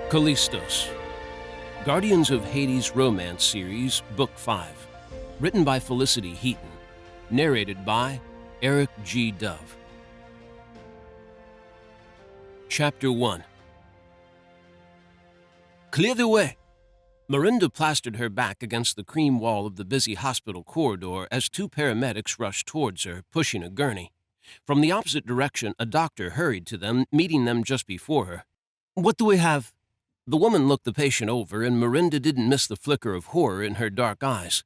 Calistos, Guardians of Hades Romance Series, Book 5, written by Felicity Heaton, narrated by Eric G. Dove. Chapter 1. Clear the way! Miranda plastered her back against the cream wall of the busy hospital corridor as two paramedics rushed towards her, pushing a gurney. From the opposite direction, a doctor hurried to them, meeting them just before her. "What do we have?" The woman looked the patient over, and Miranda didn't miss the flicker of horror in her dark eyes.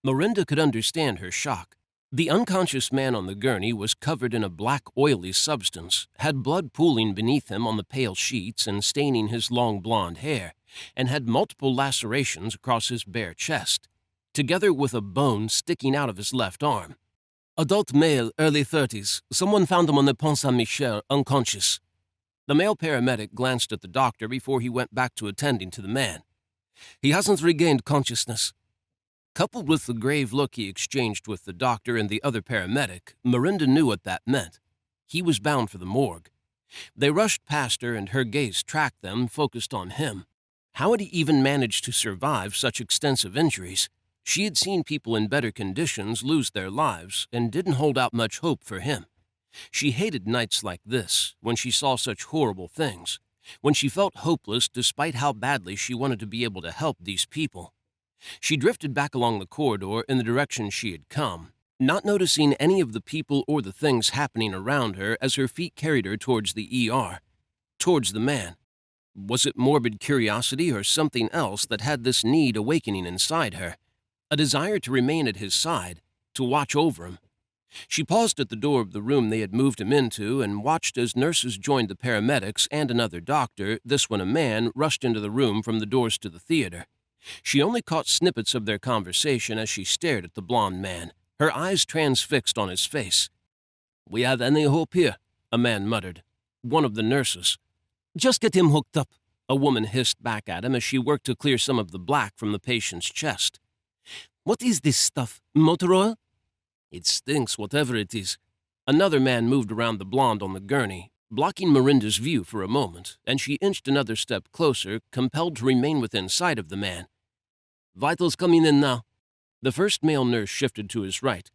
Miranda could understand her shock. The unconscious man on the gurney was covered in a black, oily substance, had blood pooling beneath him on the pale sheets and staining his long blonde hair, and had multiple lacerations across his bare chest, together with a bone sticking out of his left arm. "Adult male, early 30s. Someone found him on the Pont Saint-Michel, unconscious." The male paramedic glanced at the doctor before he went back to attending to the man. "He hasn't regained consciousness." Coupled with the grave look he exchanged with the doctor and the other paramedic, Miranda knew what that meant. He was bound for the morgue. They rushed past her, and her gaze tracked them, focused on him. How had he even managed to survive such extensive injuries? She had seen people in better conditions lose their lives and didn't hold out much hope for him. She hated nights like this, when she saw such horrible things, when she felt hopeless despite how badly she wanted to be able to help these people. She drifted back along the corridor in the direction she had come, not noticing any of the people or the things happening around her as her feet carried her towards the ER, towards the man. Was it morbid curiosity or something else that had this need awakening inside her? A desire to remain at his side, to watch over him. She paused at the door of the room they had moved him into and watched as nurses joined the paramedics and another doctor, this one a man, rushed into the room from the doors to the theater. She only caught snippets of their conversation as she stared at the blond man, her eyes transfixed on his face. "We have any hope here?" a man muttered. One of the nurses. "Just get him hooked up," a woman hissed back at him as she worked to clear some of the black from the patient's chest. "What is this stuff? Motor oil?" "It stinks, whatever it is." Another man moved around the blonde on the gurney, blocking Miranda's view for a moment, and she inched another step closer, compelled to remain within sight of the man. "Vitals coming in now." The first male nurse shifted to his right.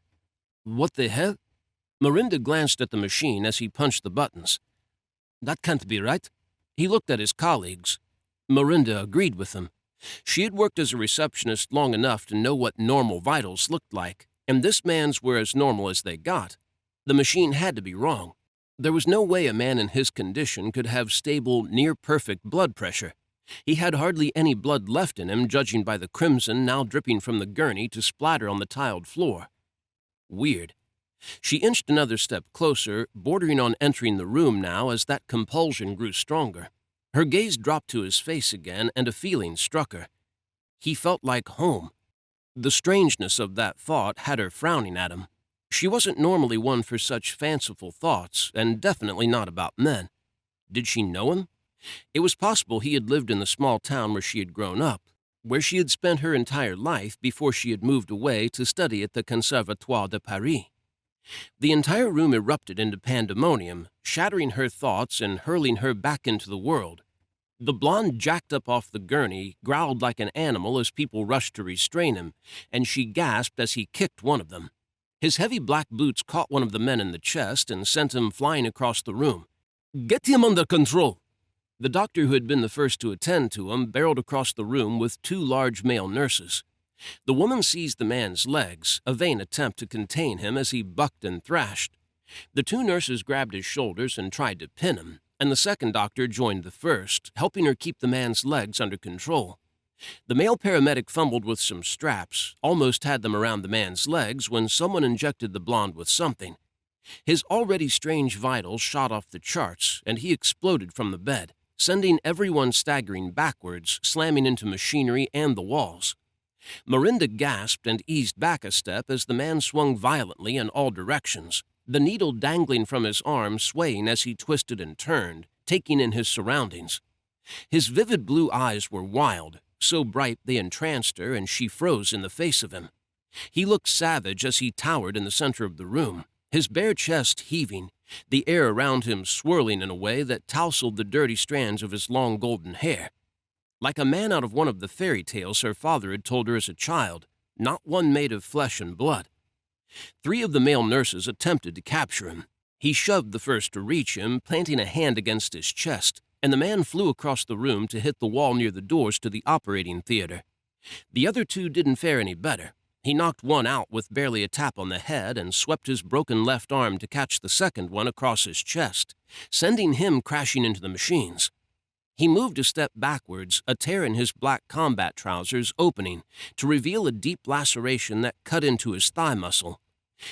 "What the hell?" Miranda glanced at the machine as he punched the buttons. "That can't be right." He looked at his colleagues. Miranda agreed with him. She had worked as a receptionist long enough to know what normal vitals looked like, and this man's were as normal as they got. The machine had to be wrong. There was no way a man in his condition could have stable, near-perfect blood pressure. He had hardly any blood left in him, judging by the crimson now dripping from the gurney to splatter on the tiled floor. Weird. She inched another step closer, bordering on entering the room now as that compulsion grew stronger. Her gaze dropped to his face again, and a feeling struck her. He felt like home. The strangeness of that thought had her frowning at him. She wasn't normally one for such fanciful thoughts, and definitely not about men. Did she know him? It was possible he had lived in the small town where she had grown up, where she had spent her entire life before she had moved away to study at the Conservatoire de Paris. The entire room erupted into pandemonium, shattering her thoughts and hurling her back into the world. The blonde jacked up off the gurney, growled like an animal as people rushed to restrain him, and she gasped as he kicked one of them. His heavy black boots caught one of the men in the chest and sent him flying across the room. "Get him under control!" The doctor who had been the first to attend to him barreled across the room with two large male nurses. The woman seized the man's legs, a vain attempt to contain him as he bucked and thrashed. The two nurses grabbed his shoulders and tried to pin him, and the second doctor joined the first, helping her keep the man's legs under control. The male paramedic fumbled with some straps, almost had them around the man's legs when someone injected the blonde with something. His already strange vitals shot off the charts, and he exploded from the bed, sending everyone staggering backwards, slamming into machinery and the walls. Miranda gasped and eased back a step as the man swung violently in all directions, the needle dangling from his arm swaying as he twisted and turned, taking in his surroundings. His vivid blue eyes were wild, so bright they entranced her, and she froze in the face of him. He looked savage as he towered in the center of the room, his bare chest heaving, the air around him swirling in a way that tousled the dirty strands of his long golden hair. like a man out of one of the fairy tales her father had told her as a child, not one made of flesh and blood. 3 of the male nurses attempted to capture him. He shoved the first to reach him, planting a hand against his chest, and the man flew across the room to hit the wall near the doors to the operating theater. The other 2 didn't fare any better. He knocked one out with barely a tap on the head and swept his broken left arm to catch the second one across his chest, sending him crashing into the machines. He moved a step backwards, a tear in his black combat trousers opening to reveal a deep laceration that cut into his thigh muscle.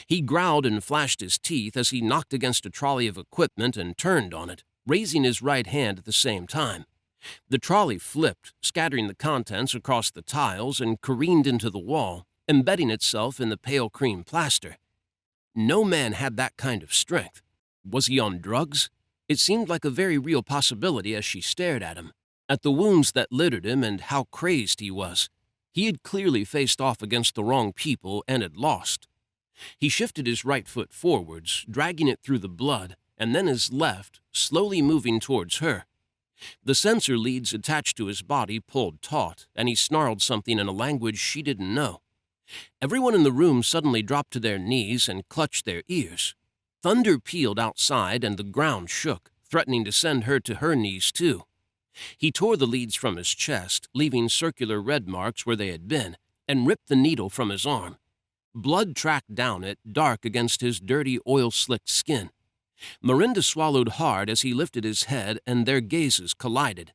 He growled and flashed his teeth as he knocked against a trolley of equipment and turned on it, raising his right hand at the same time. The trolley flipped, scattering the contents across the tiles, and careened into the wall, embedding itself in the pale cream plaster. No man had that kind of strength. Was he on drugs? It seemed like a very real possibility as she stared at him, at the wounds that littered him and how crazed he was. He had clearly faced off against the wrong people and had lost. He shifted his right foot forwards, dragging it through the blood, and then his left, slowly moving towards her. The sensor leads attached to his body pulled taut, and he snarled something in a language she didn't know. Everyone in the room suddenly dropped to their knees and clutched their ears. Thunder pealed outside and the ground shook, threatening to send her to her knees too. He tore the leads from his chest, leaving circular red marks where they had been, and ripped the needle from his arm. Blood tracked down it, dark against his dirty, oil-slicked skin. Miranda swallowed hard as he lifted his head, and their gazes collided.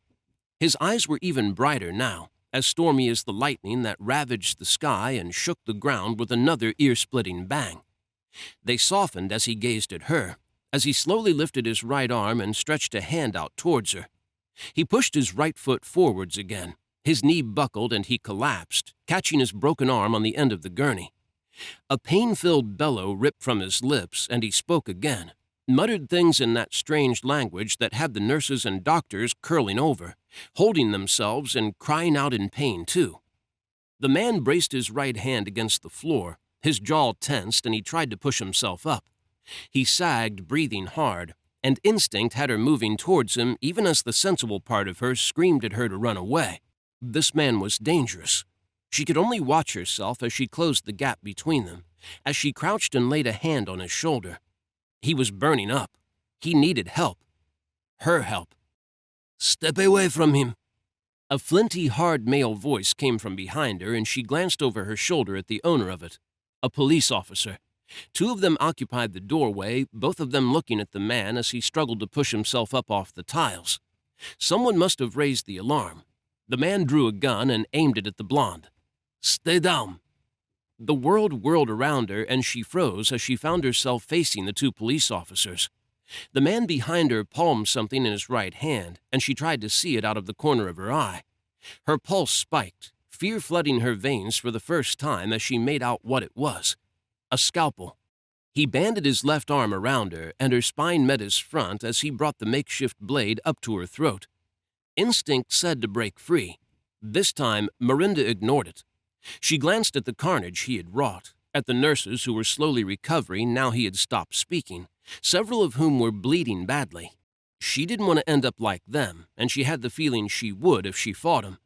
His eyes were even brighter now, as stormy as the lightning that ravaged the sky and shook the ground with another ear-splitting bang. They softened as he gazed at her, as he slowly lifted his right arm and stretched a hand out towards her. He pushed his right foot forwards again. His knee buckled and he collapsed, catching his broken arm on the end of the gurney. A pain-filled bellow ripped from his lips, and he spoke again, muttered things in that strange language that had the nurses and doctors curling over, holding themselves and crying out in pain too. The man braced his right hand against the floor, his jaw tensed, and he tried to push himself up. He sagged, breathing hard, and instinct had her moving towards him even as the sensible part of her screamed at her to run away. This man was dangerous. She could only watch herself as she closed the gap between them, as she crouched and laid a hand on his shoulder. He was burning up. He needed help. Her help. "Step away from him." A flinty, hard male voice came from behind her, and she glanced over her shoulder at the owner of it, a police officer. 2 of them occupied the doorway, both of them looking at the man as he struggled to push himself up off the tiles. Someone must have raised the alarm. The man drew a gun and aimed it at the blonde. "Stay down." The world whirled around her, and she froze as she found herself facing the 2 police officers. The man behind her palmed something in his right hand, and she tried to see it out of the corner of her eye. Her pulse spiked, fear flooding her veins for the first time as she made out what it was. A scalpel. He banded his left arm around her, and her spine met his front as he brought the makeshift blade up to her throat. Instinct said to break free. This time, Miranda ignored it. She glanced at the carnage he had wrought, at the nurses who were slowly recovering now he had stopped speaking, several of whom were bleeding badly. She didn't want to end up like them, and she had the feeling she would if she fought him.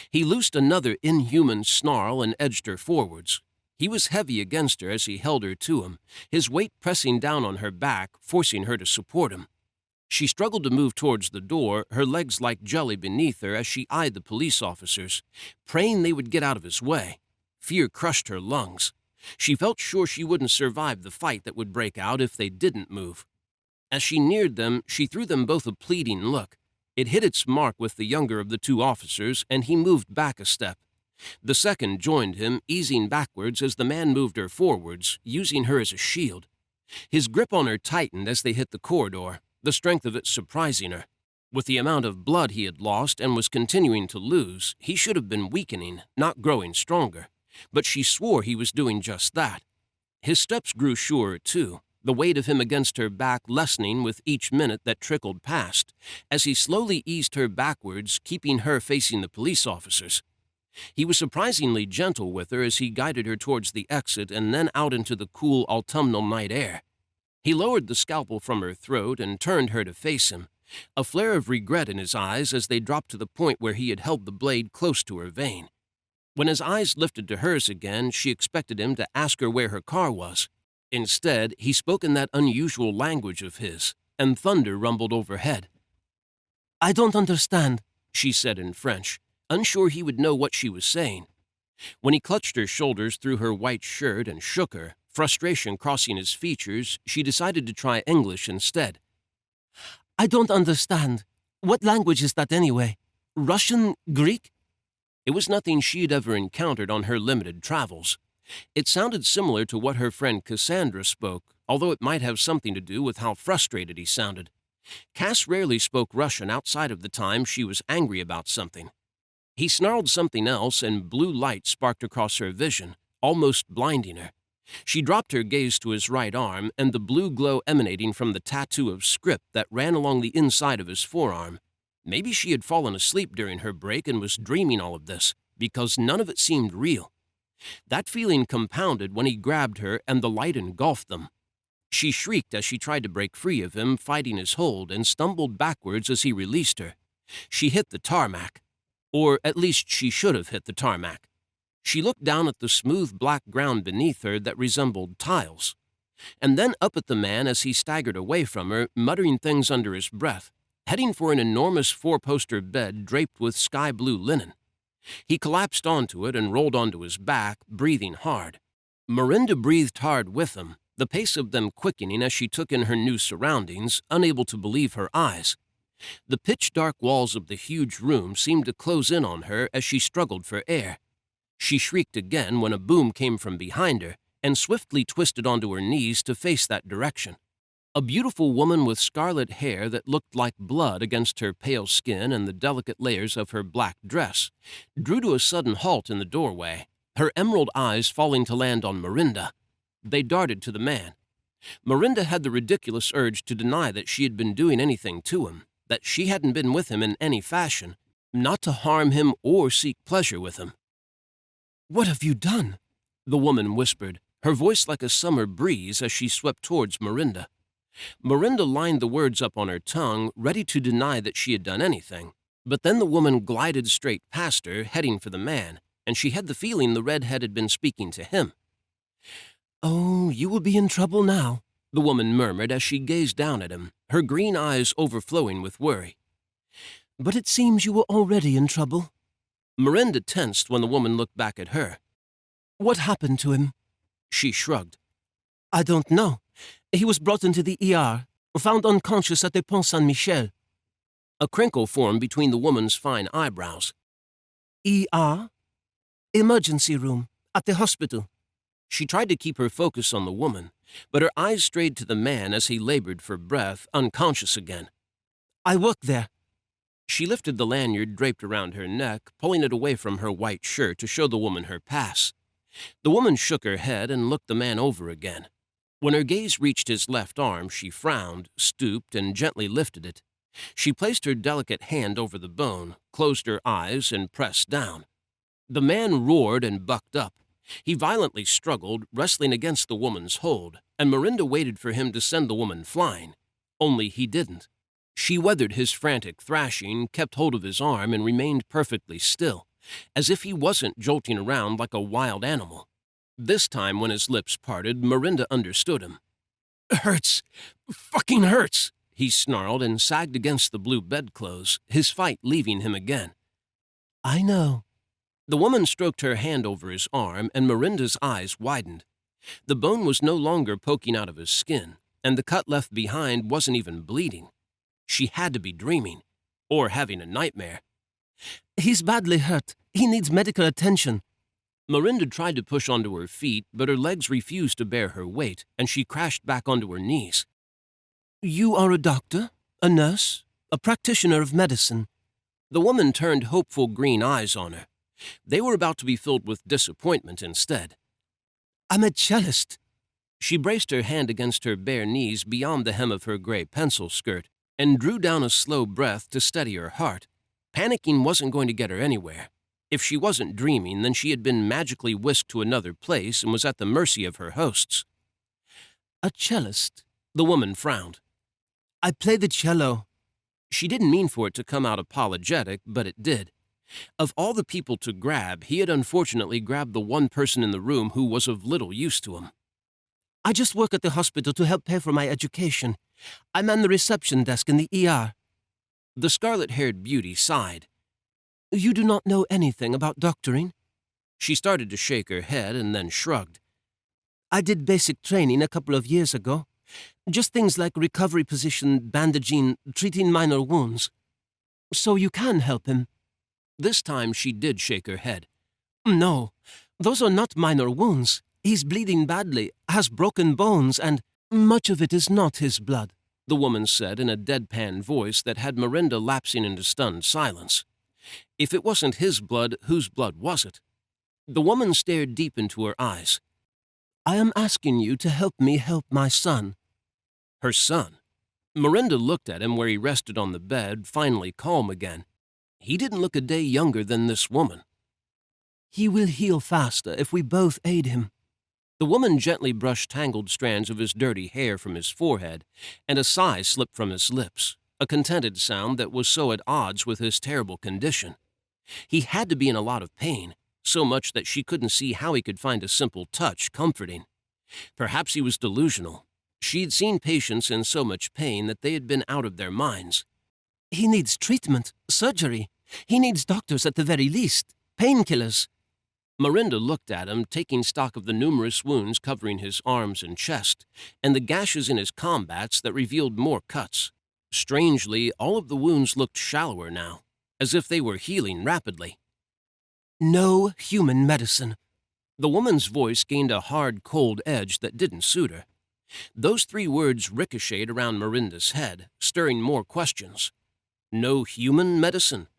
He loosed another inhuman snarl and edged her forwards. He was heavy against her as he held her to him, his weight pressing down on her back, forcing her to support him. She struggled to move towards the door, her legs like jelly beneath her as she eyed the police officers, praying they would get out of his way. Fear crushed her lungs. She felt sure she wouldn't survive the fight that would break out if they didn't move. As she neared them, she threw them both a pleading look. It hit its mark with the younger of the 2 officers, and he moved back a step. The second joined him, easing backwards as the man moved her forwards, using her as a shield. His grip on her tightened as they hit the corridor, the strength of it surprising her. With the amount of blood he had lost and was continuing to lose, he should have been weakening, not growing stronger. But she swore he was doing just that. His steps grew surer, too, the weight of him against her back lessening with each minute that trickled past, as he slowly eased her backwards, keeping her facing the police officers. He was surprisingly gentle with her as he guided her towards the exit and then out into the cool autumnal night air. He lowered the scalpel from her throat and turned her to face him, a flare of regret in his eyes as they dropped to the point where he had held the blade close to her vein. When his eyes lifted to hers again, she expected him to ask her where her car was. Instead, he spoke in that unusual language of his, and thunder rumbled overhead. "I don't understand," she said in French, unsure he would know what she was saying. When he clutched her shoulders through her white shirt and shook her, frustration crossing his features, she decided to try English instead. "I don't understand. What language is that anyway? Russian? Greek?" It was nothing she had ever encountered on her limited travels. It sounded similar to what her friend Cassandra spoke, although it might have something to do with how frustrated he sounded. Cass rarely spoke Russian outside of the time she was angry about something. He snarled something else, and blue light sparked across her vision, almost blinding her. She dropped her gaze to his right arm and the blue glow emanating from the tattoo of script that ran along the inside of his forearm. Maybe she had fallen asleep during her break and was dreaming all of this, because none of it seemed real. That feeling compounded when he grabbed her and the light engulfed them. She shrieked as she tried to break free of him, fighting his hold, and stumbled backwards as he released her. She hit the tarmac. Or at least she should have hit the tarmac. She looked down at the smooth black ground beneath her that resembled tiles, and then up at the man as he staggered away from her, muttering things under his breath, heading for an enormous four-poster bed draped with sky-blue linen. He collapsed onto it and rolled onto his back, breathing hard. Miranda breathed hard with him, the pace of them quickening as she took in her new surroundings, unable to believe her eyes. The pitch-dark walls of the huge room seemed to close in on her as she struggled for air. She shrieked again when a boom came from behind her and swiftly twisted onto her knees to face that direction. A beautiful woman with scarlet hair that looked like blood against her pale skin and the delicate layers of her black dress drew to a sudden halt in the doorway, her emerald eyes falling to land on Miranda. They darted to the man. Miranda had the ridiculous urge to deny that she had been doing anything to him, that she hadn't been with him in any fashion, not to harm him or seek pleasure with him. "What have you done?" the woman whispered, her voice like a summer breeze as she swept towards Miranda. Miranda lined the words up on her tongue, ready to deny that she had done anything, but then the woman glided straight past her, heading for the man, and she had the feeling the redhead had been speaking to him. "Oh, you will be in trouble now," the woman murmured as she gazed down at him, her green eyes overflowing with worry. "But it seems you were already in trouble." Miranda tensed when the woman looked back at her. "What happened to him?" She shrugged. "I don't know. He was brought into the ER, found unconscious at the Pont Saint-Michel." A crinkle formed between the woman's fine eyebrows. "ER? Emergency room, at the hospital." She tried to keep her focus on the woman, but her eyes strayed to the man as he labored for breath, unconscious again. "I work there." She lifted the lanyard draped around her neck, pulling it away from her white shirt to show the woman her pass. The woman shook her head and looked the man over again. When her gaze reached his left arm, she frowned, stooped, and gently lifted it. She placed her delicate hand over the bone, closed her eyes, and pressed down. The man roared and bucked up. He violently struggled, wrestling against the woman's hold, and Miranda waited for him to send the woman flying. Only he didn't. She weathered his frantic thrashing, kept hold of his arm, and remained perfectly still, as if he wasn't jolting around like a wild animal. This time, when his lips parted, Miranda understood him. "Hurts. Fucking hurts," he snarled and sagged against the blue bedclothes, his fight leaving him again. "I know." The woman stroked her hand over his arm, and Miranda's eyes widened. The bone was no longer poking out of his skin, and the cut left behind wasn't even bleeding. She had to be dreaming, or having a nightmare. "He's badly hurt. He needs medical attention." Miranda tried to push onto her feet, but her legs refused to bear her weight, and she crashed back onto her knees. "You are a doctor? A nurse? A practitioner of medicine?" The woman turned hopeful green eyes on her. They were about to be filled with disappointment instead. "I'm a cellist." She braced her hand against her bare knees beyond the hem of her gray pencil skirt and drew down a slow breath to steady her heart. Panicking wasn't going to get her anywhere. If she wasn't dreaming, then she had been magically whisked to another place and was at the mercy of her hosts. "A cellist," the woman frowned. "I play the cello." She didn't mean for it to come out apologetic, but it did. Of all the people to grab, he had unfortunately grabbed the one person in the room who was of little use to him. "I just work at the hospital to help pay for my education. I'm on the reception desk in the ER." The scarlet-haired beauty sighed. "You do not know anything about doctoring?" She started to shake her head and then shrugged. "I did basic training a couple of years ago. Just things like recovery position, bandaging, treating minor wounds. So you can help him." This time she did shake her head. "No, those are not minor wounds. He's bleeding badly, has broken bones, and much of it is not his blood," the woman said in a deadpan voice that had Miranda lapsing into stunned silence. If it wasn't his blood, whose blood was it? The woman stared deep into her eyes. "I am asking you to help me help my son." Her son? Miranda looked at him where he rested on the bed, finally calm again. He didn't look a day younger than this woman. "He will heal faster if we both aid him." The woman gently brushed tangled strands of his dirty hair from his forehead, and a sigh slipped from his lips, a contented sound that was so at odds with his terrible condition. He had to be in a lot of pain, so much that she couldn't see how he could find a simple touch comforting. Perhaps he was delusional. She'd seen patients in so much pain that they had been out of their minds. "He needs treatment, surgery. He needs doctors at the very least, painkillers." Miranda looked at him, taking stock of the numerous wounds covering his arms and chest, and the gashes in his combats that revealed more cuts. Strangely, all of the wounds looked shallower now, as if they were healing rapidly. "No human medicine." The woman's voice gained a hard, cold edge that didn't suit her. Those 3 words ricocheted around Miranda's head, stirring more questions. No human medicine?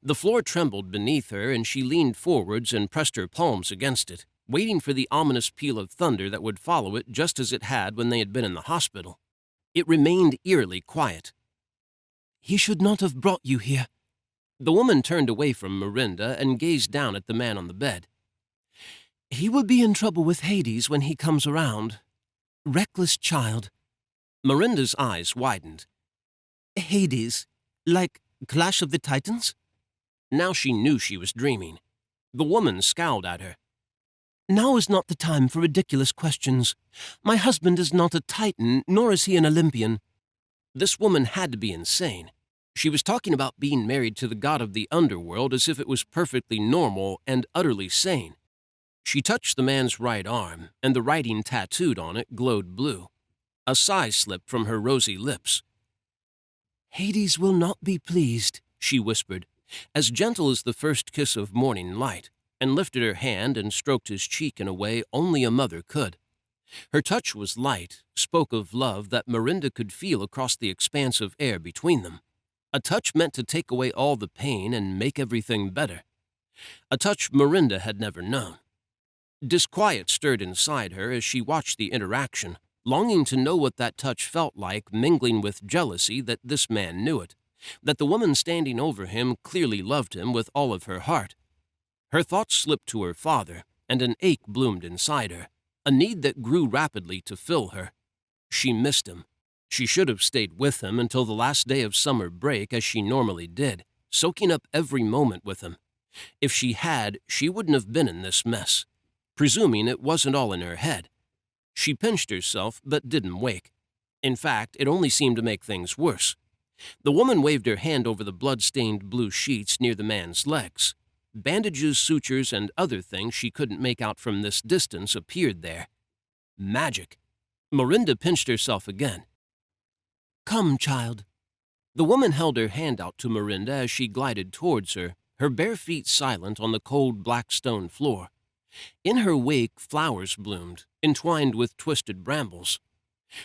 The floor trembled beneath her, and she leaned forwards and pressed her palms against it, waiting for the ominous peal of thunder that would follow it just as it had when they had been in the hospital. It remained eerily quiet. "He should not have brought you here." The woman turned away from Miranda and gazed down at the man on the bed. "He will be in trouble with Hades when he comes around. Reckless child." Miranda's eyes widened. "Hades? Like Clash of the Titans?" Now she knew she was dreaming. The woman scowled at her. "Now is not the time for ridiculous questions. My husband is not a Titan, nor is he an Olympian." This woman had to be insane. She was talking about being married to the god of the underworld as if it was perfectly normal and utterly sane. She touched the man's right arm, and the writing tattooed on it glowed blue. A sigh slipped from her rosy lips. "Hades will not be pleased," she whispered, as gentle as the first kiss of morning light, and lifted her hand and stroked his cheek in a way only a mother could. Her touch was light, spoke of love that Miranda could feel across the expanse of air between them. A touch meant to take away all the pain and make everything better. A touch Miranda had never known. Disquiet stirred inside her as she watched the interaction, longing to know what that touch felt like, mingling with jealousy that this man knew it, that the woman standing over him clearly loved him with all of her heart. Her thoughts slipped to her father, and an ache bloomed inside her, a need that grew rapidly to fill her. She missed him. She should have stayed with him until the last day of summer break as she normally did, soaking up every moment with him. If she had, she wouldn't have been in this mess, presuming it wasn't all in her head. She pinched herself but didn't wake. In fact, it only seemed to make things worse. The woman waved her hand over the blood-stained blue sheets near the man's legs. Bandages, sutures, and other things she couldn't make out from this distance appeared there. Magic. Miranda pinched herself again. "Come, child." The woman held her hand out to Miranda as she glided towards her, her bare feet silent on the cold black stone floor. In her wake, flowers bloomed, entwined with twisted brambles.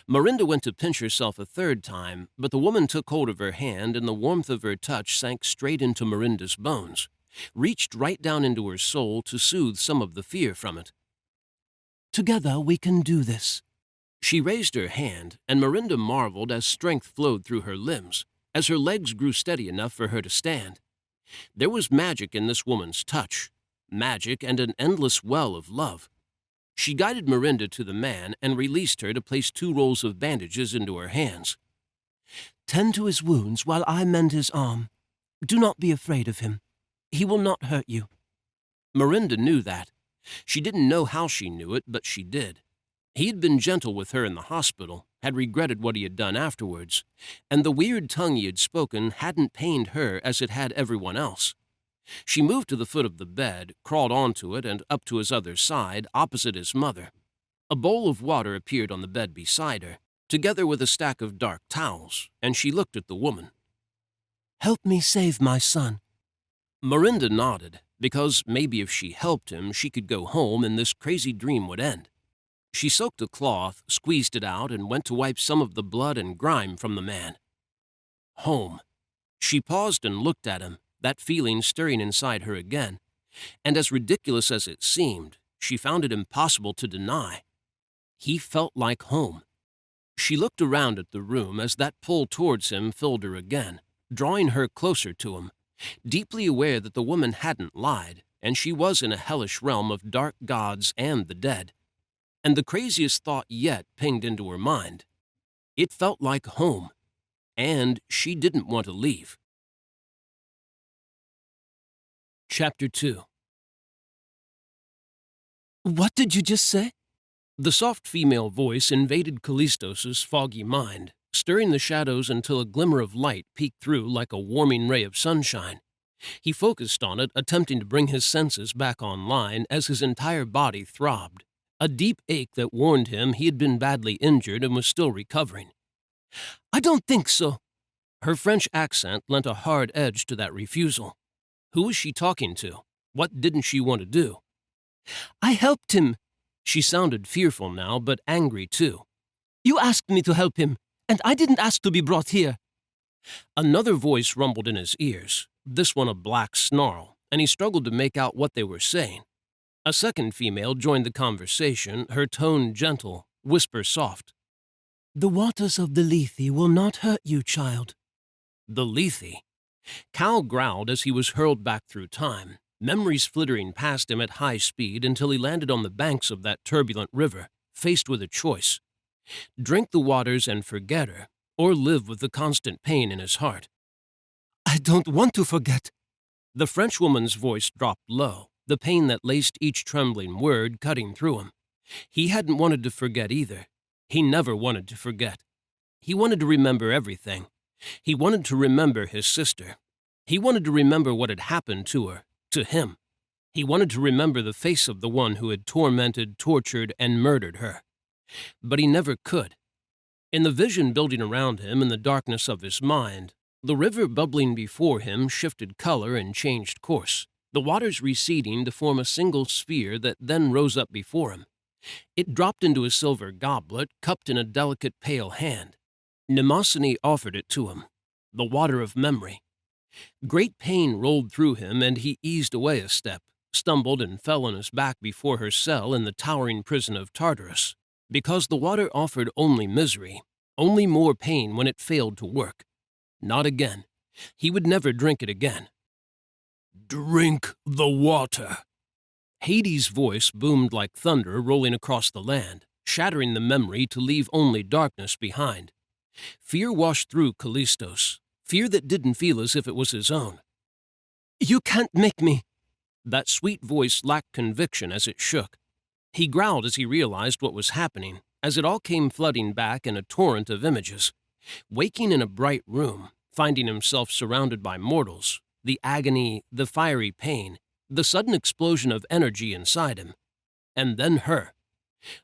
Miranda went to pinch herself a 3rd time, but the woman took hold of her hand, and the warmth of her touch sank straight into Miranda's bones, reached right down into her soul to soothe some of the fear from it. "Together we can do this." She raised her hand, and Miranda marveled as strength flowed through her limbs, as her legs grew steady enough for her to stand. There was magic in this woman's touch, magic and an endless well of love. She guided Miranda to the man and released her to place 2 rolls of bandages into her hands. Tend to his wounds while I mend his arm. Do not be afraid of him. He will not hurt you." Miranda knew that. She didn't know how she knew it, but she did. He had been gentle with her in the hospital, had regretted what he had done afterwards, and the weird tongue he had spoken hadn't pained her as it had everyone else. She moved to the foot of the bed, crawled onto it and up to his other side, opposite his mother. A bowl of water appeared on the bed beside her, together with a stack of dark towels, and she looked at the woman. "Help me save my son." Miranda nodded, because maybe if she helped him, she could go home and this crazy dream would end. She soaked a cloth, squeezed it out, and went to wipe some of the blood and grime from the man. Home. She paused and looked at him, that feeling stirring inside her again, and as ridiculous as it seemed, she found it impossible to deny. He felt like home. She looked around at the room as that pull towards him filled her again, drawing her closer to him, deeply aware that the woman hadn't lied, and she was in a hellish realm of dark gods and the dead. And the craziest thought yet pinged into her mind. It felt like home, and she didn't want to leave. Chapter 2. "What did you just say?" The soft female voice invaded Calistos' foggy mind, stirring the shadows until a glimmer of light peeked through like a warming ray of sunshine. He focused on it, attempting to bring his senses back online as his entire body throbbed, a deep ache that warned him he had been badly injured and was still recovering. "I don't think so." Her French accent lent a hard edge to that refusal. Who was she talking to? What didn't she want to do? "I helped him." She sounded fearful now, but angry too. "You asked me to help him, and I didn't ask to be brought here." Another voice rumbled in his ears, this one a black snarl, and he struggled to make out what they were saying. A second female joined the conversation, her tone gentle, whisper soft. "The waters of the Lethe will not hurt you, child." The Lethe. Cal growled as he was hurled back through time, memories flittering past him at high speed until he landed on the banks of that turbulent river, faced with a choice. Drink the waters and forget her, or live with the constant pain in his heart. "I don't want to forget." The Frenchwoman's voice dropped low, the pain that laced each trembling word cutting through him. He hadn't wanted to forget either. He never wanted to forget. He wanted to remember everything. He wanted to remember his sister. He wanted to remember what had happened to her, to him. He wanted to remember the face of the one who had tormented, tortured, and murdered her. But he never could. In the vision building around him in the darkness of his mind, the river bubbling before him shifted color and changed course, the waters receding to form a single sphere that then rose up before him. It dropped into a silver goblet, cupped in a delicate pale hand. Mnemosyne offered it to him, the water of memory. Great pain rolled through him, and he eased away a step, stumbled and fell on his back before her cell in the towering prison of Tartarus, because the water offered only misery, only more pain when it failed to work. Not again. He would never drink it again. "Drink the water." Hades' voice boomed like thunder rolling across the land, shattering the memory to leave only darkness behind. Fear washed through Calistos, fear that didn't feel as if it was his own. "You can't make me." That sweet voice lacked conviction as it shook. He growled as he realized what was happening, as it all came flooding back in a torrent of images. Waking in a bright room, finding himself surrounded by mortals, the agony, the fiery pain, the sudden explosion of energy inside him. And then her.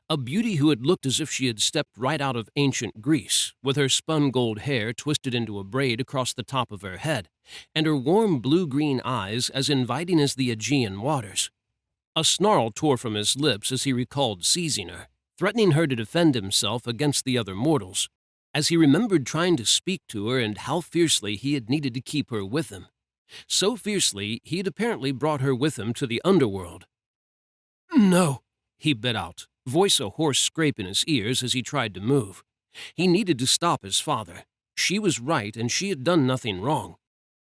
A beauty who had looked as if she had stepped right out of ancient Greece, with her spun gold hair twisted into a braid across the top of her head, and her warm blue-green eyes as inviting as the Aegean waters. A snarl tore from his lips as he recalled seizing her, threatening her to defend himself against the other mortals, as he remembered trying to speak to her and how fiercely he had needed to keep her with him. So fiercely, he had apparently brought her with him to the underworld. "No," he bit out, voice a hoarse scrape in his ears as he tried to move. He needed to stop his father. She was right, and she had done nothing wrong.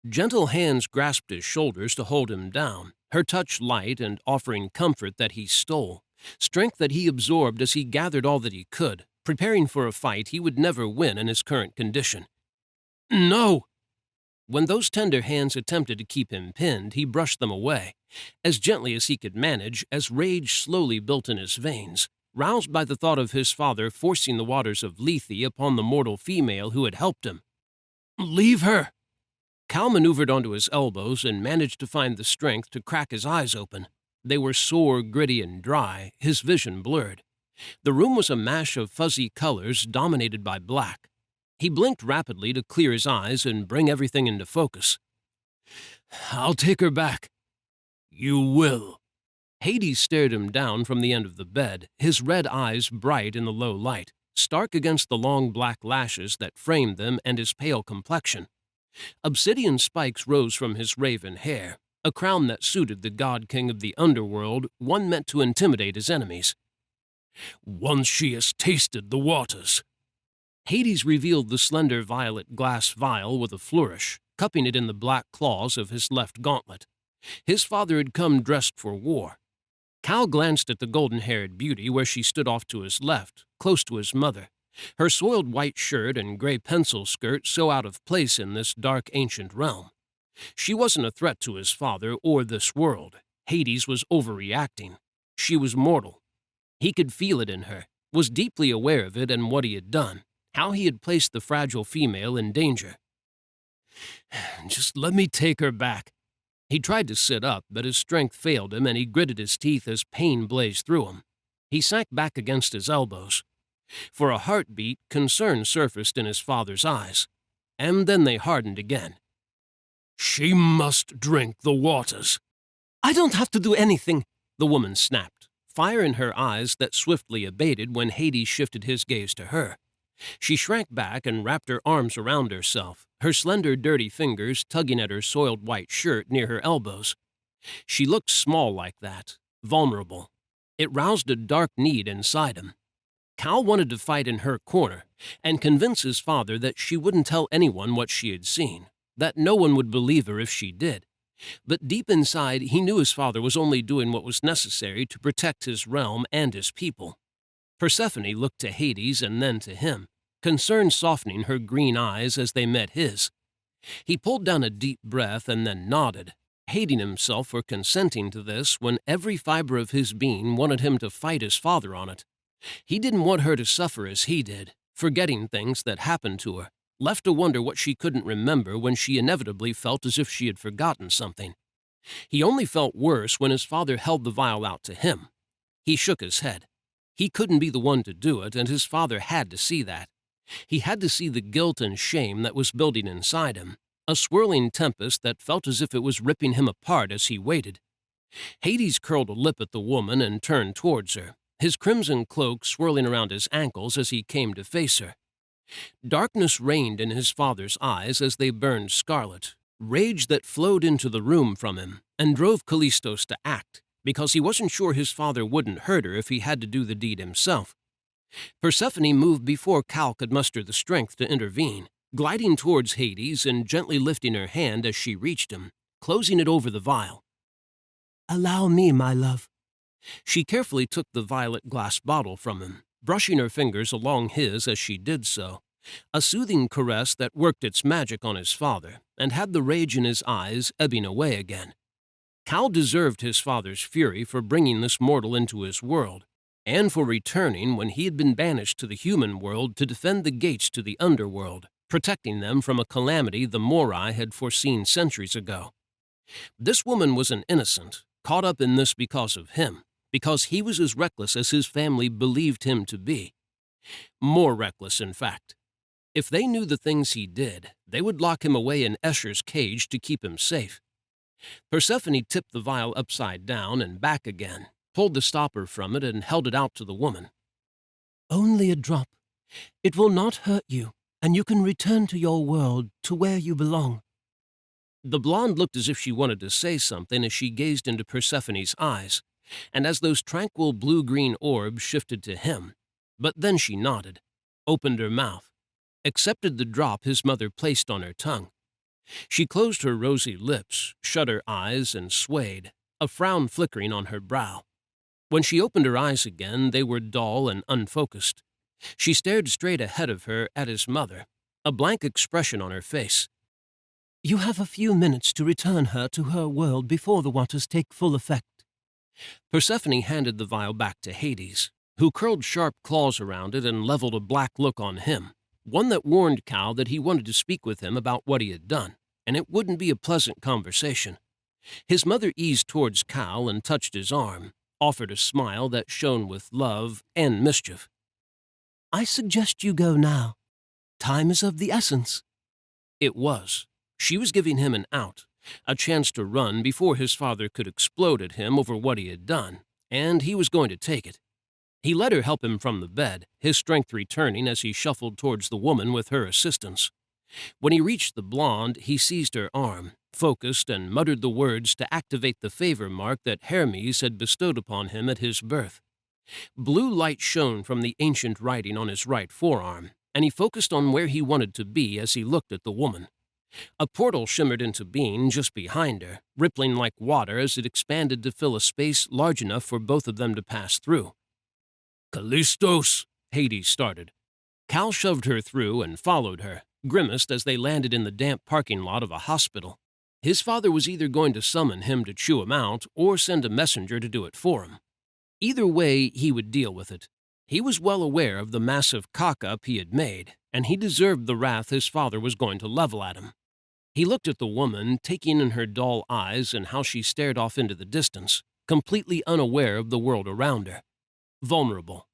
Gentle hands grasped his shoulders to hold him down, her touch light and offering comfort that he stole, strength that he absorbed as he gathered all that he could, preparing for a fight he would never win in his current condition. No! When those tender hands attempted to keep him pinned, he brushed them away, as gently as he could manage, as rage slowly built in his veins, roused by the thought of his father forcing the waters of Lethe upon the mortal female who had helped him. Leave her! Cal maneuvered onto his elbows and managed to find the strength to crack his eyes open. They were sore, gritty, and dry, his vision blurred. The room was a mash of fuzzy colors dominated by black. He blinked rapidly to clear his eyes and bring everything into focus. I'll take her back. You will. Hades stared him down from the end of the bed, his red eyes bright in the low light, stark against the long black lashes that framed them and his pale complexion. Obsidian spikes rose from his raven hair, a crown that suited the god-king of the underworld, one meant to intimidate his enemies. Once she has tasted the waters. Hades revealed the slender violet glass vial with a flourish, cupping it in the black claws of his left gauntlet. His father had come dressed for war. Cal glanced at the golden-haired beauty where she stood off to his left, close to his mother, her soiled white shirt and gray pencil skirt so out of place in this dark ancient realm. She wasn't a threat to his father or this world. Hades was overreacting. She was mortal. He could feel it in her, was deeply aware of it and what he had done, how he had placed the fragile female in danger. Just let me take her back. He tried to sit up, but his strength failed him and he gritted his teeth as pain blazed through him. He sank back against his elbows. For a heartbeat, concern surfaced in his father's eyes, and then they hardened again. She must drink the waters. I don't have to do anything, the woman snapped, fire in her eyes that swiftly abated when Hades shifted his gaze to her. She shrank back and wrapped her arms around herself, her slender, dirty fingers tugging at her soiled white shirt near her elbows. She looked small like that, vulnerable. It roused a dark need inside him. Cal wanted to fight in her corner and convince his father that she wouldn't tell anyone what she had seen, that no one would believe her if she did. But deep inside, he knew his father was only doing what was necessary to protect his realm and his people. Persephone looked to Hades and then to him, concern softening her green eyes as they met his. He pulled down a deep breath and then nodded, hating himself for consenting to this when every fiber of his being wanted him to fight his father on it. He didn't want her to suffer as he did, forgetting things that happened to her, left to wonder what she couldn't remember when she inevitably felt as if she had forgotten something. He only felt worse when his father held the vial out to him. He shook his head. He couldn't be the one to do it, and his father had to see that. He had to see the guilt and shame that was building inside him, a swirling tempest that felt as if it was ripping him apart as he waited. Hades curled a lip at the woman and turned towards her, his crimson cloak swirling around his ankles as he came to face her. Darkness reigned in his father's eyes as they burned scarlet, rage that flowed into the room from him and drove Calistos to act, because he wasn't sure his father wouldn't hurt her if he had to do the deed himself. Persephone moved before Cal could muster the strength to intervene, gliding towards Hades and gently lifting her hand as she reached him, closing it over the vial. Allow me, my love. She carefully took the violet glass bottle from him, brushing her fingers along his as she did so, a soothing caress that worked its magic on his father and had the rage in his eyes ebbing away again. Cal deserved his father's fury for bringing this mortal into his world, and for returning when he had been banished to the human world to defend the gates to the underworld, protecting them from a calamity the Morai had foreseen centuries ago. This woman was an innocent, caught up in this because of him, because he was as reckless as his family believed him to be. More reckless, in fact. If they knew the things he did, they would lock him away in Escher's cage to keep him safe. Persephone tipped the vial upside down and back again, pulled the stopper from it and held it out to the woman. Only a drop. It will not hurt you, and you can return to your world, to where you belong. The blonde looked as if she wanted to say something as she gazed into Persephone's eyes, and as those tranquil blue-green orbs shifted to him. But then she nodded, opened her mouth, accepted the drop his mother placed on her tongue. She closed her rosy lips, shut her eyes, and swayed, a frown flickering on her brow. When she opened her eyes again, they were dull and unfocused. She stared straight ahead of her at his mother, a blank expression on her face. "You have a few minutes to return her to her world before the waters take full effect." Persephone handed the vial back to Hades, who curled sharp claws around it and leveled a black look on him, one that warned Cal that he wanted to speak with him about what he had done, and it wouldn't be a pleasant conversation. His mother eased towards Cal and touched his arm, offered a smile that shone with love and mischief. "I suggest you go now. Time is of the essence." It was. She was giving him an out, a chance to run before his father could explode at him over what he had done, and he was going to take it. He let her help him from the bed, his strength returning as he shuffled towards the woman with her assistance. When he reached the blonde, he seized her arm, focused, and muttered the words to activate the favor mark that Hermes had bestowed upon him at his birth. Blue light shone from the ancient writing on his right forearm, and he focused on where he wanted to be as he looked at the woman. A portal shimmered into being just behind her, rippling like water as it expanded to fill a space large enough for both of them to pass through. "Calistos," Hades started. Cal shoved her through and followed her, grimaced as they landed in the damp parking lot of a hospital. His father was either going to summon him to chew him out or send a messenger to do it for him. Either way, he would deal with it. He was well aware of the massive cock-up he had made, and he deserved the wrath his father was going to level at him. He looked at the woman, taking in her dull eyes and how she stared off into the distance, completely unaware of the world around her. Vulnerable.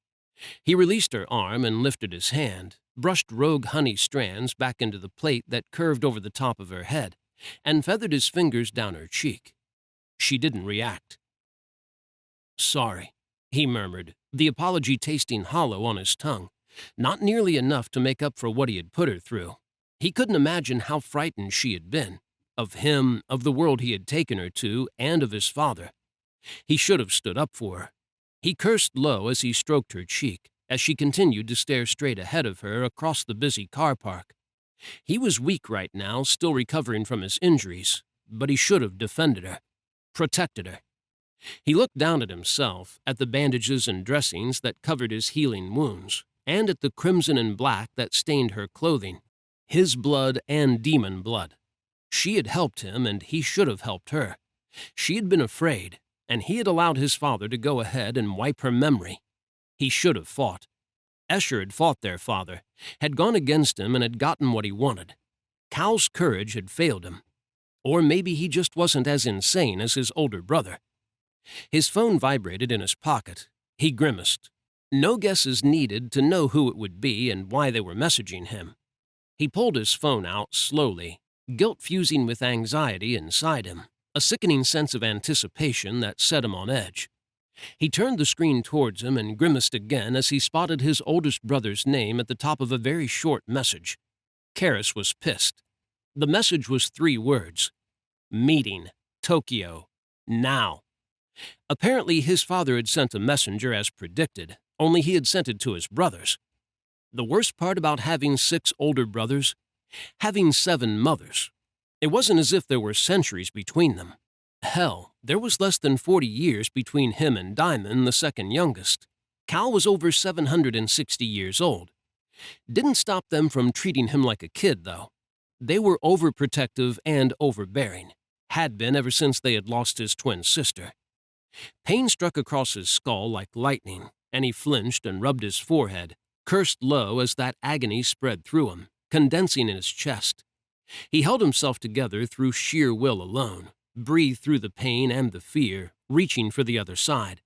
He released her arm and lifted his hand, brushed rogue honey strands back into the plait that curved over the top of her head, and feathered his fingers down her cheek. She didn't react. "Sorry," he murmured, the apology tasting hollow on his tongue, not nearly enough to make up for what he had put her through. He couldn't imagine how frightened she had been, of him, of the world he had taken her to, and of his father. He should have stood up for her. He cursed low as he stroked her cheek, as she continued to stare straight ahead of her across the busy car park. He was weak right now, still recovering from his injuries, but he should have defended her, protected her. He looked down at himself, at the bandages and dressings that covered his healing wounds, and at the crimson and black that stained her clothing, his blood and demon blood. She had helped him, and he should have helped her. She had been afraid, and he had allowed his father to go ahead and wipe her memory. He should have fought. Escher had fought their father, had gone against him and had gotten what he wanted. Cal's courage had failed him. Or maybe he just wasn't as insane as his older brother. His phone vibrated in his pocket. He grimaced. No guesses needed to know who it would be and why they were messaging him. He pulled his phone out slowly, guilt fusing with anxiety inside him, a sickening sense of anticipation that set him on edge. He turned the screen towards him and grimaced again as he spotted his oldest brother's name at the top of a very short message. Karis was pissed. The message was 3 words. Meeting. Tokyo. Now. Apparently his father had sent a messenger as predicted, only he had sent it to his brothers. The worst part about having 6 older brothers? Having 7 mothers. It wasn't as if there were centuries between them. Hell, there was less than 40 years between him and Diamond, the second youngest. Cal was over 760 years old. Didn't stop them from treating him like a kid, though. They were overprotective and overbearing. Had been ever since they had lost his twin sister. Pain struck across his skull like lightning, and he flinched and rubbed his forehead, cursed low as that agony spread through him, condensing in his chest. He held himself together through sheer will alone, breathed through the pain and the fear, reaching for the other side.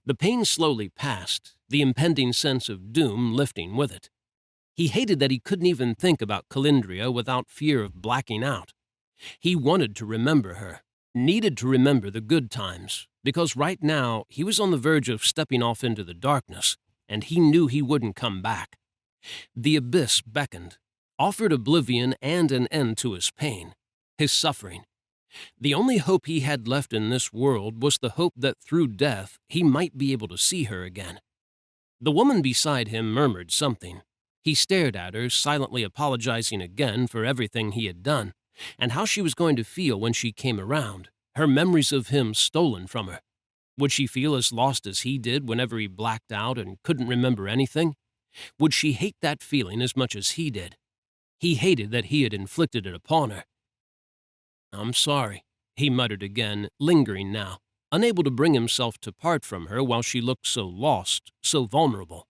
The pain slowly passed, the impending sense of doom lifting with it. He hated that he couldn't even think about Calindria without fear of blacking out. He wanted to remember her, needed to remember the good times, because right now he was on the verge of stepping off into the darkness, and he knew he wouldn't come back. The abyss beckoned, offered oblivion and an end to his pain, his suffering. The only hope he had left in this world was the hope that through death he might be able to see her again. The woman beside him murmured something. He stared at her, silently apologizing again for everything he had done, and how she was going to feel when she came around, her memories of him stolen from her. Would she feel as lost as he did whenever he blacked out and couldn't remember anything? Would she hate that feeling as much as he did? He hated that he had inflicted it upon her. "I'm sorry," he muttered again, lingering now, unable to bring himself to part from her while she looked so lost, so vulnerable.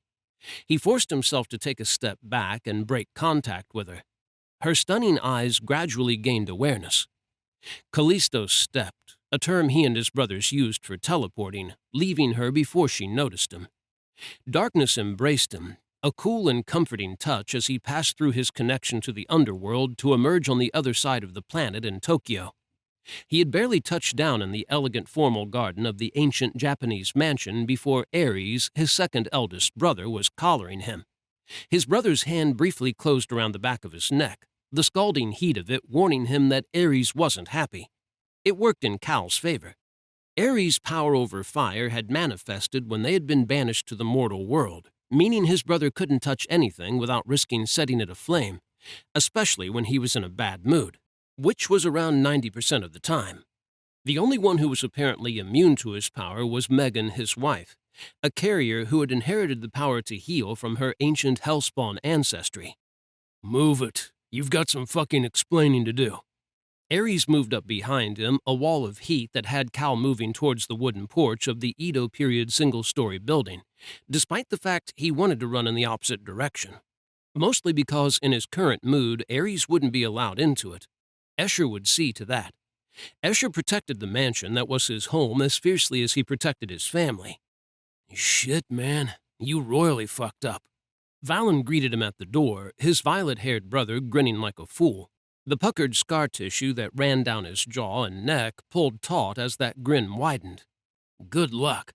He forced himself to take a step back and break contact with her. Her stunning eyes gradually gained awareness. Calistos stepped, a term he and his brothers used for teleporting, leaving her before she noticed him. Darkness embraced him, a cool and comforting touch as he passed through his connection to the underworld to emerge on the other side of the planet in Tokyo. He had barely touched down in the elegant formal garden of the ancient Japanese mansion before Ares, his second eldest brother, was collaring him. His brother's hand briefly closed around the back of his neck, the scalding heat of it warning him that Ares wasn't happy. It worked in Cal's favor. Ares' power over fire had manifested when they had been banished to the mortal world, meaning his brother couldn't touch anything without risking setting it aflame, especially when he was in a bad mood, which was around 90% of the time. The only one who was apparently immune to his power was Megan, his wife, a carrier who had inherited the power to heal from her ancient hellspawn ancestry. "Move it. You've got some fucking explaining to do." Ares moved up behind him, a wall of heat that had Cal moving towards the wooden porch of the Edo period single-story building, despite the fact he wanted to run in the opposite direction. Mostly because in his current mood, Ares wouldn't be allowed into it. Escher would see to that. Escher protected the mansion that was his home as fiercely as he protected his family. "Shit, man, you royally fucked up." Valen greeted him at the door, his violet-haired brother grinning like a fool. The puckered scar tissue that ran down his jaw and neck pulled taut as that grin widened. "Good luck."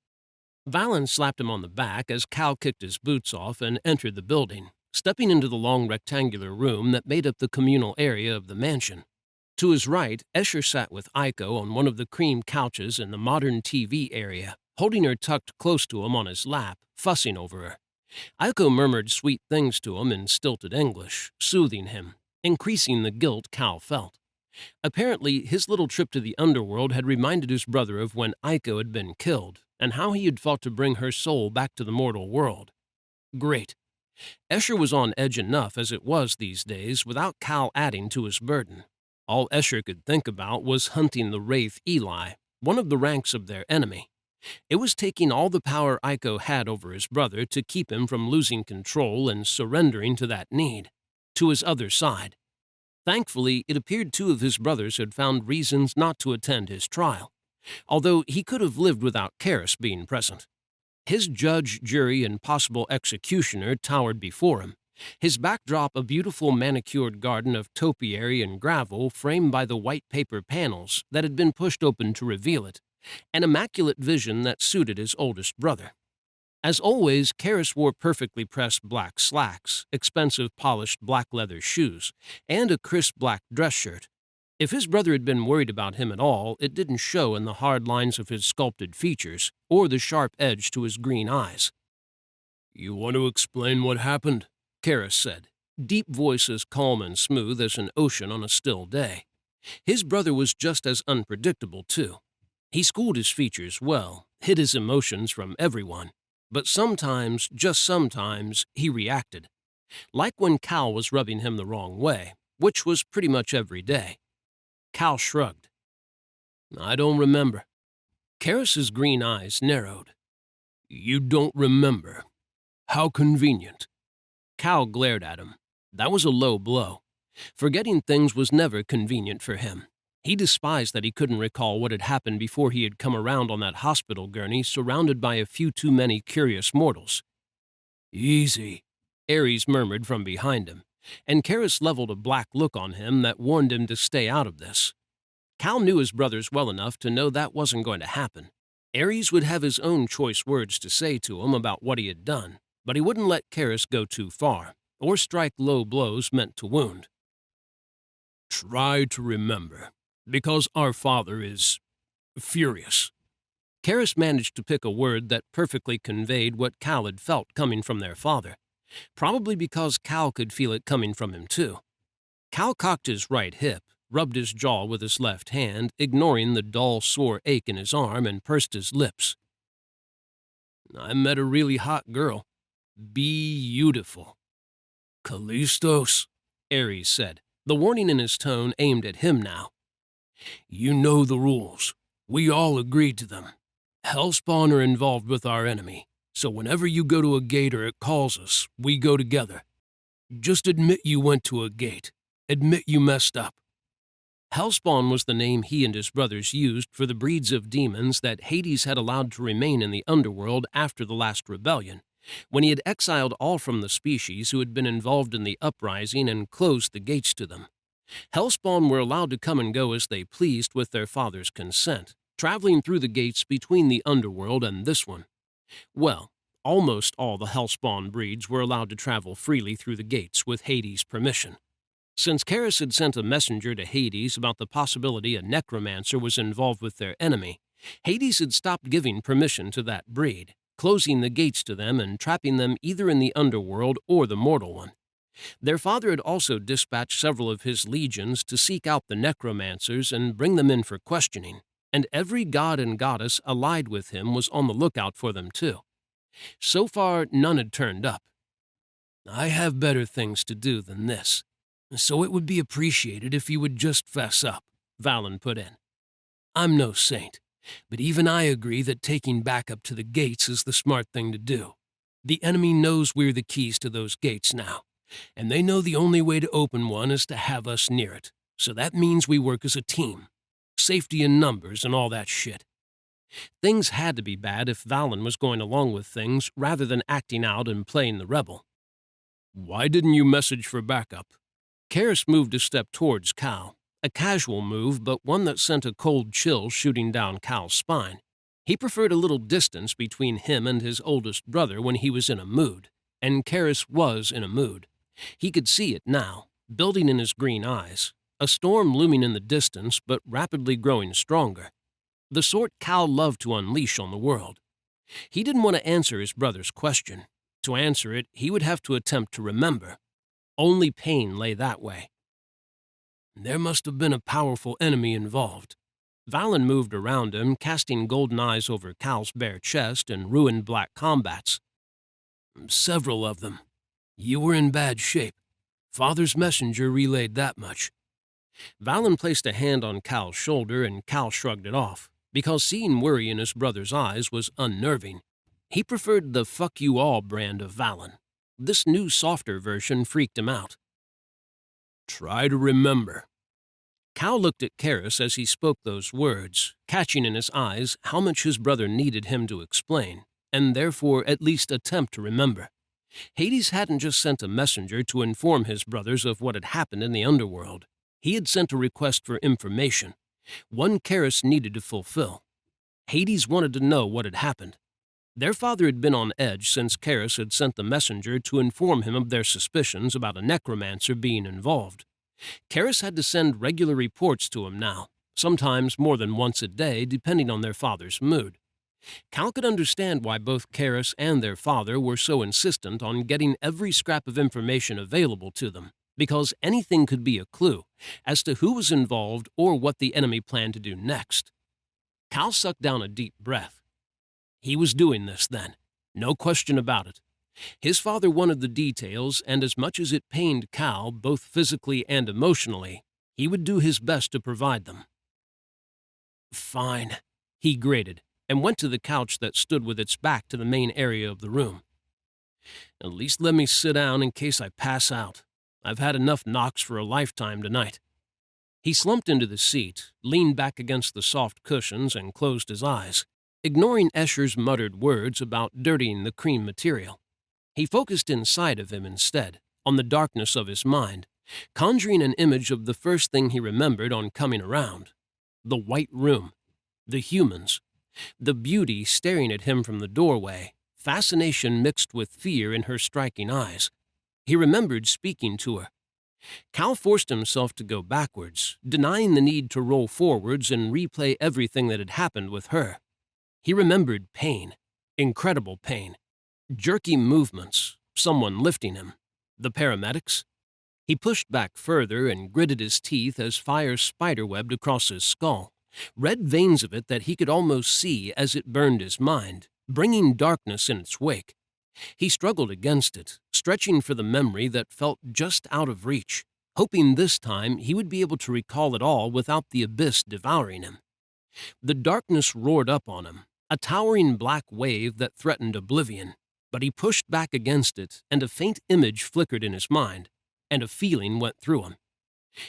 Valen slapped him on the back as Cal kicked his boots off and entered the building, stepping into the long rectangular room that made up the communal area of the mansion. To his right, Escher sat with Aiko on one of the cream couches in the modern TV area, holding her tucked close to him on his lap, fussing over her. Aiko murmured sweet things to him in stilted English, soothing him, increasing the guilt Cal felt. Apparently, his little trip to the underworld had reminded his brother of when Aiko had been killed, and how he had fought to bring her soul back to the mortal world. Great. Escher was on edge enough as it was these days without Cal adding to his burden. All Escher could think about was hunting the wraith Eli, one of the ranks of their enemy. It was taking all the power Aiko had over his brother to keep him from losing control and surrendering to that need, to his other side. Thankfully, it appeared two of his brothers had found reasons not to attend his trial, although he could have lived without Karis being present. His judge, jury, and possible executioner towered before him, his backdrop a beautiful manicured garden of topiary and gravel framed by the white paper panels that had been pushed open to reveal it, an immaculate vision that suited his oldest brother. As always, Karis wore perfectly pressed black slacks, expensive polished black leather shoes, and a crisp black dress shirt. If his brother had been worried about him at all, it didn't show in the hard lines of his sculpted features or the sharp edge to his green eyes. "You want to explain what happened?" Karis said, deep voice as calm and smooth as an ocean on a still day. His brother was just as unpredictable, too. He schooled his features well, hid his emotions from everyone, but sometimes, just sometimes, he reacted. Like when Cal was rubbing him the wrong way, which was pretty much every day. Cal shrugged. "I don't remember." Karis's green eyes narrowed. "You don't remember? How convenient." Cal glared at him. That was a low blow. Forgetting things was never convenient for him. He despised that he couldn't recall what had happened before he had come around on that hospital gurney surrounded by a few too many curious mortals. "Easy," Ares murmured from behind him, and Karis leveled a black look on him that warned him to stay out of this. Cal knew his brothers well enough to know that wasn't going to happen. Ares would have his own choice words to say to him about what he had done, but he wouldn't let Karis go too far, or strike low blows meant to wound. "Try to remember, because our father is furious." Karis managed to pick a word that perfectly conveyed what Cal had felt coming from their father, probably because Cal could feel it coming from him too. Cal cocked his right hip, rubbed his jaw with his left hand, ignoring the dull, sore ache in his arm, and pursed his lips. "I met a really hot girl. Beautiful." "Calistos?" Ares said, the warning in his tone aimed at him now. You know the rules. We all agreed to them. Hellspawn are involved with our enemy, so whenever you go to a gate or it calls us, we go together. Just admit you went to a gate. Admit you messed up. Hellspawn was the name he and his brothers used for the breeds of demons that Hades had allowed to remain in the underworld after the last rebellion, when he had exiled all from the species who had been involved in the uprising and closed the gates to them. Hellspawn were allowed to come and go as they pleased with their father's consent, traveling through the gates between the underworld and this one. Well, almost all the Hellspawn breeds were allowed to travel freely through the gates with Hades' permission. Since Charis had sent a messenger to Hades about the possibility a necromancer was involved with their enemy, Hades had stopped giving permission to that breed, closing the gates to them and trapping them either in the underworld or the mortal one. Their father had also dispatched several of his legions to seek out the necromancers and bring them in for questioning, and every god and goddess allied with him was on the lookout for them too. So far, none had turned up. I have better things to do than this, so it would be appreciated if you would just fess up, Valen put in. I'm no saint, but even I agree that taking backup to the gates is the smart thing to do. The enemy knows we're the keys to those gates now, and they know the only way to open one is to have us near it, so that means we work as a team. Safety in numbers and all that shit. Things had to be bad if Valen was going along with things rather than acting out and playing the rebel. Why didn't you message for backup? Charis moved a step towards Cal, a casual move but one that sent a cold chill shooting down Cal's spine. He preferred a little distance between him and his oldest brother when he was in a mood, and Charis was in a mood. He could see it now, building in his green eyes, a storm looming in the distance but rapidly growing stronger. The sort Cal loved to unleash on the world. He didn't want to answer his brother's question. To answer it, he would have to attempt to remember. Only pain lay that way. There must have been a powerful enemy involved. Valen moved around him, casting golden eyes over Cal's bare chest and ruined black combats. Several of them. You were in bad shape. Father's messenger relayed that much. Valen placed a hand on Cal's shoulder and Cal shrugged it off, because seeing worry in his brother's eyes was unnerving. He preferred the fuck you all brand of Valen. This new softer version freaked him out. Try to remember. Cal looked at Charis as he spoke those words, catching in his eyes how much his brother needed him to explain, and therefore at least attempt to remember. Hades hadn't just sent a messenger to inform his brothers of what had happened in the underworld. He had sent a request for information, one Charis needed to fulfill. Hades wanted to know what had happened. Their father had been on edge since Charis had sent the messenger to inform him of their suspicions about a necromancer being involved. Charis had to send regular reports to him now, sometimes more than once a day, depending on their father's mood. Cal could understand why both Charis and their father were so insistent on getting every scrap of information available to them, because anything could be a clue as to who was involved or what the enemy planned to do next. Cal sucked down a deep breath. He was doing this then, no question about it. His father wanted the details, and as much as it pained Cal, both physically and emotionally, he would do his best to provide them. Fine, he grated, and went to the couch that stood with its back to the main area of the room. At least let me sit down in case I pass out. I've had enough knocks for a lifetime tonight. He slumped into the seat, leaned back against the soft cushions, and closed his eyes, ignoring Escher's muttered words about dirtying the cream material. He focused inside of him instead, on the darkness of his mind, conjuring an image of the first thing he remembered on coming around. The white room, the humans, the beauty staring at him from the doorway, fascination mixed with fear in her striking eyes. He remembered speaking to her. Cal forced himself to go backwards, denying the need to roll forwards and replay everything that had happened with her. He remembered pain, incredible pain, jerky movements, someone lifting him, the paramedics. He pushed back further and gritted his teeth as fire spiderwebbed across his skull, red veins of it that he could almost see as it burned his mind, bringing darkness in its wake. He struggled against it, stretching for the memory that felt just out of reach, hoping this time he would be able to recall it all without the abyss devouring him. The darkness roared up on him, a towering black wave that threatened oblivion, but he pushed back against it, and a faint image flickered in his mind, and a feeling went through him.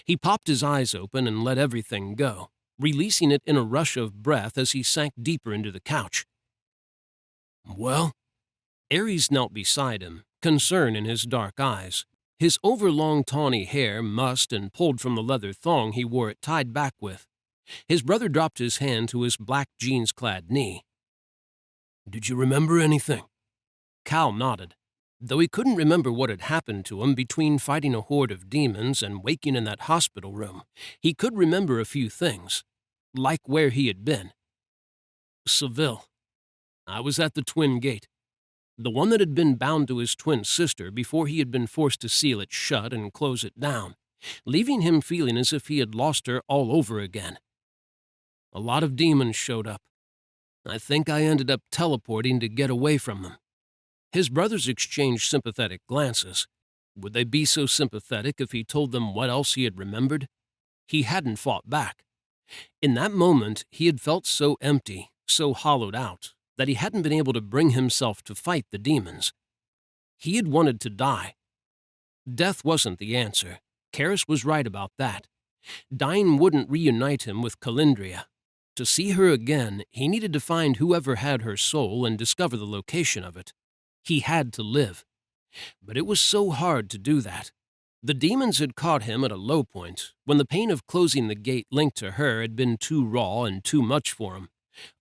He popped his eyes open and let everything go, releasing it in a rush of breath as he sank deeper into the couch. "Well?" Ares knelt beside him, concern in his dark eyes. His overlong tawny hair mussed and pulled from the leather thong he wore it tied back with. His brother dropped his hand to his black jeans-clad knee. "Did you remember anything?" Cal nodded. Though he couldn't remember what had happened to him between fighting a horde of demons and waking in that hospital room, he could remember a few things, like where he had been. "Seville. I was at the Twin Gate, the one that had been bound to his twin sister before he had been forced to seal it shut and close it down, leaving him feeling as if he had lost her all over again. A lot of demons showed up. I think I ended up teleporting to get away from them." His brothers exchanged sympathetic glances. Would they be so sympathetic if he told them what else he had remembered? He hadn't fought back. In that moment, he had felt so empty, so hollowed out, that he hadn't been able to bring himself to fight the demons. He had wanted to die. Death wasn't the answer. Karis was right about that. Dying wouldn't reunite him with Calindria. To see her again, he needed to find whoever had her soul and discover the location of it. He had to live. But it was so hard to do that. The demons had caught him at a low point, when the pain of closing the gate linked to her had been too raw and too much for him,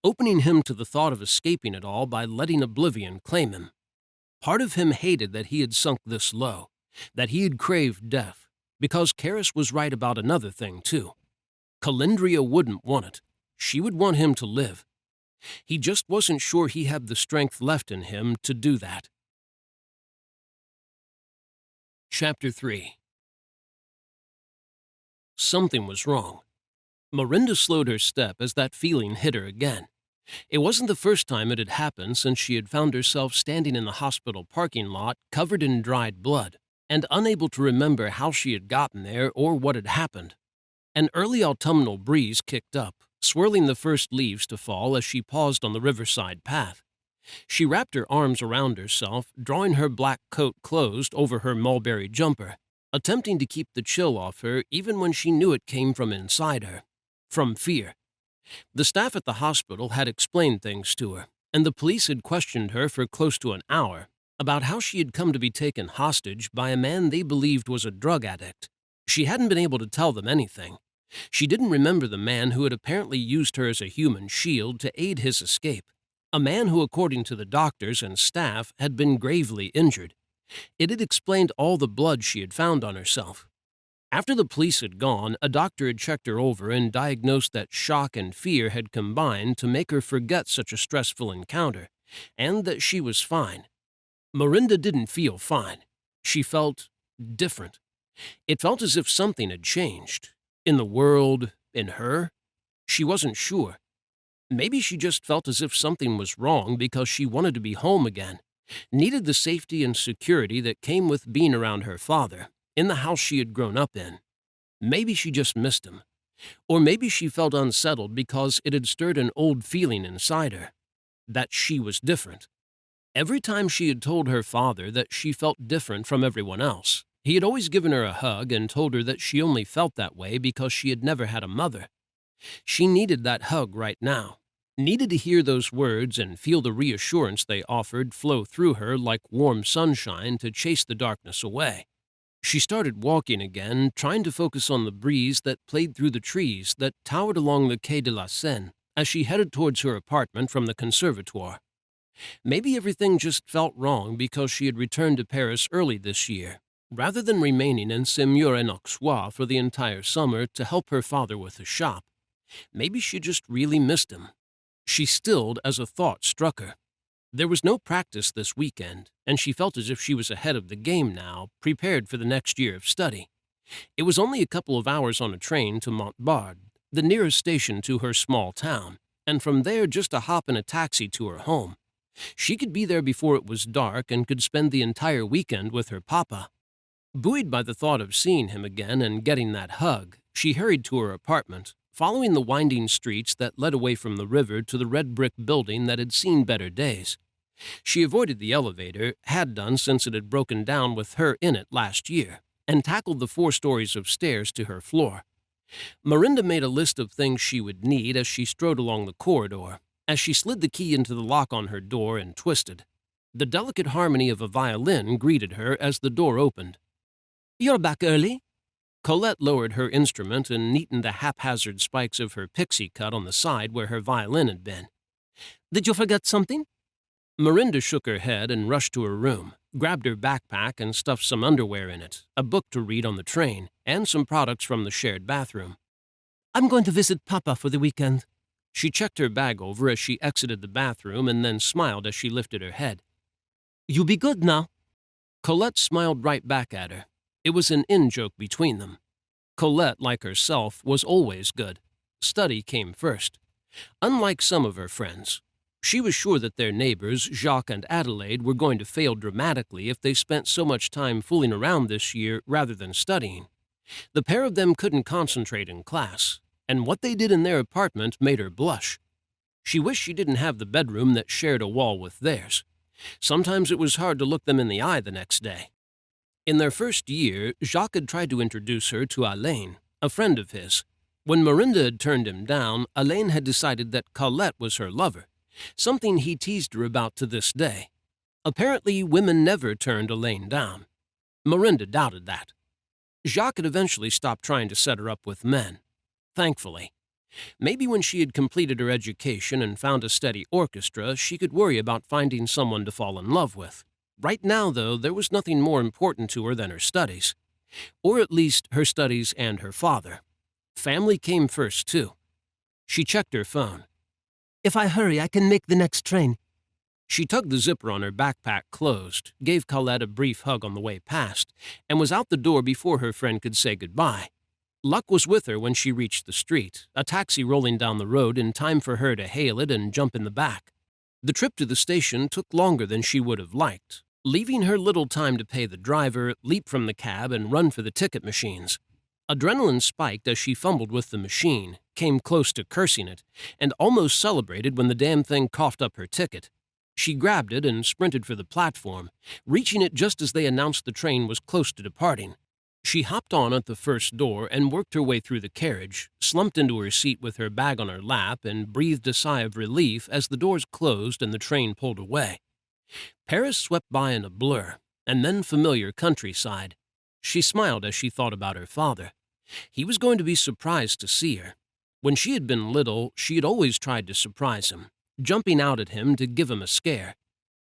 opening him to the thought of escaping it all by letting oblivion claim him. Part of him hated that he had sunk this low, that he had craved death, because Karis was right about another thing, too. Calindria wouldn't want it. She would want him to live. He just wasn't sure he had the strength left in him to do that. Chapter 3. Something was wrong. Miranda slowed her step as that feeling hit her again. It wasn't the first time it had happened since she had found herself standing in the hospital parking lot covered in dried blood, and unable to remember how she had gotten there or what had happened. An early autumnal breeze kicked up, swirling the first leaves to fall as she paused on the riverside path. She wrapped her arms around herself, drawing her black coat closed over her mulberry jumper, attempting to keep the chill off her even when she knew it came from inside her, from fear. The staff at the hospital had explained things to her, and the police had questioned her for close to an hour about how she had come to be taken hostage by a man they believed was a drug addict. She hadn't been able to tell them anything. She didn't remember the man who had apparently used her as a human shield to aid his escape, a man who, according to the doctors and staff, had been gravely injured. It had explained all the blood she had found on herself. After the police had gone, a doctor had checked her over and diagnosed that shock and fear had combined to make her forget such a stressful encounter, and that she was fine. Miranda didn't feel fine. She felt different. It felt as if something had changed. In the world, in her? She wasn't sure. Maybe she just felt as if something was wrong because she wanted to be home again, needed the safety and security that came with being around her father, in the house she had grown up in. Maybe she just missed him. Or maybe she felt unsettled because it had stirred an old feeling inside her, that she was different. Every time she had told her father that she felt different from everyone else, he had always given her a hug and told her that she only felt that way because she had never had a mother. She needed that hug right now, needed to hear those words and feel the reassurance they offered flow through her like warm sunshine to chase the darkness away. She started walking again, trying to focus on the breeze that played through the trees that towered along the Quai de la Seine as she headed towards her apartment from the conservatoire. Maybe everything just felt wrong because she had returned to Paris early this year, rather than remaining in Semur-en-Auxois for the entire summer to help her father with the shop. Maybe she just really missed him. She stilled as a thought struck her. There was no practice this weekend, and she felt as if she was ahead of the game now, prepared for the next year of study. It was only a couple of hours on a train to Montbard, the nearest station to her small town, and from there just a hop in a taxi to her home. She could be there before it was dark and could spend the entire weekend with her papa. Buoyed by the thought of seeing him again and getting that hug, she hurried to her apartment, following the winding streets that led away from the river to the red brick building that had seen better days. She avoided the elevator, had done since it had broken down with her in it last year, and tackled the 4 stories of stairs to her floor. Miranda made a list of things she would need as she strode along the corridor, as she slid the key into the lock on her door and twisted. The delicate harmony of a violin greeted her as the door opened. "You're back early?" Colette lowered her instrument and neatened the haphazard spikes of her pixie cut on the side where her violin had been. "Did you forget something?" Miranda shook her head and rushed to her room, grabbed her backpack and stuffed some underwear in it, a book to read on the train, and some products from the shared bathroom. "I'm going to visit Papa for the weekend." She checked her bag over as she exited the bathroom and then smiled as she lifted her head. "You be good now." Colette smiled right back at her. It was an in-joke between them. Colette, like herself, was always good. Study came first. Unlike some of her friends, she was sure that their neighbors, Jacques and Adelaide, were going to fail dramatically if they spent so much time fooling around this year rather than studying. The pair of them couldn't concentrate in class, and what they did in their apartment made her blush. She wished she didn't have the bedroom that shared a wall with theirs. Sometimes it was hard to look them in the eye the next day. In their first year, Jacques had tried to introduce her to Alain, a friend of his. When Miranda had turned him down, Alain had decided that Colette was her lover, something he teased her about to this day. Apparently, women never turned Alain down. Miranda doubted that. Jacques had eventually stopped trying to set her up with men. Thankfully. Maybe when she had completed her education and found a steady orchestra, she could worry about finding someone to fall in love with. Right now, though, there was nothing more important to her than her studies. Or at least her studies and her father. Family came first, too. She checked her phone. "If I hurry, I can make the next train." She tugged the zipper on her backpack closed, gave Colette a brief hug on the way past, and was out the door before her friend could say goodbye. Luck was with her when she reached the street, a taxi rolling down the road in time for her to hail it and jump in the back. The trip to the station took longer than she would have liked, leaving her little time to pay the driver, leap from the cab, and run for the ticket machines. Adrenaline spiked as she fumbled with the machine, came close to cursing it, and almost celebrated when the damn thing coughed up her ticket. She grabbed it and sprinted for the platform, reaching it just as they announced the train was close to departing. She hopped on at the first door and worked her way through the carriage, slumped into her seat with her bag on her lap, and breathed a sigh of relief as the doors closed and the train pulled away. Paris swept by in a blur, and then familiar countryside. She smiled as she thought about her father. He was going to be surprised to see her. When she had been little, she had always tried to surprise him, jumping out at him to give him a scare.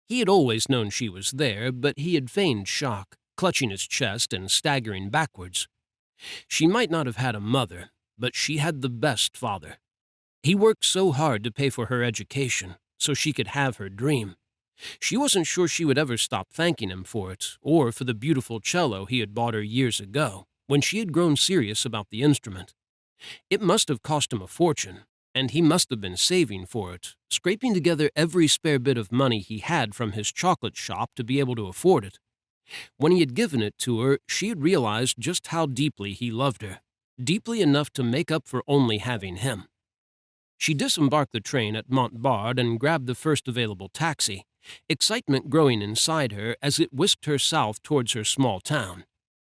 He had always known she was there, but he had feigned shock, clutching his chest and staggering backwards. She might not have had a mother, but she had the best father. He worked so hard to pay for her education, so she could have her dream. She wasn't sure she would ever stop thanking him for it, or for the beautiful cello he had bought her years ago, when she had grown serious about the instrument. It must have cost him a fortune, and he must have been saving for it, scraping together every spare bit of money he had from his chocolate shop to be able to afford it. When he had given it to her, she had realized just how deeply he loved her, deeply enough to make up for only having him. She disembarked the train at Montbard and grabbed the first available taxi, excitement growing inside her as it whisked her south towards her small town.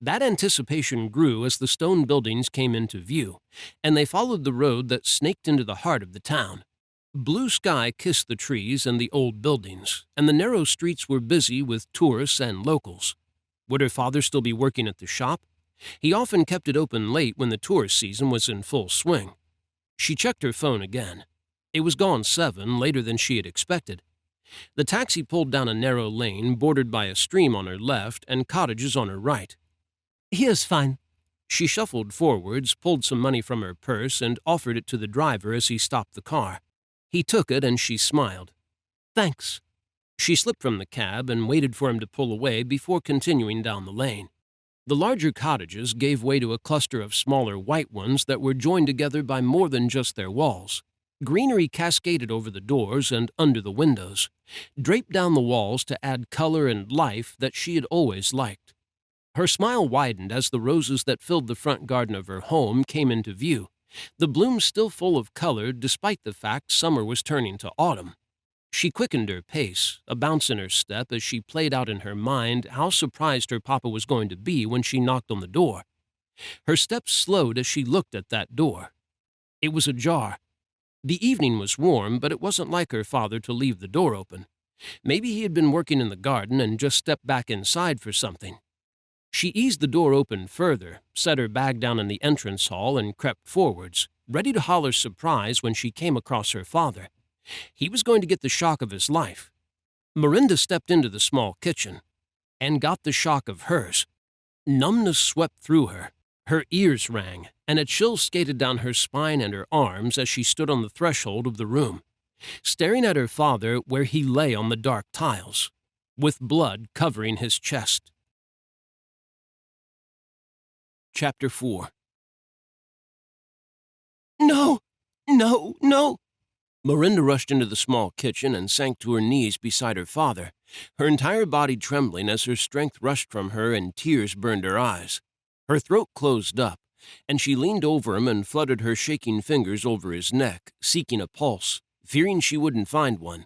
That anticipation grew as the stone buildings came into view, and they followed the road that snaked into the heart of the town. Blue sky kissed the trees and the old buildings, and the narrow streets were busy with tourists and locals. Would her father still be working at the shop? He often kept it open late when the tourist season was in full swing. She checked her phone again. It was gone 7, later than she had expected. The taxi pulled down a narrow lane bordered by a stream on her left and cottages on her right. "Here's fine." She shuffled forwards, pulled some money from her purse, and offered it to the driver as he stopped the car. He took it and she smiled. "Thanks." She slipped from the cab and waited for him to pull away before continuing down the lane. The larger cottages gave way to a cluster of smaller white ones that were joined together by more than just their walls. Greenery cascaded over the doors and under the windows, draped down the walls to add color and life that she had always liked. Her smile widened as the roses that filled the front garden of her home came into view, the blooms still full of color despite the fact summer was turning to autumn. She quickened her pace, a bounce in her step as she played out in her mind how surprised her papa was going to be when she knocked on the door. Her steps slowed as she looked at that door. It was ajar. The evening was warm, but it wasn't like her father to leave the door open. Maybe he had been working in the garden and just stepped back inside for something. She eased the door open further, set her bag down in the entrance hall, and crept forwards, ready to holler surprise when she came across her father. He was going to get the shock of his life. Miranda stepped into the small kitchen and got the shock of hers. Numbness swept through her. Her ears rang, and a chill skated down her spine and her arms as she stood on the threshold of the room, staring at her father where he lay on the dark tiles, with blood covering his chest. Chapter 4. No! No! No! Miranda rushed into the small kitchen and sank to her knees beside her father, her entire body trembling as her strength rushed from her and tears burned her eyes. Her throat closed up, and she leaned over him and fluttered her shaking fingers over his neck, seeking a pulse, fearing she wouldn't find one.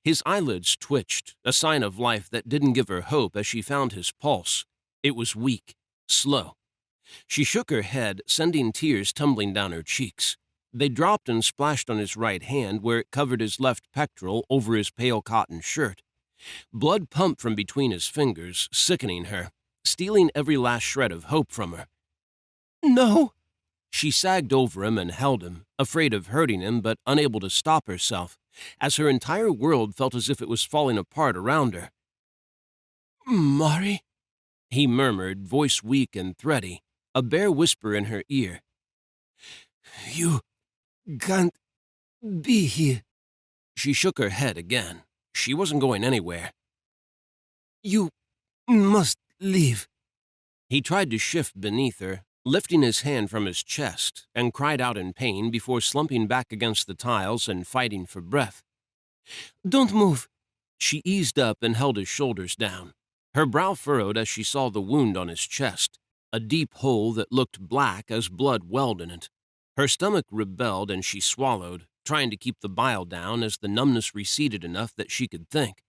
His eyelids twitched, a sign of life that didn't give her hope as she found his pulse. It was weak, slow. She shook her head, sending tears tumbling down her cheeks. They dropped and splashed on his right hand where it covered his left pectoral over his pale cotton shirt. Blood pumped from between his fingers, sickening her, stealing every last shred of hope from her. No! She sagged over him and held him, afraid of hurting him but unable to stop herself, as her entire world felt as if it was falling apart around her. Mari, he murmured, voice weak and thready, a bare whisper in her ear. You can't be here. She shook her head again. She wasn't going anywhere. You must leave. He tried to shift beneath her, lifting his hand from his chest, and cried out in pain before slumping back against the tiles and fighting for breath. Don't move. She eased up and held his shoulders down. Her brow furrowed as she saw the wound on his chest, a deep hole that looked black as blood welled in it. Her stomach rebelled and she swallowed, trying to keep the bile down as the numbness receded enough that she could think.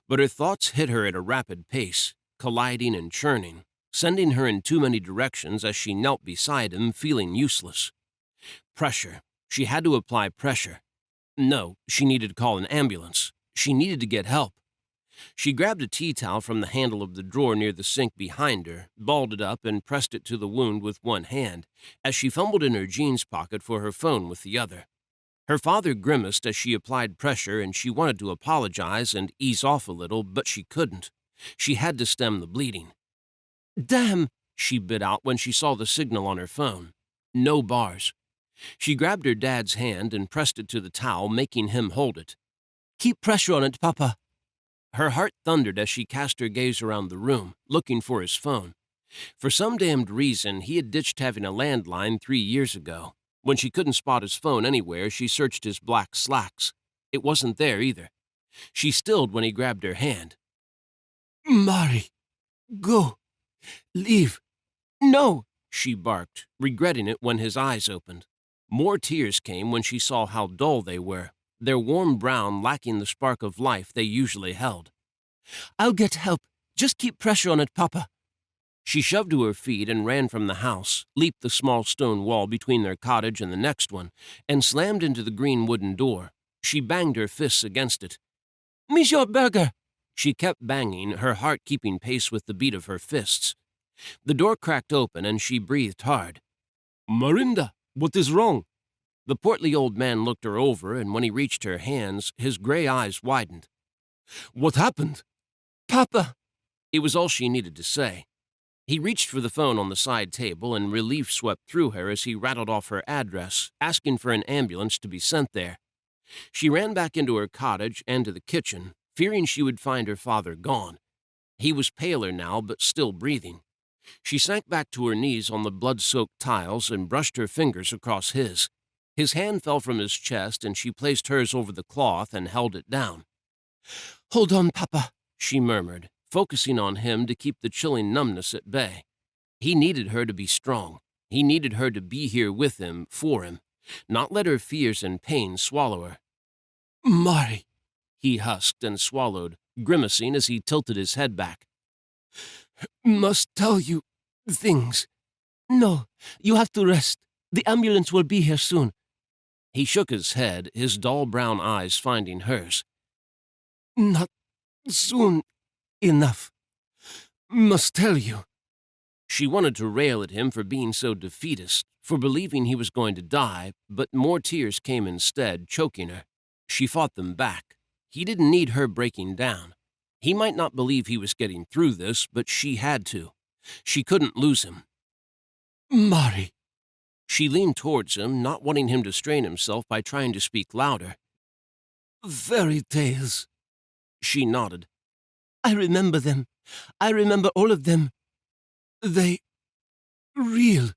But her thoughts hit her at a rapid pace, colliding and churning, sending her in too many directions as she knelt beside him, feeling useless. Pressure. She had to apply pressure. No, she needed to call an ambulance. She needed to get help. She grabbed a tea towel from the handle of the drawer near the sink behind her, balled it up, and pressed it to the wound with one hand, as she fumbled in her jeans pocket for her phone with the other. Her father grimaced as she applied pressure, and she wanted to apologize and ease off a little, but she couldn't. She had to stem the bleeding. Damn, she bit out when she saw the signal on her phone. No bars. She grabbed her dad's hand and pressed it to the towel, making him hold it. Keep pressure on it, Papa. Her heart thundered as she cast her gaze around the room, looking for his phone. For some damned reason, he had ditched having a landline 3 years ago. When she couldn't spot his phone anywhere, she searched his black slacks. It wasn't there either. She stilled when he grabbed her hand. Mari, go. Leave. No, she barked, regretting it when his eyes opened. More tears came when she saw how dull they were, their warm brown lacking the spark of life they usually held. I'll get help. Just keep pressure on it, Papa. She shoved to her feet and ran from the house, leaped the small stone wall between their cottage and the next one, and slammed into the green wooden door. She banged her fists against it. Monsieur Berger! She kept banging, her heart keeping pace with the beat of her fists. The door cracked open and she breathed hard. Miranda, what is wrong? The portly old man looked her over, and when he reached her hands, his gray eyes widened. What happened? Papa! It was all she needed to say. He reached for the phone on the side table, and relief swept through her as he rattled off her address, asking for an ambulance to be sent there. She ran back into her cottage and to the kitchen, fearing she would find her father gone. He was paler now, but still breathing. She sank back to her knees on the blood-soaked tiles and brushed her fingers across his. His hand fell from his chest, and she placed hers over the cloth and held it down. Hold on, Papa, she murmured, focusing on him to keep the chilling numbness at bay. He needed her to be strong. He needed her to be here with him, for him, not let her fears and pain swallow her. "Mari," he husked and swallowed, grimacing as he tilted his head back. "Must tell you things." "No, you have to rest. The ambulance will be here soon." He shook his head, his dull brown eyes finding hers. "Not soon enough. Must tell you." She wanted to rail at him for being so defeatist, for believing he was going to die, but more tears came instead, choking her. She fought them back. He didn't need her breaking down. He might not believe he was getting through this, but she had to. She couldn't lose him. "Mari." She leaned towards him, not wanting him to strain himself by trying to speak louder. "Fairy tales." She nodded. "I remember them. I remember all of them. They... real."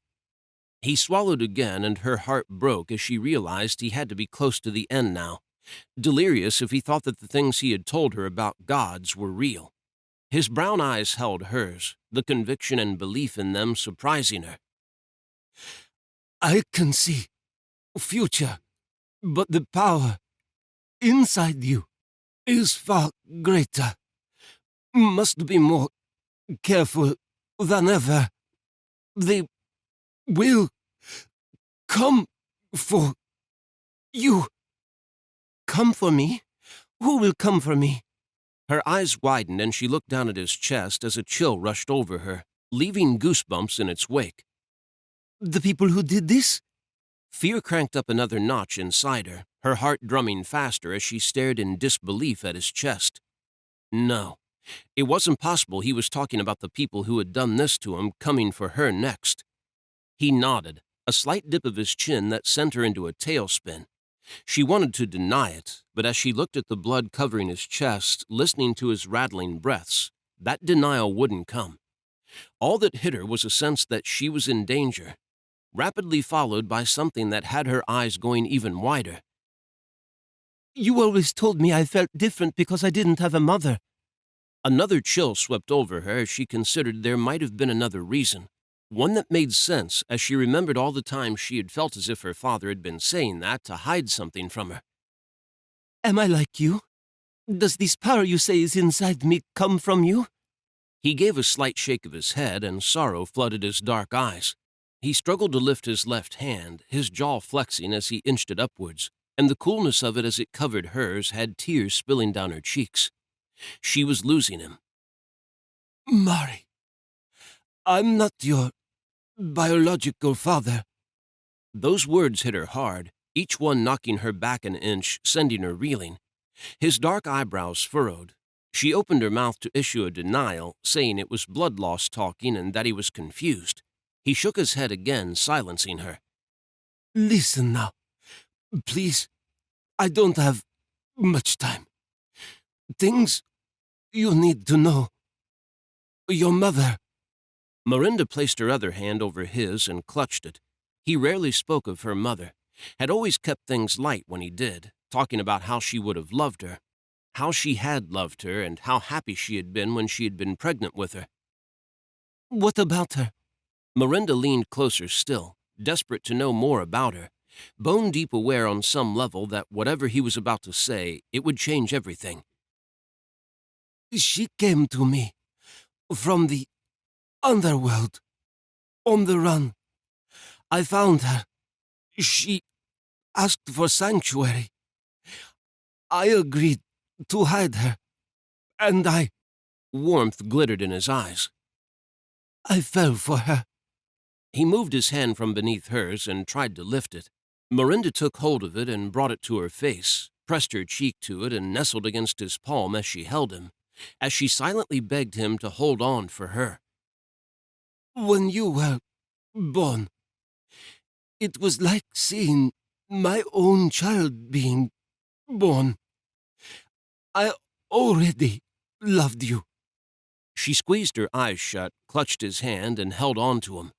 He swallowed again, and her heart broke as she realized he had to be close to the end now, delirious if he thought that the things he had told her about gods were real. His brown eyes held hers, the conviction and belief in them surprising her. "I can see future, but the power inside you is far greater. Must be more careful than ever. They will come for you." "Come for me? Who will come for me?" Her eyes widened and she looked down at his chest as a chill rushed over her, leaving goosebumps in its wake. "The people who did this?" Fear cranked up another notch inside her heart drumming faster as she stared in disbelief at his chest. No, it wasn't possible he was talking about the people who had done this to him coming for her next. He nodded, a slight dip of his chin that sent her into a tailspin. She wanted to deny it, but as she looked at the blood covering his chest, listening to his rattling breaths, that denial wouldn't come. All that hit her was a sense that she was in danger, rapidly followed by something that had her eyes going even wider. "You always told me I felt different because I didn't have a mother." Another chill swept over her as she considered there might have been another reason, one that made sense as she remembered all the times she had felt as if her father had been saying that to hide something from her. "Am I like you? Does this power you say is inside me come from you?" He gave a slight shake of his head and sorrow flooded his dark eyes. He struggled to lift his left hand, his jaw flexing as he inched it upwards, and the coolness of it as it covered hers had tears spilling down her cheeks. She was losing him. "Mari, I'm not your biological father." Those words hit her hard, each one knocking her back an inch, sending her reeling. His dark eyebrows furrowed. She opened her mouth to issue a denial, saying it was blood loss talking and that he was confused. He shook his head again, silencing her. "Listen now. Please, I don't have much time. Things you need to know. Your mother." Miranda placed her other hand over his and clutched it. He rarely spoke of her mother, had always kept things light when he did, talking about how she would have loved her, how she had loved her, and how happy she had been when she had been pregnant with her. "What about her?" Miranda leaned closer still, desperate to know more about her, bone-deep aware on some level that whatever he was about to say, it would change everything. "She came to me from the underworld, on the run. I found her. She asked for sanctuary. I agreed to hide her, and I..." Warmth glittered in his eyes. "I fell for her." He moved his hand from beneath hers and tried to lift it. Miranda took hold of it and brought it to her face, pressed her cheek to it and nestled against his palm as she held him, as she silently begged him to hold on for her. "When you were born, it was like seeing my own child being born. I already loved you." She squeezed her eyes shut, clutched his hand, and held on to him.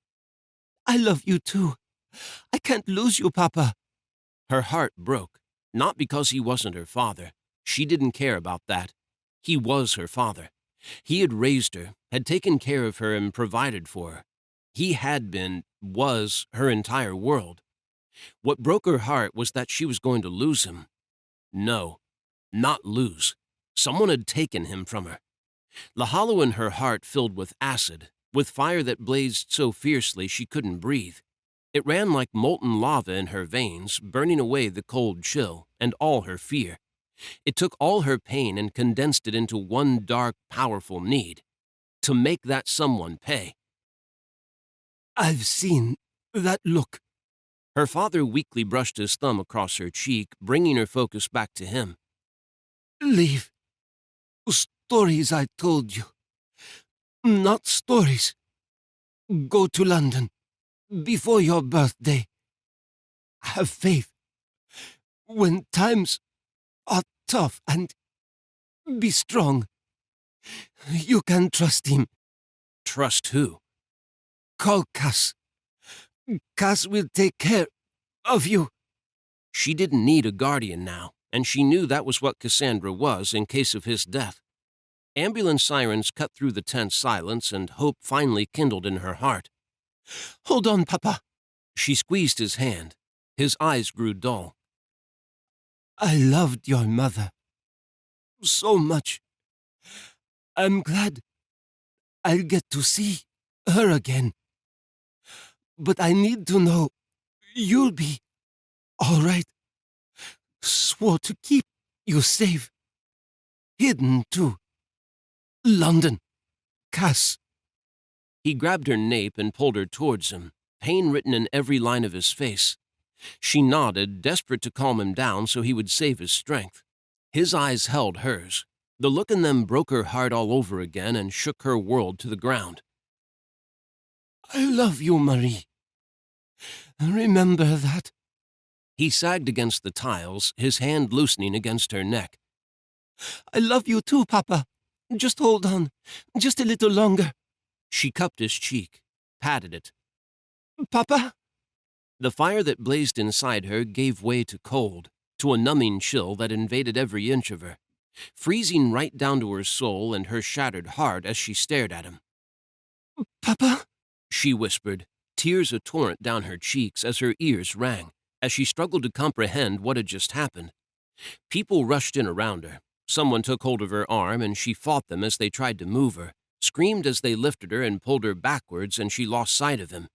"I love you too. I can't lose you, Papa." Her heart broke, not because he wasn't her father. She didn't care about that. He was her father. He had raised her, had taken care of her and provided for her. He had been, was, her entire world. What broke her heart was that she was going to lose him. No, not lose. Someone had taken him from her. The hollow in her heart filled with acid, with fire that blazed so fiercely she couldn't breathe. It ran like molten lava in her veins, burning away the cold chill and all her fear. It took all her pain and condensed it into one dark, powerful need: to make that someone pay. "I've seen that look." Her father weakly brushed his thumb across her cheek, bringing her focus back to him. "Leave. Stories I told you. Not stories. Go to London. Before your birthday. Have faith. When times are tough, and be strong. You can trust him." "Trust who?" "Call Cass. Cass will take care of you." She didn't need a guardian now, and she knew that was what Cassandra was in case of his death. Ambulance sirens cut through the tense silence, and hope finally kindled in her heart. "Hold on, Papa." She squeezed his hand. His eyes grew dull. "I loved your mother so much. I'm glad I'll get to see her again. But I need to know you'll be all right. Swore to keep you safe. Hidden, too. London. Cass." He grabbed her nape and pulled her towards him, pain written in every line of his face. She nodded, desperate to calm him down so he would save his strength. His eyes held hers. The look in them broke her heart all over again and shook her world to the ground. "I love you, Marie. Remember that." He sagged against the tiles, his hand loosening against her neck. "I love you too, Papa. Just hold on. Just a little longer." She cupped his cheek, patted it. "Papa?" The fire that blazed inside her gave way to cold, to a numbing chill that invaded every inch of her, freezing right down to her soul and her shattered heart as she stared at him. "Papa?" she whispered, tears a torrent down her cheeks as her ears rang, as she struggled to comprehend what had just happened. People rushed in around her. Someone took hold of her arm, and she fought them as they tried to move her, screamed as they lifted her and pulled her backwards, and she lost sight of him.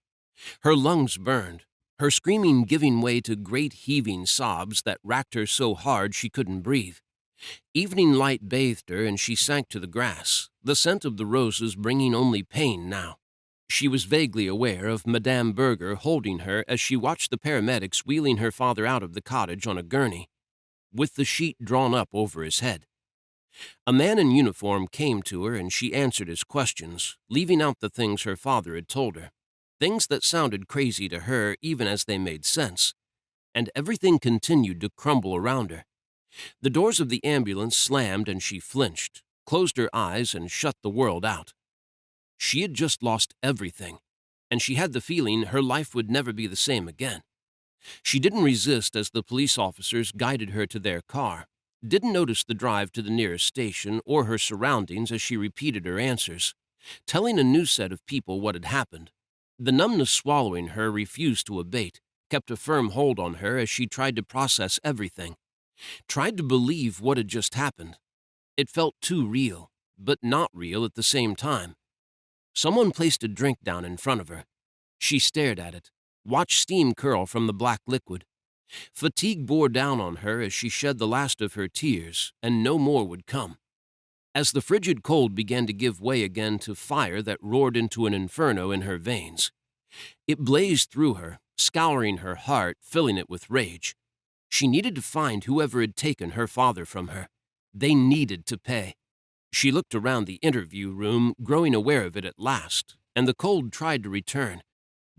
Her lungs burned, her screaming giving way to great heaving sobs that racked her so hard she couldn't breathe. Evening light bathed her, and she sank to the grass, the scent of the roses bringing only pain now. She was vaguely aware of Madame Berger holding her as she watched the paramedics wheeling her father out of the cottage on a gurney, with the sheet drawn up over his head. A man in uniform came to her, and she answered his questions, leaving out the things her father had told her, things that sounded crazy to her even as they made sense, and everything continued to crumble around her. The doors of the ambulance slammed, and she flinched, closed her eyes, and shut the world out. She had just lost everything, and she had the feeling her life would never be the same again. She didn't resist as the police officers guided her to their car, didn't notice the drive to the nearest station or her surroundings as she repeated her answers, telling a new set of people what had happened. The numbness swallowing her refused to abate, kept a firm hold on her as she tried to process everything, tried to believe what had just happened. It felt too real, but not real at the same time. Someone placed a drink down in front of her. She stared at it, watched steam curl from the black liquid. Fatigue bore down on her as she shed the last of her tears, and no more would come. As the frigid cold began to give way again to fire that roared into an inferno in her veins, it blazed through her, scouring her heart, filling it with rage. She needed to find whoever had taken her father from her. They needed to pay. She looked around the interview room, growing aware of it at last, and the cold tried to return.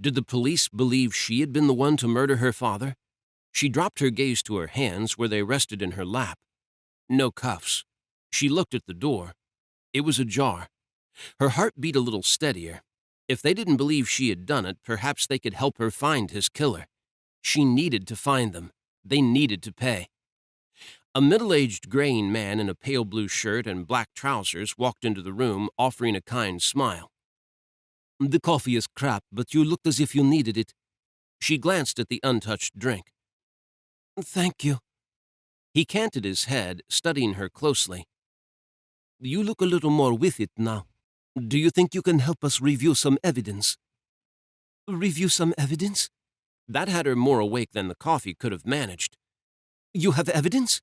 Did the police believe she had been the one to murder her father? She dropped her gaze to her hands where they rested in her lap. No cuffs. She looked at the door. It was ajar. Her heart beat a little steadier. If they didn't believe she had done it, perhaps they could help her find his killer. She needed to find them. They needed to pay. A middle-aged graying man in a pale blue shirt and black trousers walked into the room, offering a kind smile. "The coffee is crap, but you looked as if you needed it." She glanced at the untouched drink. "Thank you." He canted his head, studying her closely. "You look a little more with it now. Do you think you can help us review some evidence?" "Review some evidence?" That had her more awake than the coffee could have managed. "You have evidence?"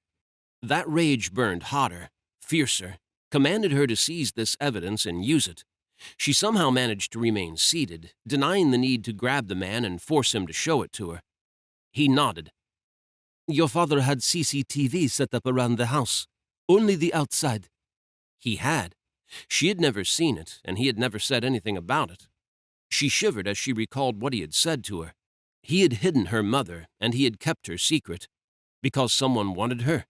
That rage burned hotter, fiercer, commanded her to seize this evidence and use it. She somehow managed to remain seated, denying the need to grab the man and force him to show it to her. He nodded. "Your father had CCTV set up around the house. Only the outside." He had. She had never seen it, and he had never said anything about it. She shivered as she recalled what he had said to her. He had hidden her mother, and he had kept her secret. Because someone wanted her?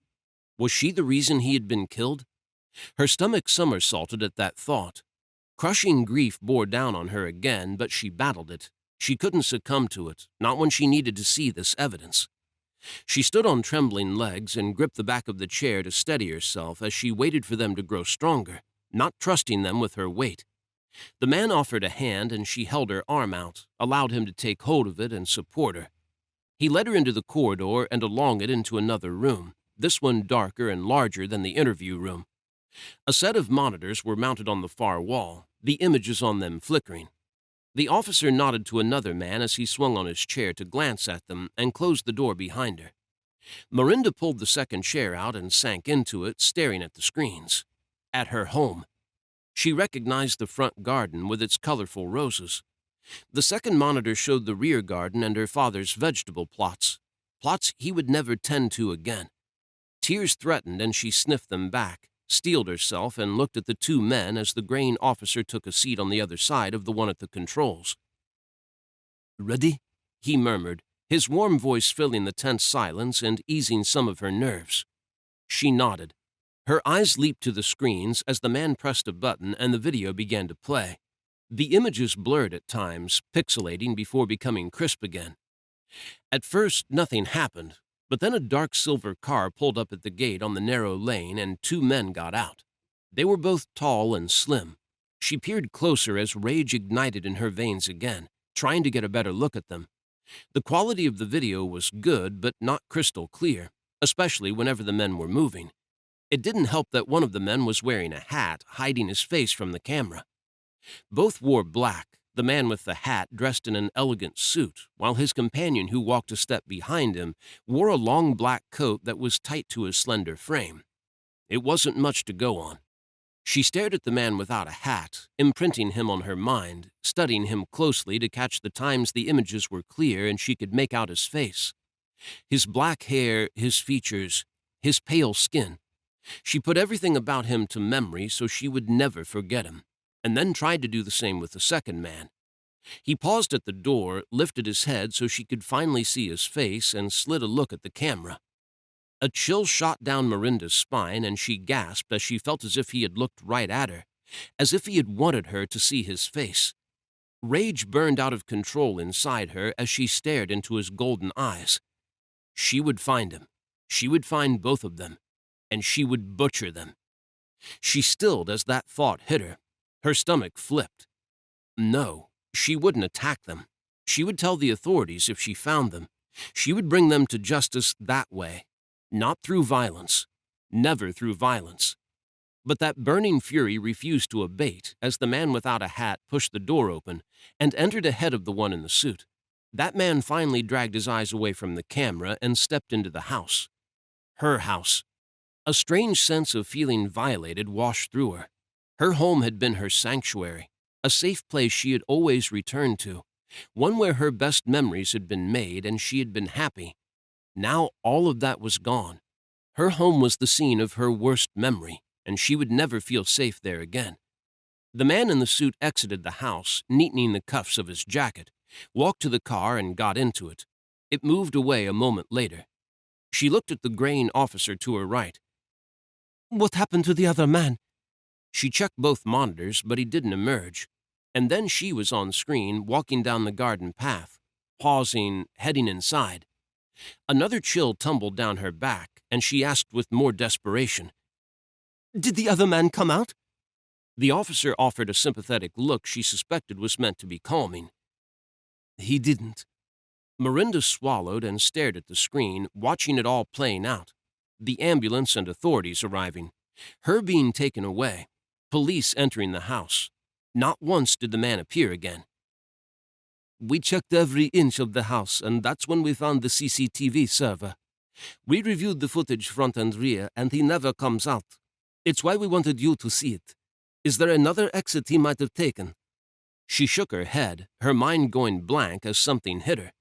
Was she the reason he had been killed? Her stomach somersaulted at that thought. Crushing grief bore down on her again, but she battled it. She couldn't succumb to it, not when she needed to see this evidence. She stood on trembling legs and gripped the back of the chair to steady herself as she waited for them to grow stronger, not trusting them with her weight. The man offered a hand and she held her arm out, allowed him to take hold of it and support her. He led her into the corridor and along it into another room, this one darker and larger than the interview room. A set of monitors were mounted on the far wall, the images on them flickering. The officer nodded to another man as he swung on his chair to glance at them and closed the door behind her. Miranda pulled the second chair out and sank into it, staring at the screens. At her home. She recognized the front garden with its colorful roses. The second monitor showed the rear garden and her father's vegetable plots. Plots he would never tend to again. Tears threatened and she sniffed them back, steeled herself, and looked at the two men as the graying officer took a seat on the other side of the one at the controls. "Ready?" he murmured, his warm voice filling the tense silence and easing some of her nerves. She nodded. Her eyes leaped to the screens as the man pressed a button and the video began to play. The images blurred at times, pixelating before becoming crisp again. At first, nothing happened, but then a dark silver car pulled up at the gate on the narrow lane and two men got out. They were both tall and slim. She peered closer as rage ignited in her veins again, trying to get a better look at them. The quality of the video was good, but not crystal clear, especially whenever the men were moving. It didn't help that one of the men was wearing a hat, hiding his face from the camera. Both wore black, the man with the hat dressed in an elegant suit, while his companion, who walked a step behind him, wore a long black coat that was tight to his slender frame. It wasn't much to go on. She stared at the man without a hat, imprinting him on her mind, studying him closely to catch the times the images were clear and she could make out his face. His black hair, his features, his pale skin. She put everything about him to memory so she would never forget him, and then tried to do the same with the second man. He paused at the door, lifted his head so she could finally see his face, and slid a look at the camera. A chill shot down Miranda's spine, and she gasped as she felt as if he had looked right at her, as if he had wanted her to see his face. Rage burned out of control inside her as she stared into his golden eyes. She would find him. She would find both of them, and she would butcher them. She stilled as that thought hit her. Her stomach flipped. No, she wouldn't attack them. She would tell the authorities if she found them. She would bring them to justice that way. Not through violence. Never through violence. But that burning fury refused to abate as the man without a hat pushed the door open and entered ahead of the one in the suit. That man finally dragged his eyes away from the camera and stepped into the house. Her house. A strange sense of feeling violated washed through her. Her home had been her sanctuary, a safe place she had always returned to, one where her best memories had been made and she had been happy. Now all of that was gone. Her home was the scene of her worst memory, and she would never feel safe there again. The man in the suit exited the house, neatening the cuffs of his jacket, walked to the car and got into it. It moved away a moment later. She looked at the graying officer to her right. "What happened to the other man?" She checked both monitors, but he didn't emerge. And then she was on screen, walking down the garden path, pausing, heading inside. Another chill tumbled down her back, and she asked with more desperation, "Did the other man come out?" The officer offered a sympathetic look she suspected was meant to be calming. "He didn't." Miranda swallowed and stared at the screen, watching it all playing out. The ambulance and authorities arriving. Her being taken away. Police entering the house. Not once did the man appear again. "We checked every inch of the house, and that's when we found the CCTV server. We reviewed the footage front and rear, and he never comes out. It's why we wanted you to see it. Is there another exit he might have taken?" She shook her head, her mind going blank as something hit her.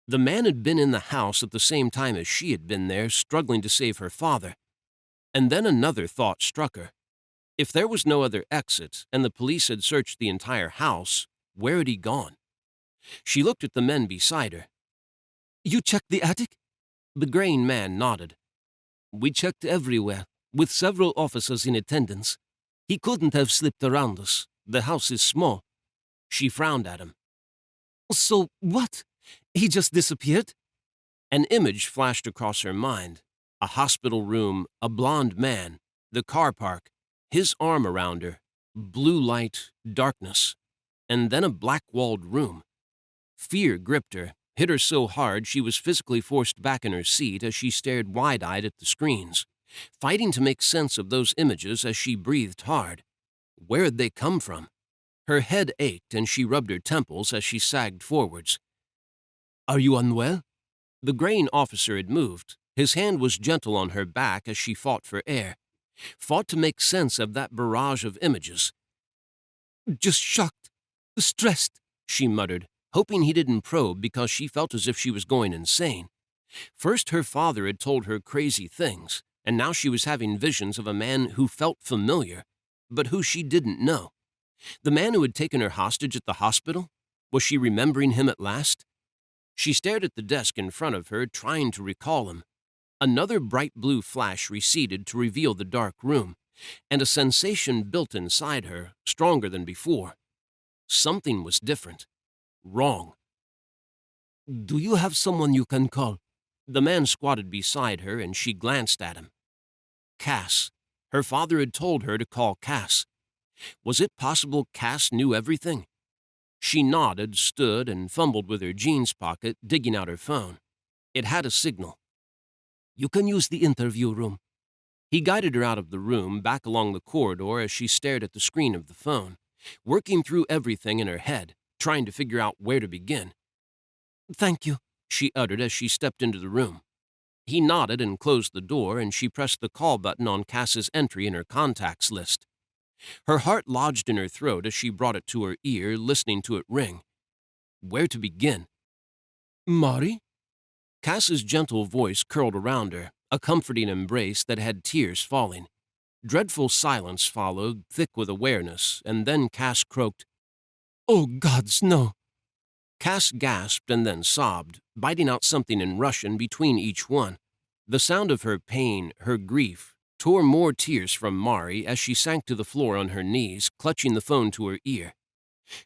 The man had been in the house at the same time as she had been there, struggling to save her father. And then another thought struck her. If there was no other exit, and the police had searched the entire house, where had he gone? She looked at the men beside her. "You checked the attic?" The graying man nodded. "We checked everywhere, with several officers in attendance. He couldn't have slipped around us. The house is small." She frowned at him. "So what? He just disappeared?" An image flashed across her mind. A hospital room, a blond man, the car park, his arm around her, blue light, darkness, and then a black-walled room. Fear gripped her, hit her so hard she was physically forced back in her seat as she stared wide-eyed at the screens, fighting to make sense of those images as she breathed hard. Where had they come from? Her head ached and she rubbed her temples as she sagged forwards. "Are you unwell?" The graying officer had moved. His hand was gentle on her back as she fought for air, fought to make sense of that barrage of images. "Just shocked, stressed," she muttered, hoping he didn't probe because she felt as if she was going insane. First her father had told her crazy things, and now she was having visions of a man who felt familiar, but who she didn't know. The man who had taken her hostage at the hospital? Was she remembering him at last? She stared at the desk in front of her, trying to recall him. Another bright blue flash receded to reveal the dark room, and a sensation built inside her, stronger than before. Something was different. Wrong. "Do you have someone you can call?" The man squatted beside her, and she glanced at him. Cass. Her father had told her to call Cass. Was it possible Cass knew everything? She nodded, stood, and fumbled with her jeans pocket, digging out her phone. It had a signal. "You can use the interview room." He guided her out of the room, back along the corridor as she stared at the screen of the phone, working through everything in her head, trying to figure out where to begin. "Thank you," she uttered as she stepped into the room. He nodded and closed the door, and she pressed the call button on Cass's entry in her contacts list. Her heart lodged in her throat as she brought it to her ear, listening to it ring. Where to begin? "Mari?" Cass's gentle voice curled around her, a comforting embrace that had tears falling. Dreadful silence followed, thick with awareness, and then Cass croaked, "Oh, gods, no!" Cass gasped and then sobbed, biting out something in Russian between each one. The sound of her pain, her grief, tore more tears from Mari as she sank to the floor on her knees, clutching the phone to her ear.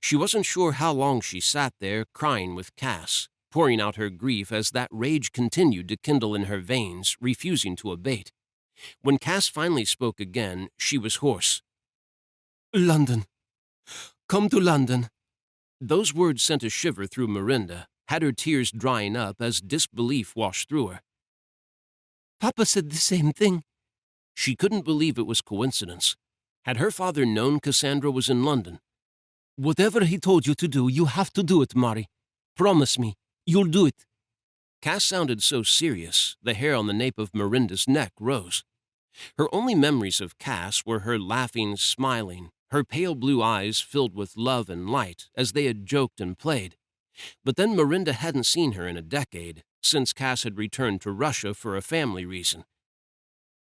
She wasn't sure how long she sat there, crying with Cass, pouring out her grief as that rage continued to kindle in her veins, refusing to abate. When Cass finally spoke again, she was hoarse. "London. Come to London." Those words sent a shiver through Miranda, had her tears drying up as disbelief washed through her. "Papa said the same thing." She couldn't believe it was coincidence. Had her father known Cassandra was in London? "Whatever he told you to do, you have to do it, Mari. Promise me, you'll do it." Cass sounded so serious, the hair on the nape of Miranda's neck rose. Her only memories of Cass were her laughing, smiling, her pale blue eyes filled with love and light as they had joked and played. But then Miranda hadn't seen her in a decade, since Cass had returned to Russia for a family reason.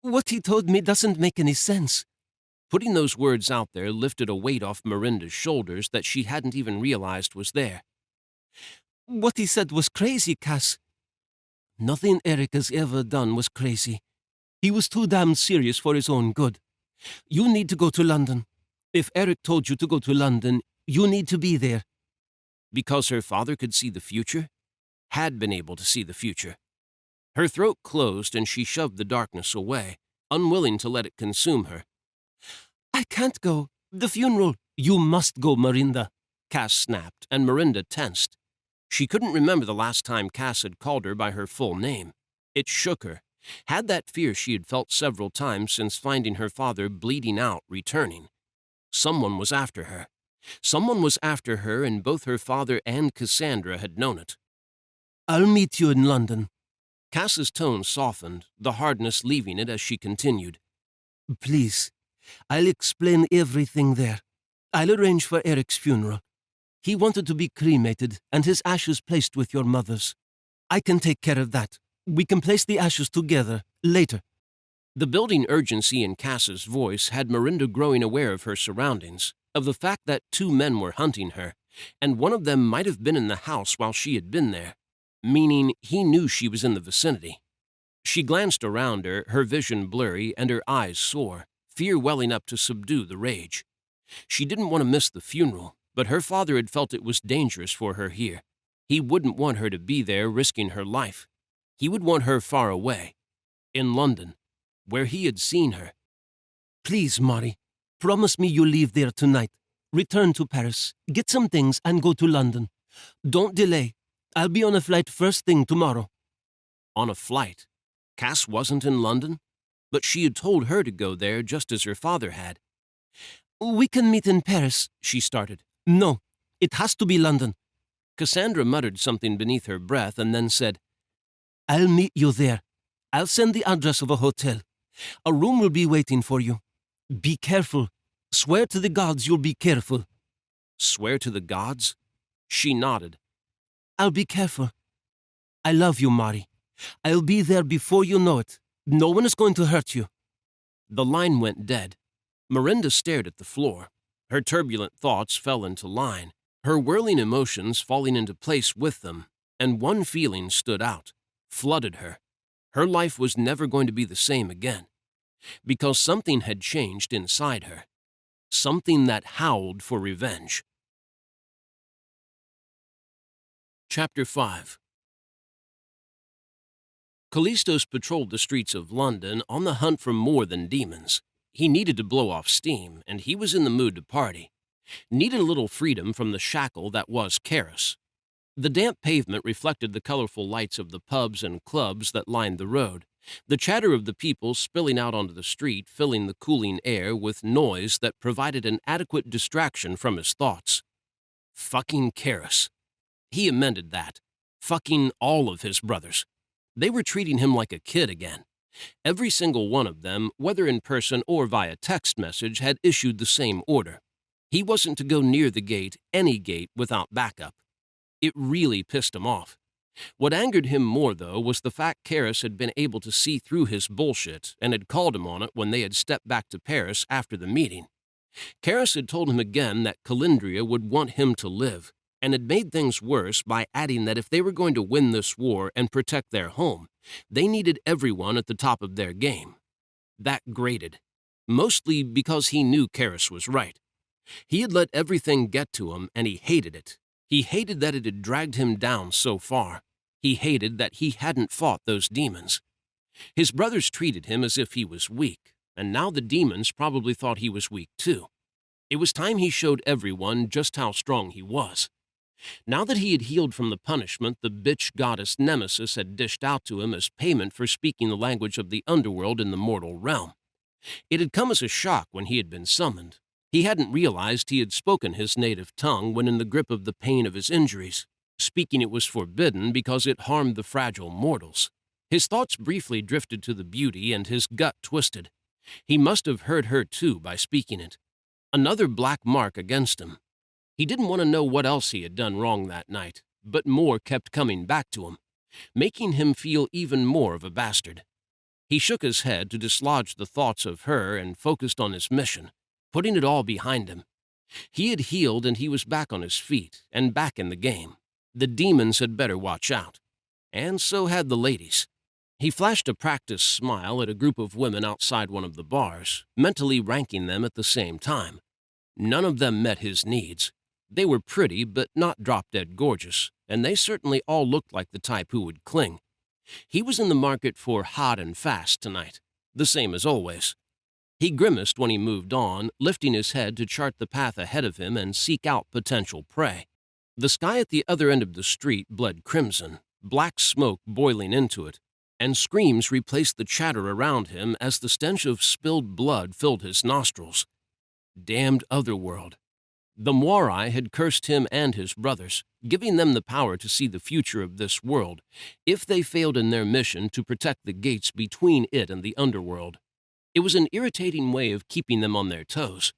"What he told me doesn't make any sense." Putting those words out there lifted a weight off Miranda's shoulders that she hadn't even realized was there. "What he said was crazy, Cass." "Nothing Eric has ever done was crazy. He was too damn serious for his own good. You need to go to London. If Eric told you to go to London, you need to be there." Because her father could see the future? Had been able to see the future. Her throat closed and she shoved the darkness away, unwilling to let it consume her. "I can't go. The funeral." "You must go, Marinda," Cass snapped, and Marinda tensed. She couldn't remember the last time Cass had called her by her full name. It shook her, had that fear she had felt several times since finding her father bleeding out returning. Someone was after her. Someone was after her, and both her father and Cassandra had known it. "I'll meet you in London." Cass's tone softened, the hardness leaving it as she continued. "Please, I'll explain everything there. I'll arrange for Eric's funeral. He wanted to be cremated and his ashes placed with your mother's. I can take care of that. We can place the ashes together later." The building urgency in Cass's voice had Marinda growing aware of her surroundings, of the fact that two men were hunting her, and one of them might have been in the house while she had been there, meaning he knew she was in the vicinity. She glanced around her vision blurry and her eyes sore, fear welling up to subdue the rage. She didn't want to miss the funeral, but her father had felt it was dangerous for her here. He wouldn't want her to be there risking her life. He would want her far away, in London, where he had seen her. "Please, Mari, promise me you'll leave there tonight. Return to Paris, get some things, and go to London. Don't delay. I'll be on a flight first thing tomorrow." On a flight? Cass wasn't in London? But she had told her to go there just as her father had. "We can meet in Paris," she started. "No, it has to be London." Cassandra muttered something beneath her breath and then said, "I'll meet you there. I'll send the address of a hotel. A room will be waiting for you. Be careful. Swear to the gods you'll be careful." Swear to the gods? She nodded. "I'll be careful. I love you, Mari. I'll be there before you know it. No one is going to hurt you." The line went dead. Marinda stared at the floor. Her turbulent thoughts fell into line, her whirling emotions falling into place with them, and one feeling stood out, flooded her. Her life was never going to be the same again, because something had changed inside her, something that howled for revenge. Chapter 5. Calistos patrolled the streets of London on the hunt for more than demons. He needed to blow off steam, and he was in the mood to party. Needed a little freedom from the shackle that was Karis. The damp pavement reflected the colorful lights of the pubs and clubs that lined the road, the chatter of the people spilling out onto the street, filling the cooling air with noise that provided an adequate distraction from his thoughts. Fucking Karis. He amended that. Fucking all of his brothers. They were treating him like a kid again. Every single one of them, whether in person or via text message, had issued the same order. He wasn't to go near the gate, any gate, without backup. It really pissed him off. What angered him more, though, was the fact Karis had been able to see through his bullshit and had called him on it when they had stepped back to Paris after the meeting. Karis had told him again that Calindria would want him to live, and had made things worse by adding that if they were going to win this war and protect their home, they needed everyone at the top of their game. That grated, mostly because he knew Karis was right. He had let everything get to him, and he hated it. He hated that it had dragged him down so far. He hated that he hadn't fought those demons. His brothers treated him as if he was weak, and now the demons probably thought he was weak too. It was time he showed everyone just how strong he was. Now that he had healed from the punishment the bitch goddess Nemesis had dished out to him as payment for speaking the language of the underworld in the mortal realm. It had come as a shock when he had been summoned. He hadn't realized he had spoken his native tongue when in the grip of the pain of his injuries. Speaking it was forbidden because it harmed the fragile mortals. His thoughts briefly drifted to the beauty, and his gut twisted. He must have hurt her too by speaking it. Another black mark against him. He didn't want to know what else he had done wrong that night, but more kept coming back to him, making him feel even more of a bastard. He shook his head to dislodge the thoughts of her and focused on his mission, putting it all behind him. He had healed and he was back on his feet and back in the game. The demons had better watch out. And so had the ladies. He flashed a practiced smile at a group of women outside one of the bars, mentally ranking them at the same time. None of them met his needs. They were pretty, but not drop-dead gorgeous, and they certainly all looked like the type who would cling. He was in the market for hot and fast tonight, the same as always. He grimaced when he moved on, lifting his head to chart the path ahead of him and seek out potential prey. The sky at the other end of the street bled crimson, black smoke boiling into it, and screams replaced the chatter around him as the stench of spilled blood filled his nostrils. Damned otherworld. The Moirai had cursed him and his brothers, giving them the power to see the future of this world if they failed in their mission to protect the gates between it and the underworld. It was an irritating way of keeping them on their toes.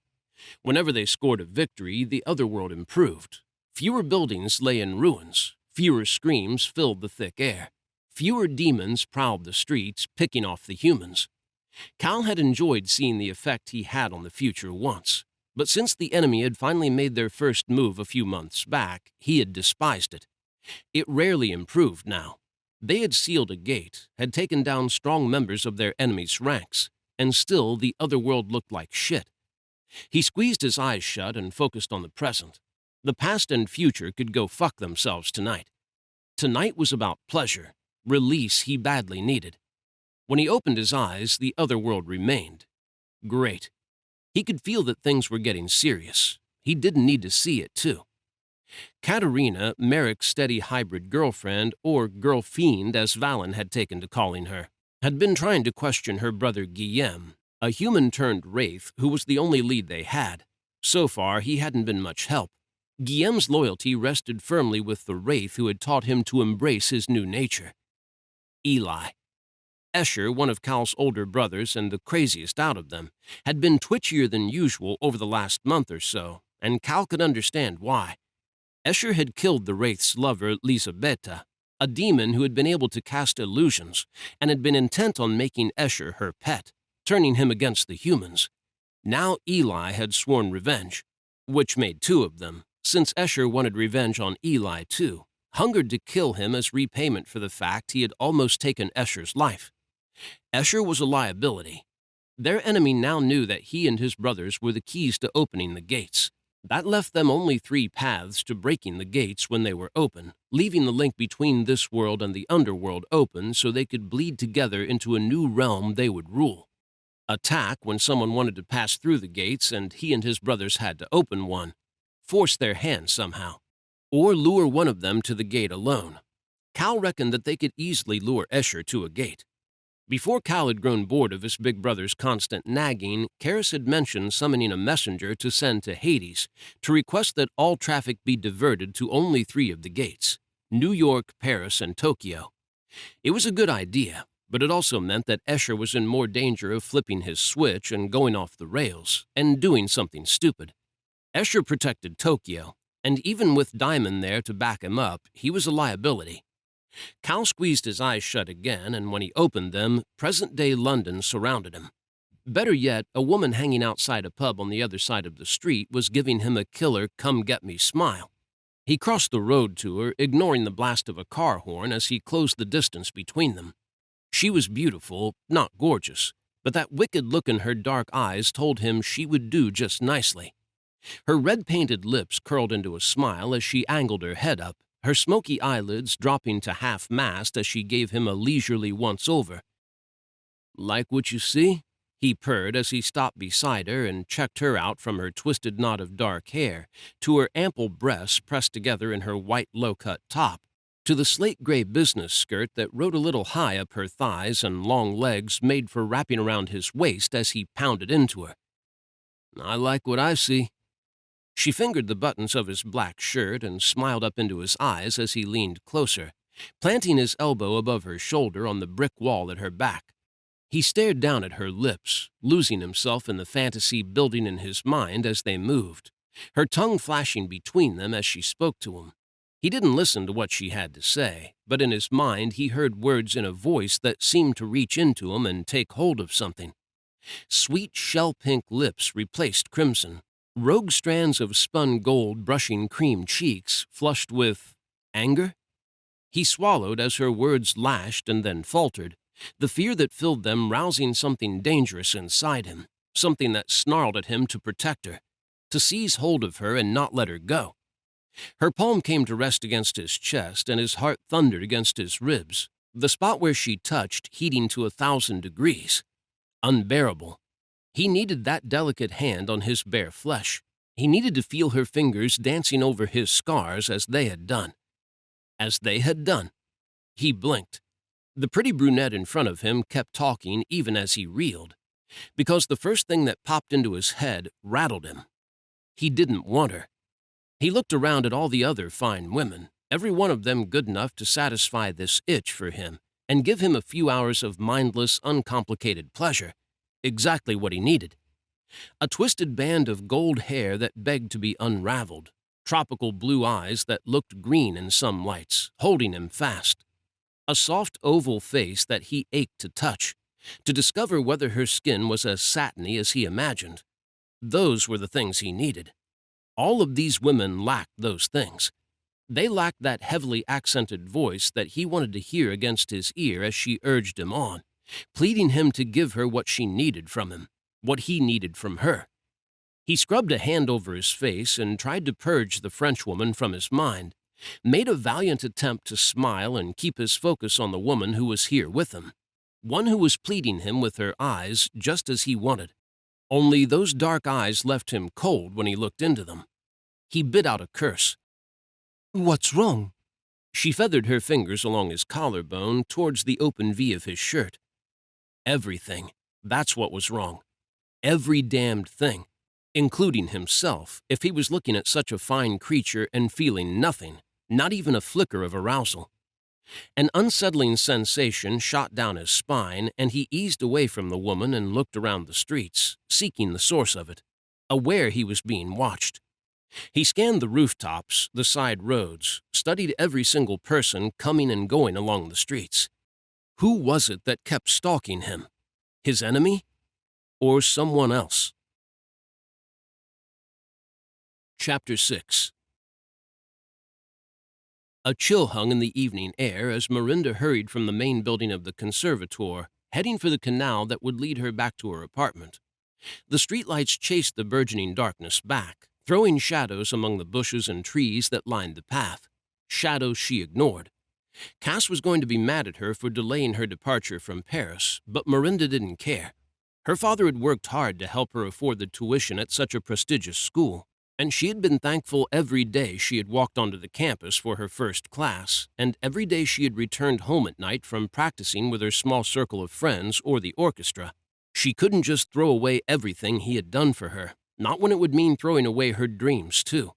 Whenever they scored a victory, the otherworld improved. Fewer buildings lay in ruins, fewer screams filled the thick air, fewer demons prowled the streets, picking off the humans. Cal had enjoyed seeing the effect he had on the future once, but since the enemy had finally made their first move a few months back, he had despised it. It rarely improved now. They had sealed a gate, had taken down strong members of their enemy's ranks, and still the otherworld looked like shit. He squeezed his eyes shut and focused on the present. The past and future could go fuck themselves tonight. Tonight was about pleasure, release he badly needed. When he opened his eyes, the otherworld remained. Great. He could feel that things were getting serious. He didn't need to see it, too. Katerina, Merrick's steady hybrid girlfriend, or girl fiend as Valen had taken to calling her, had been trying to question her brother Guillaume, a human-turned-wraith who was the only lead they had. So far, he hadn't been much help. Guillaume's loyalty rested firmly with the wraith who had taught him to embrace his new nature. Eli. Escher, one of Cal's older brothers and the craziest out of them, had been twitchier than usual over the last month or so, and Cal could understand why. Escher had killed the wraith's lover, Lisabetta, a demon who had been able to cast illusions and had been intent on making Escher her pet, turning him against the humans. Now Eli had sworn revenge, which made two of them, since Escher wanted revenge on Eli too, hungered to kill him as repayment for the fact he had almost taken Escher's life. Escher was a liability. Their enemy now knew that he and his brothers were the keys to opening the gates. That left them only 3 paths to breaking the gates when they were open, leaving the link between this world and the underworld open so they could bleed together into a new realm they would rule. Attack when someone wanted to pass through the gates and he and his brothers had to open one. Force their hand somehow. Or lure one of them to the gate alone. Cal reckoned that they could easily lure Escher to a gate. Before Cal had grown bored of his big brother's constant nagging, Karis had mentioned summoning a messenger to send to Hades to request that all traffic be diverted to only 3 of the gates, New York, Paris, and Tokyo. It was a good idea, but it also meant that Escher was in more danger of flipping his switch and going off the rails, and doing something stupid. Escher protected Tokyo, and even with Diamond there to back him up, he was a liability. Cal squeezed his eyes shut again, and when he opened them, present-day London surrounded him. Better yet, a woman hanging outside a pub on the other side of the street was giving him a killer come-get-me smile. He crossed the road to her, ignoring the blast of a car horn as he closed the distance between them. She was beautiful, not gorgeous, but that wicked look in her dark eyes told him she would do just nicely. Her red-painted lips curled into a smile as she angled her head up, her smoky eyelids dropping to half-mast as she gave him a leisurely once-over. "Like what you see?" he purred as he stopped beside her and checked her out from her twisted knot of dark hair to her ample breasts pressed together in her white low-cut top, to the slate-gray business skirt that rode a little high up her thighs and long legs made for wrapping around his waist as he pounded into her. "I like what I see." She fingered the buttons of his black shirt and smiled up into his eyes as he leaned closer, planting his elbow above her shoulder on the brick wall at her back. He stared down at her lips, losing himself in the fantasy building in his mind as they moved, her tongue flashing between them as she spoke to him. He didn't listen to what she had to say, but in his mind he heard words in a voice that seemed to reach into him and take hold of something. Sweet shell-pink lips replaced crimson. Rogue strands of spun gold brushing cream cheeks, flushed with anger? He swallowed as her words lashed and then faltered, the fear that filled them rousing something dangerous inside him, something that snarled at him to protect her, to seize hold of her and not let her go. Her palm came to rest against his chest, and his heart thundered against his ribs, The spot where she touched heating to 1,000 degrees. Unbearable. He needed that delicate hand on his bare flesh. He needed to feel her fingers dancing over his scars as they had done. As they had done. He blinked. The pretty brunette in front of him kept talking even as he reeled, because the first thing that popped into his head rattled him. He didn't want her. He looked around at all the other fine women, every one of them good enough to satisfy this itch for him and give him a few hours of mindless, uncomplicated pleasure, exactly what he needed. A twisted band of gold hair that begged to be unraveled, tropical blue eyes that looked green in some lights, holding him fast. A soft oval face that he ached to touch, to discover whether her skin was as satiny as he imagined. Those were the things he needed. All of these women lacked those things. They lacked that heavily accented voice that he wanted to hear against his ear as she urged him on, pleading him to give her what she needed from him, what he needed from her. He scrubbed a hand over his face and tried to purge the Frenchwoman from his mind, made a valiant attempt to smile and keep his focus on the woman who was here with him, one who was pleading him with her eyes just as he wanted. Only those dark eyes left him cold when he looked into them. He bit out a curse. "What's wrong?" She feathered her fingers along his collarbone towards the open V of his shirt. Everything. That's what was wrong. Every damned thing, including himself, if he was looking at such a fine creature and feeling nothing, not even a flicker of arousal. An unsettling sensation shot down his spine, and he eased away from the woman and looked around the streets, seeking the source of it, aware he was being watched. He scanned the rooftops, the side roads, studied every single person coming and going along the streets. Who was it that kept stalking him? His enemy? Or someone else? Chapter 6. A chill hung in the evening air as Miranda hurried from the main building of the conservatoire, heading for the canal that would lead her back to her apartment. The streetlights chased the burgeoning darkness back, throwing shadows among the bushes and trees that lined the path, shadows she ignored. Cass was going to be mad at her for delaying her departure from Paris, but Miranda didn't care. Her father had worked hard to help her afford the tuition at such a prestigious school, and she had been thankful every day she had walked onto the campus for her first class, and every day she had returned home at night from practicing with her small circle of friends or the orchestra. She couldn't just throw away everything he had done for her, not when it would mean throwing away her dreams, too.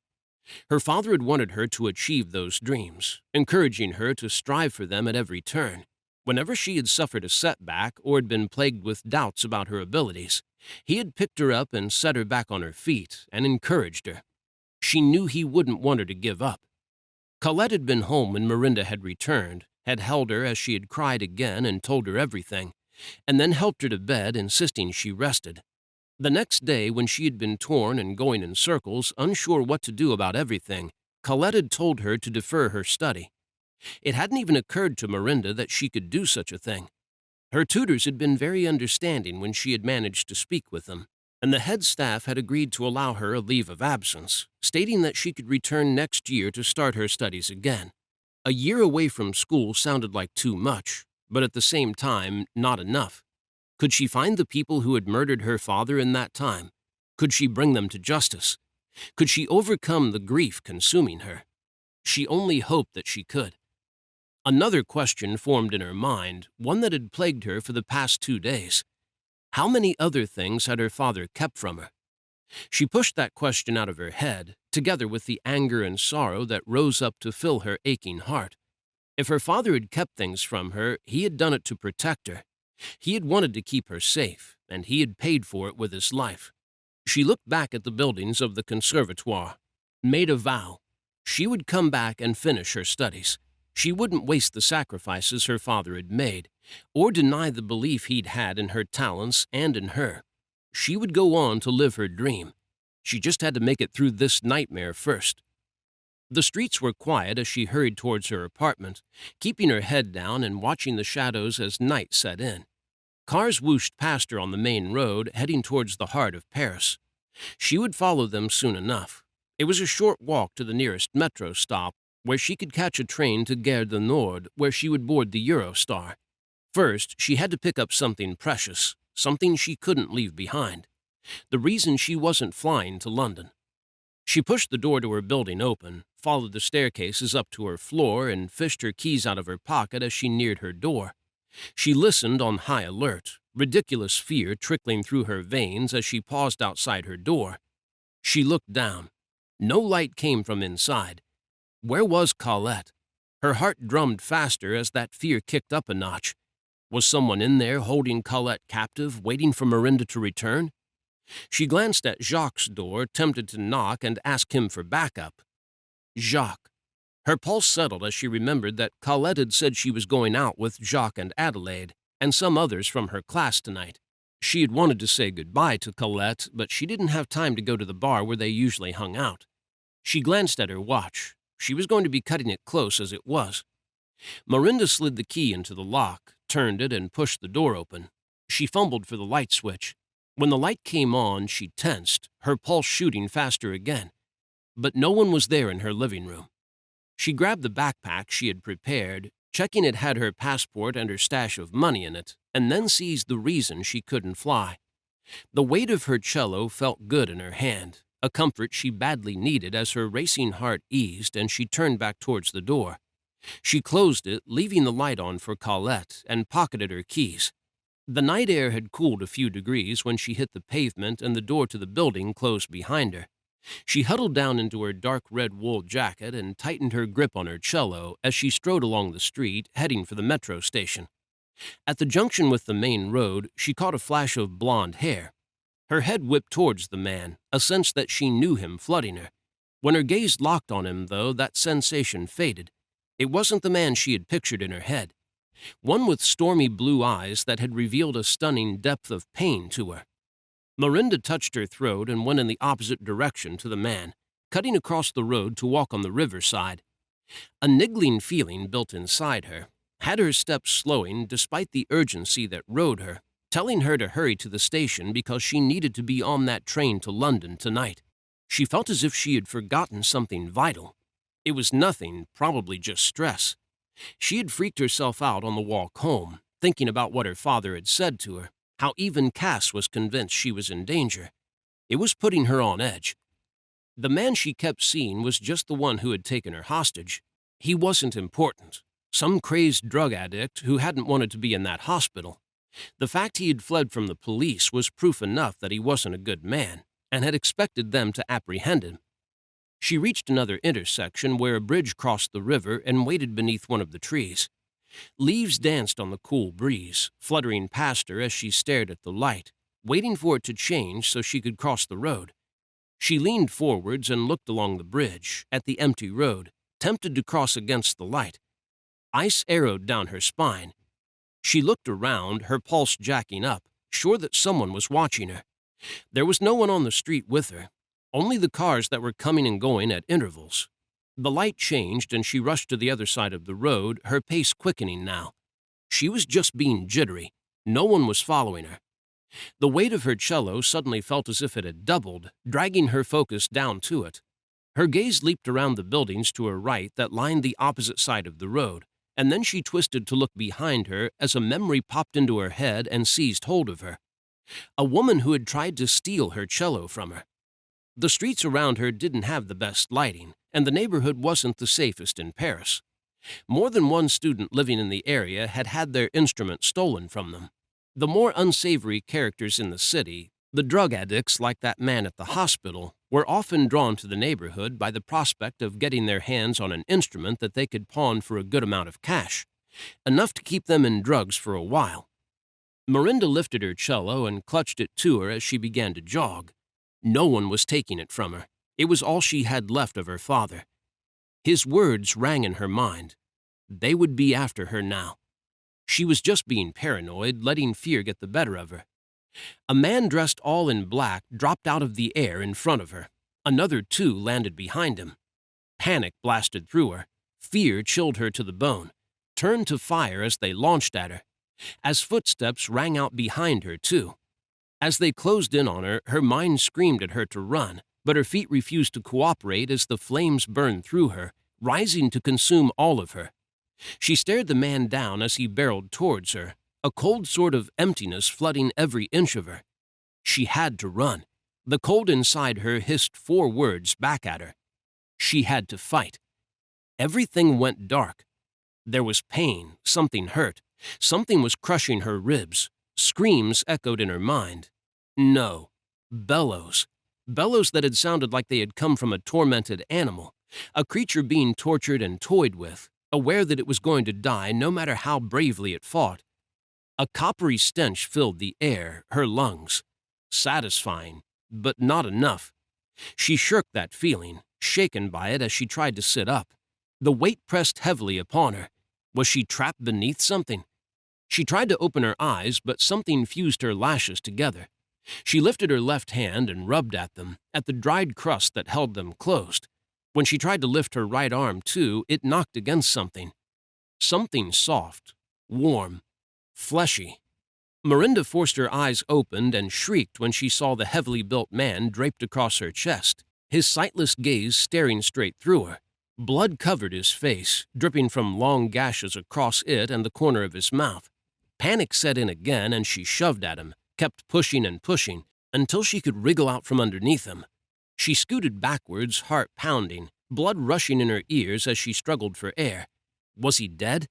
Her father had wanted her to achieve those dreams, encouraging her to strive for them at every turn. Whenever she had suffered a setback or had been plagued with doubts about her abilities, he had picked her up and set her back on her feet and encouraged her. She knew he wouldn't want her to give up. Colette had been home when Miranda had returned, had held her as she had cried again and told her everything, and then helped her to bed, insisting she rested. The next day, when she had been torn and going in circles, unsure what to do about everything, Colette had told her to defer her study. It hadn't even occurred to Miranda that she could do such a thing. Her tutors had been very understanding when she had managed to speak with them, and the head staff had agreed to allow her a leave of absence, stating that she could return next year to start her studies again. A year away from school sounded like too much, but at the same time, not enough. Could she find the people who had murdered her father in that time? Could she bring them to justice? Could she overcome the grief consuming her? She only hoped that she could. Another question formed in her mind, one that had plagued her for the past 2 days. How many other things had her father kept from her? She pushed that question out of her head, together with the anger and sorrow that rose up to fill her aching heart. If her father had kept things from her, he had done it to protect her. He had wanted to keep her safe, and he had paid for it with his life. She looked back at the buildings of the conservatoire, made a vow. She would come back and finish her studies. She wouldn't waste the sacrifices her father had made, or deny the belief he'd had in her talents and in her. She would go on to live her dream. She just had to make it through this nightmare first. The streets were quiet as she hurried towards her apartment, keeping her head down and watching the shadows as night set in. Cars whooshed past her on the main road, heading towards the heart of Paris. She would follow them soon enough. It was a short walk to the nearest metro stop, where she could catch a train to Gare du Nord, where she would board the Eurostar. First, she had to pick up something precious, something she couldn't leave behind. The reason she wasn't flying to London. She pushed the door to her building open, followed the staircases up to her floor, and fished her keys out of her pocket as she neared her door. She listened on high alert, ridiculous fear trickling through her veins as she paused outside her door. She looked down. No light came from inside. Where was Colette? Her heart drummed faster as that fear kicked up a notch. Was someone in there holding Colette captive, waiting for Miranda to return? She glanced at Jacques' door, tempted to knock and ask him for backup. Jacques. Her pulse settled as she remembered that Colette had said she was going out with Jacques and Adelaide, and some others from her class tonight. She had wanted to say goodbye to Colette, but she didn't have time to go to the bar where they usually hung out. She glanced at her watch. She was going to be cutting it close as it was. Miranda slid the key into the lock, turned it, and pushed the door open. She fumbled for the light switch. When the light came on, she tensed, her pulse shooting faster again. But no one was there in her living room. She grabbed the backpack she had prepared, checking it had her passport and her stash of money in it, and then seized the reason she couldn't fly. The weight of her cello felt good in her hand, a comfort she badly needed as her racing heart eased and she turned back towards the door. She closed it, leaving the light on for Colette, and pocketed her keys. The night air had cooled a few degrees when she hit the pavement and the door to the building closed behind her. She huddled down into her dark red wool jacket and tightened her grip on her cello as she strode along the street, heading for the metro station. At the junction with the main road, she caught a flash of blonde hair. Her head whipped towards the man, a sense that she knew him flooding her. When her gaze locked on him, though, that sensation faded. It wasn't the man she had pictured in her head. One with stormy blue eyes that had revealed a stunning depth of pain to her. Miranda touched her throat and went in the opposite direction to the man, cutting across the road to walk on the riverside. A niggling feeling built inside her, had her steps slowing despite the urgency that rode her, telling her to hurry to the station because she needed to be on that train to London tonight. She felt as if she had forgotten something vital. It was nothing, probably just stress. She had freaked herself out on the walk home, thinking about what her father had said to her, how even Cass was convinced she was in danger. It was putting her on edge. The man she kept seeing was just the one who had taken her hostage. He wasn't important. Some crazed drug addict who hadn't wanted to be in that hospital. The fact he had fled from the police was proof enough that he wasn't a good man, and had expected them to apprehend him. She reached another intersection where a bridge crossed the river and waited beneath one of the trees. Leaves danced on the cool breeze, fluttering past her as she stared at the light, waiting for it to change so she could cross the road. She leaned forwards and looked along the bridge, at the empty road, tempted to cross against the light. Ice arrowed down her spine. She looked around, her pulse jacking up, sure that someone was watching her. There was no one on the street with her, only the cars that were coming and going at intervals. The light changed and she rushed to the other side of the road, her pace quickening now. She was just being jittery. No one was following her. The weight of her cello suddenly felt as if it had doubled, dragging her focus down to it. Her gaze leaped around the buildings to her right that lined the opposite side of the road, and then she twisted to look behind her as a memory popped into her head and seized hold of her. A woman who had tried to steal her cello from her. The streets around her didn't have the best lighting, and the neighborhood wasn't the safest in Paris. More than one student living in the area had had their instrument stolen from them. The more unsavory characters in the city, the drug addicts like that man at the hospital, were often drawn to the neighborhood by the prospect of getting their hands on an instrument that they could pawn for a good amount of cash, enough to keep them in drugs for a while. Miranda lifted her cello and clutched it to her as she began to jog. No one was taking it from her. It was all she had left of her father. His words rang in her mind. They would be after her now. She was just being paranoid, letting fear get the better of her. A man dressed all in black dropped out of the air in front of her. Another two landed behind him. Panic blasted through her. Fear chilled her to the bone, turned to fire as they launched at her. As footsteps rang out behind her, too. As they closed in on her, her mind screamed at her to run, but her feet refused to cooperate as the flames burned through her, rising to consume all of her. She stared the man down as he barreled towards her, a cold sort of emptiness flooding every inch of her. She had to run. The cold inside her hissed 4 words back at her. She had to fight. Everything went dark. There was pain, something hurt, something was crushing her ribs. Screams echoed in her mind. No, bellows. Bellows that had sounded like they had come from a tormented animal, a creature being tortured and toyed with, aware that it was going to die no matter how bravely it fought. A coppery stench filled the air, her lungs. Satisfying, but not enough. She shirked that feeling, shaken by it as she tried to sit up. The weight pressed heavily upon her. Was she trapped beneath something? She tried to open her eyes, but something fused her lashes together. She lifted her left hand and rubbed at them, at the dried crust that held them closed. When she tried to lift her right arm, too, it knocked against something. Something soft, warm, fleshy. Miranda forced her eyes open and shrieked when she saw the heavily built man draped across her chest, his sightless gaze staring straight through her. Blood covered his face, dripping from long gashes across it and the corner of his mouth. Panic set in again, and she shoved at him, kept pushing and pushing, until she could wriggle out from underneath him. She scooted backwards, heart pounding, blood rushing in her ears as she struggled for air. Was he dead?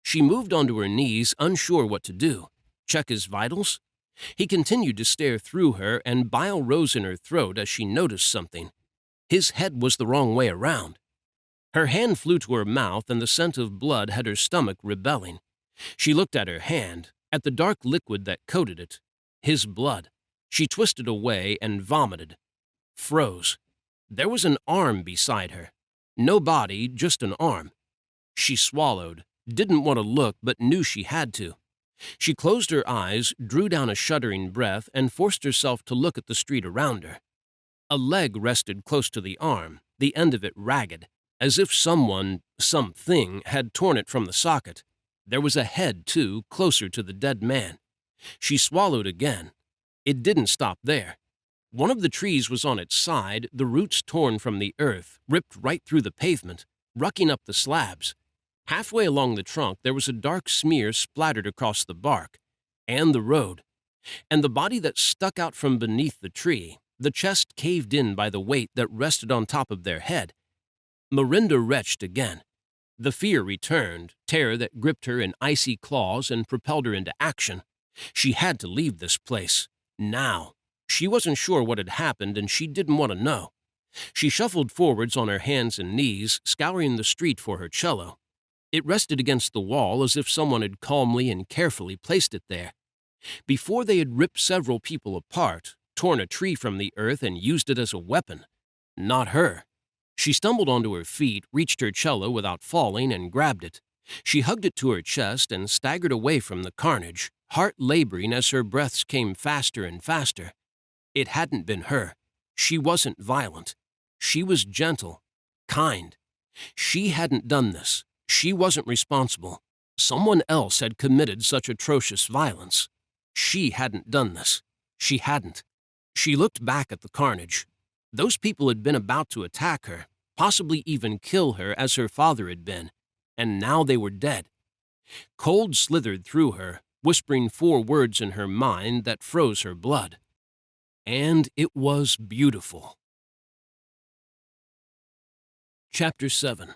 She moved onto her knees, unsure what to do. Check his vitals? He continued to stare through her, and bile rose in her throat as she noticed something. His head was the wrong way around. Her hand flew to her mouth, and the scent of blood had her stomach rebelling. She looked at her hand, at the dark liquid that coated it. His blood. She twisted away and vomited. Froze. There was an arm beside her. No body, just an arm. She swallowed, didn't want to look, but knew she had to. She closed her eyes, drew down a shuddering breath, and forced herself to look at the street around her. A leg rested close to the arm, the end of it ragged, as if someone, something, had torn it from the socket. There was a head, too, closer to the dead man. She swallowed again. It didn't stop there. One of the trees was on its side, the roots torn from the earth, ripped right through the pavement, rucking up the slabs. Halfway along the trunk, there was a dark smear splattered across the bark, and the road. And the body that stuck out from beneath the tree, the chest caved in by the weight that rested on top of their head. Miranda retched again. The fear returned, terror that gripped her in icy claws and propelled her into action. She had to leave this place. Now. She wasn't sure what had happened, and she didn't want to know. She shuffled forwards on her hands and knees, scouring the street for her cello. It rested against the wall as if someone had calmly and carefully placed it there. Before they had ripped several people apart, torn a tree from the earth, and used it as a weapon. Not her. She stumbled onto her feet, reached her cello without falling, and grabbed it. She hugged it to her chest and staggered away from the carnage, heart laboring as her breaths came faster and faster. It hadn't been her. She wasn't violent. She was gentle, kind. She hadn't done this. She wasn't responsible. Someone else had committed such atrocious violence. She hadn't done this. She hadn't. She looked back at the carnage. Those people had been about to attack her, possibly even kill her as her father had been, and now they were dead. Cold slithered through her, whispering 4 words in her mind that froze her blood. And it was beautiful. Chapter 7.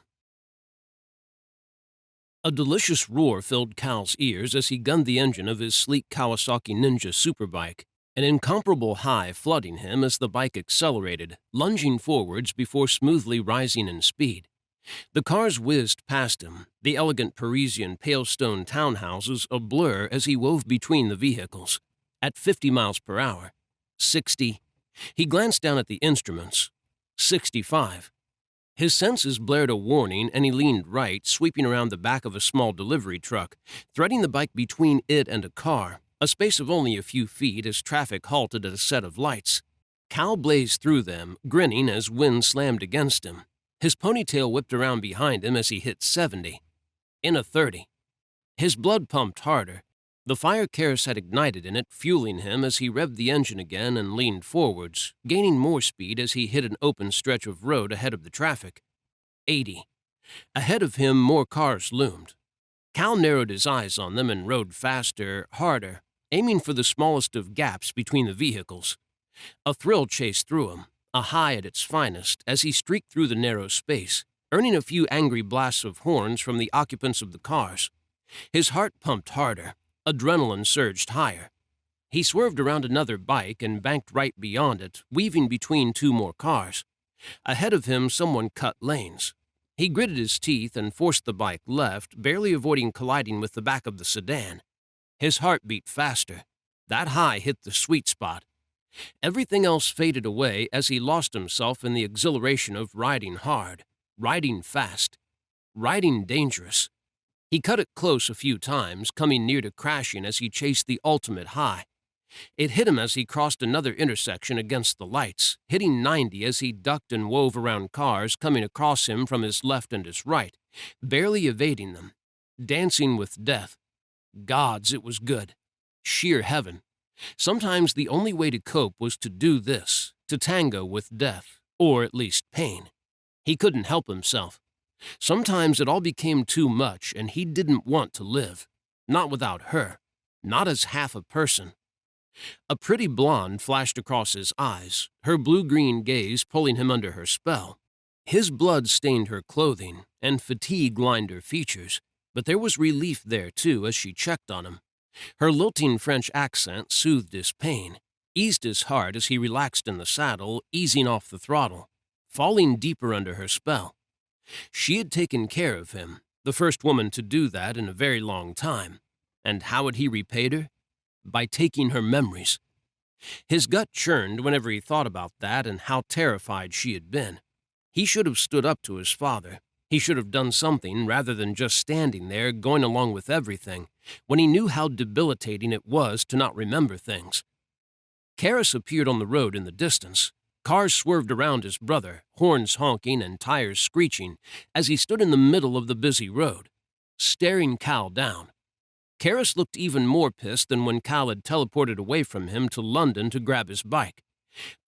A delicious roar filled Cal's ears as he gunned the engine of his sleek Kawasaki Ninja superbike, an incomparable high flooding him as the bike accelerated, lunging forwards before smoothly rising in speed. The cars whizzed past him, the elegant Parisian pale stone townhouses a blur as he wove between the vehicles. At 50 miles per hour. 60. He glanced down at the instruments. 65. His senses blared a warning, and he leaned right, sweeping around the back of a small delivery truck, threading the bike between it and a car, a space of only a few feet as traffic halted at a set of lights. Cal blazed through them, grinning as wind slammed against him. His ponytail whipped around behind him as he hit 70. In a 30. His blood pumped harder. The fire Karis had ignited in it, fueling him as he revved the engine again and leaned forwards, gaining more speed as he hit an open stretch of road ahead of the traffic. 80. Ahead of him, more cars loomed. Cal narrowed his eyes on them and rode faster, harder, aiming for the smallest of gaps between the vehicles. A thrill chased through him, a high at its finest, as he streaked through the narrow space, earning a few angry blasts of horns from the occupants of the cars. His heart pumped harder. Adrenaline surged higher. He swerved around another bike and banked right beyond it, weaving between two more cars. Ahead of him, someone cut lanes. He gritted his teeth and forced the bike left, barely avoiding colliding with the back of the sedan. His heart beat faster. That high hit the sweet spot. Everything else faded away as he lost himself in the exhilaration of riding hard, riding fast, riding dangerous. He cut it close a few times, coming near to crashing as he chased the ultimate high. It hit him as he crossed another intersection against the lights, hitting 90 as he ducked and wove around cars coming across him from his left and his right, barely evading them, dancing with death. Gods, it was good. Sheer heaven. Sometimes the only way to cope was to do this, to tango with death, or at least pain. He couldn't help himself. Sometimes it all became too much and he didn't want to live. Not without her. Not as half a person. A pretty blonde flashed across his eyes, her blue-green gaze pulling him under her spell. His blood stained her clothing, and fatigue lined her features, but there was relief there, too, as she checked on him. Her lilting French accent soothed his pain, eased his heart as he relaxed in the saddle, easing off the throttle, falling deeper under her spell. She had taken care of him, the first woman to do that in a very long time. And how had he repaid her? By taking her memories. His gut churned whenever he thought about that and how terrified she had been. He should have stood up to his father. He should have done something rather than just standing there going along with everything when he knew how debilitating it was to not remember things. Karis appeared on the road in the distance. Cars swerved around his brother, horns honking and tires screeching, as he stood in the middle of the busy road, staring Cal down. Karis looked even more pissed than when Cal had teleported away from him to London to grab his bike.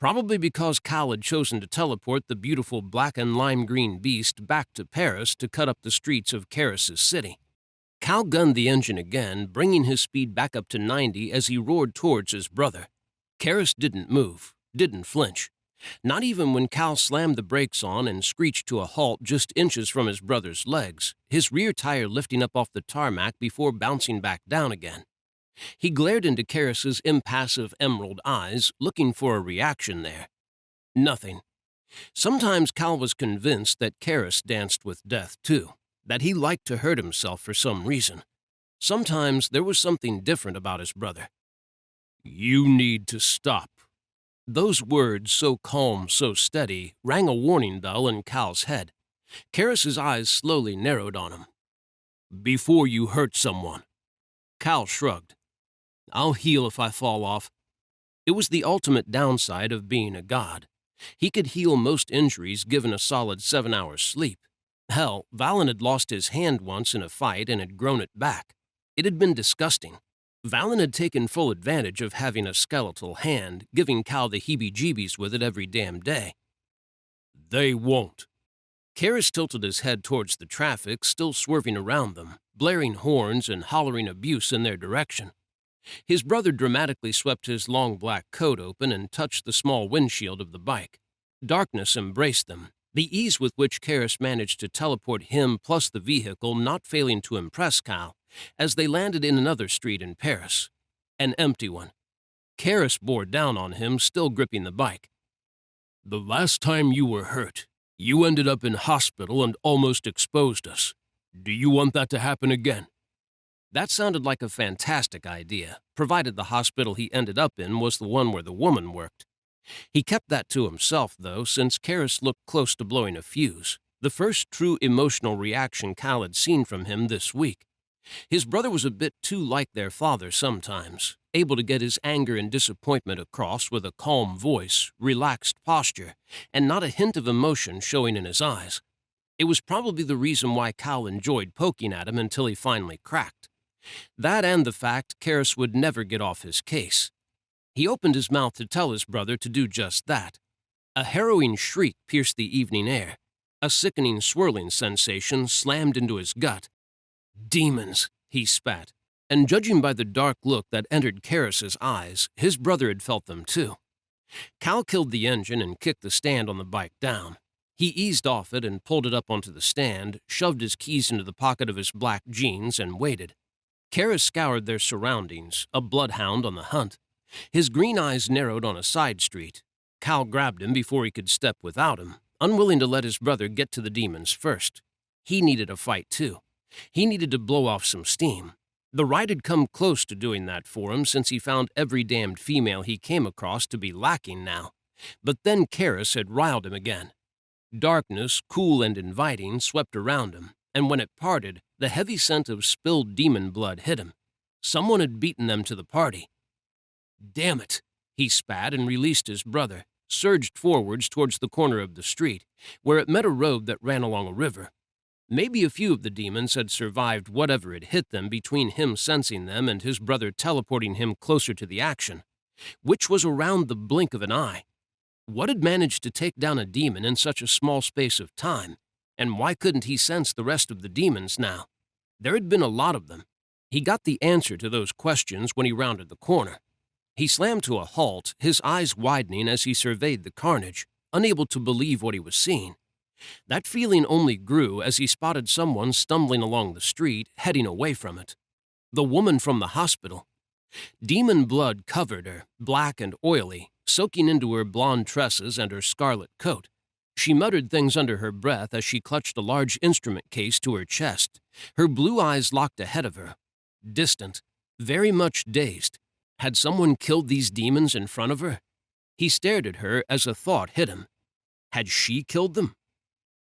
Probably because Cal had chosen to teleport the beautiful black and lime-green beast back to Paris to cut up the streets of Karis's city. Cal gunned the engine again, bringing his speed back up to 90 as he roared towards his brother. Karis didn't move, didn't flinch. Not even when Cal slammed the brakes on and screeched to a halt just inches from his brother's legs, his rear tire lifting up off the tarmac before bouncing back down again. He glared into Karis's impassive emerald eyes, looking for a reaction there. Nothing. Sometimes Cal was convinced that Karis danced with death, too, that he liked to hurt himself for some reason. Sometimes there was something different about his brother. "You need to stop." Those words, so calm, so steady, rang a warning bell in Cal's head. Karis's eyes slowly narrowed on him. "Before you hurt someone." Cal shrugged. "I'll heal if I fall off." It was the ultimate downside of being a god. He could heal most injuries given a solid 7 hours sleep. Hell, Valen had lost his hand once in a fight and had grown it back. It had been disgusting. Valen had taken full advantage of having a skeletal hand, giving Cal the heebie-jeebies with it every damn day. "They won't." Karis tilted his head towards the traffic, still swerving around them, blaring horns and hollering abuse in their direction. His brother dramatically swept his long black coat open and touched the small windshield of the bike. Darkness embraced them, the ease with which Karis managed to teleport him plus the vehicle not failing to impress Cal, as they landed in another street in Paris. An empty one. Karis bore down on him, still gripping the bike. "The last time you were hurt, you ended up in hospital and almost exposed us. Do you want that to happen again?" That sounded like a fantastic idea, provided the hospital he ended up in was the one where the woman worked. He kept that to himself, though, since Karis looked close to blowing a fuse, the first true emotional reaction Cal had seen from him this week. His brother was a bit too like their father sometimes, able to get his anger and disappointment across with a calm voice, relaxed posture, and not a hint of emotion showing in his eyes. It was probably the reason why Cal enjoyed poking at him until he finally cracked. That and the fact Karis would never get off his case. He opened his mouth to tell his brother to do just that. A harrowing shriek pierced the evening air. A sickening swirling sensation slammed into his gut. Demons, he spat, and judging by the dark look that entered Karis's eyes, his brother had felt them too. Cal killed the engine and kicked the stand on the bike down. He eased off it and pulled it up onto the stand, shoved his keys into the pocket of his black jeans, and waited. Karis scoured their surroundings, a bloodhound on the hunt. His green eyes narrowed on a side street. Cal grabbed him before he could step without him, unwilling to let his brother get to the demons first. He needed a fight, too. He needed to blow off some steam. The ride had come close to doing that for him since he found every damned female he came across to be lacking now. But then Karis had riled him again. Darkness, cool and inviting, swept around him, and when it parted, the heavy scent of spilled demon blood hit him. Someone had beaten them to the party. Damn it, he spat and released his brother, surged forwards towards the corner of the street, where it met a road that ran along a river. Maybe a few of the demons had survived whatever had hit them between him sensing them and his brother teleporting him closer to the action, which was around the blink of an eye. What had managed to take down a demon in such a small space of time, and why couldn't he sense the rest of the demons now? There had been a lot of them. He got the answer to those questions when he rounded the corner. He slammed to a halt, his eyes widening as he surveyed the carnage, unable to believe what he was seeing. That feeling only grew as he spotted someone stumbling along the street, heading away from it. The woman from the hospital. Demon blood covered her, black and oily, soaking into her blonde tresses and her scarlet coat. She muttered things under her breath as she clutched a large instrument case to her chest, her blue eyes locked ahead of her. Distant, very much dazed. Had someone killed these demons in front of her? He stared at her as a thought hit him. Had she killed them?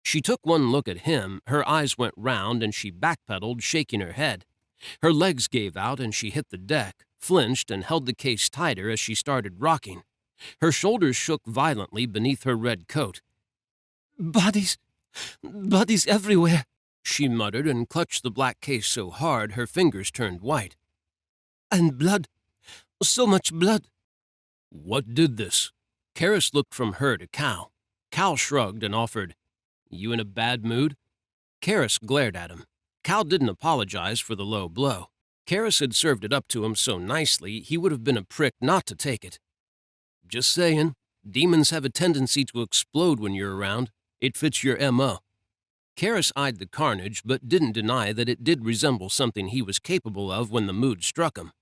She took one look at him, her eyes went round, and she backpedaled, shaking her head. Her legs gave out and she hit the deck, flinched, and held the case tighter as she started rocking. Her shoulders shook violently beneath her red coat. Bodies everywhere, she muttered and clutched the black case so hard her fingers turned white. And blood, so much blood. What did this? Karis looked from her to Cal. Cal shrugged and offered, You in a bad mood? Karis glared at him. Cal didn't apologize for the low blow. Karis had served it up to him so nicely he would have been a prick not to take it. Just saying, demons have a tendency to explode when you're around. It fits your M.O. Karis eyed the carnage but didn't deny that it did resemble something he was capable of when the mood struck him.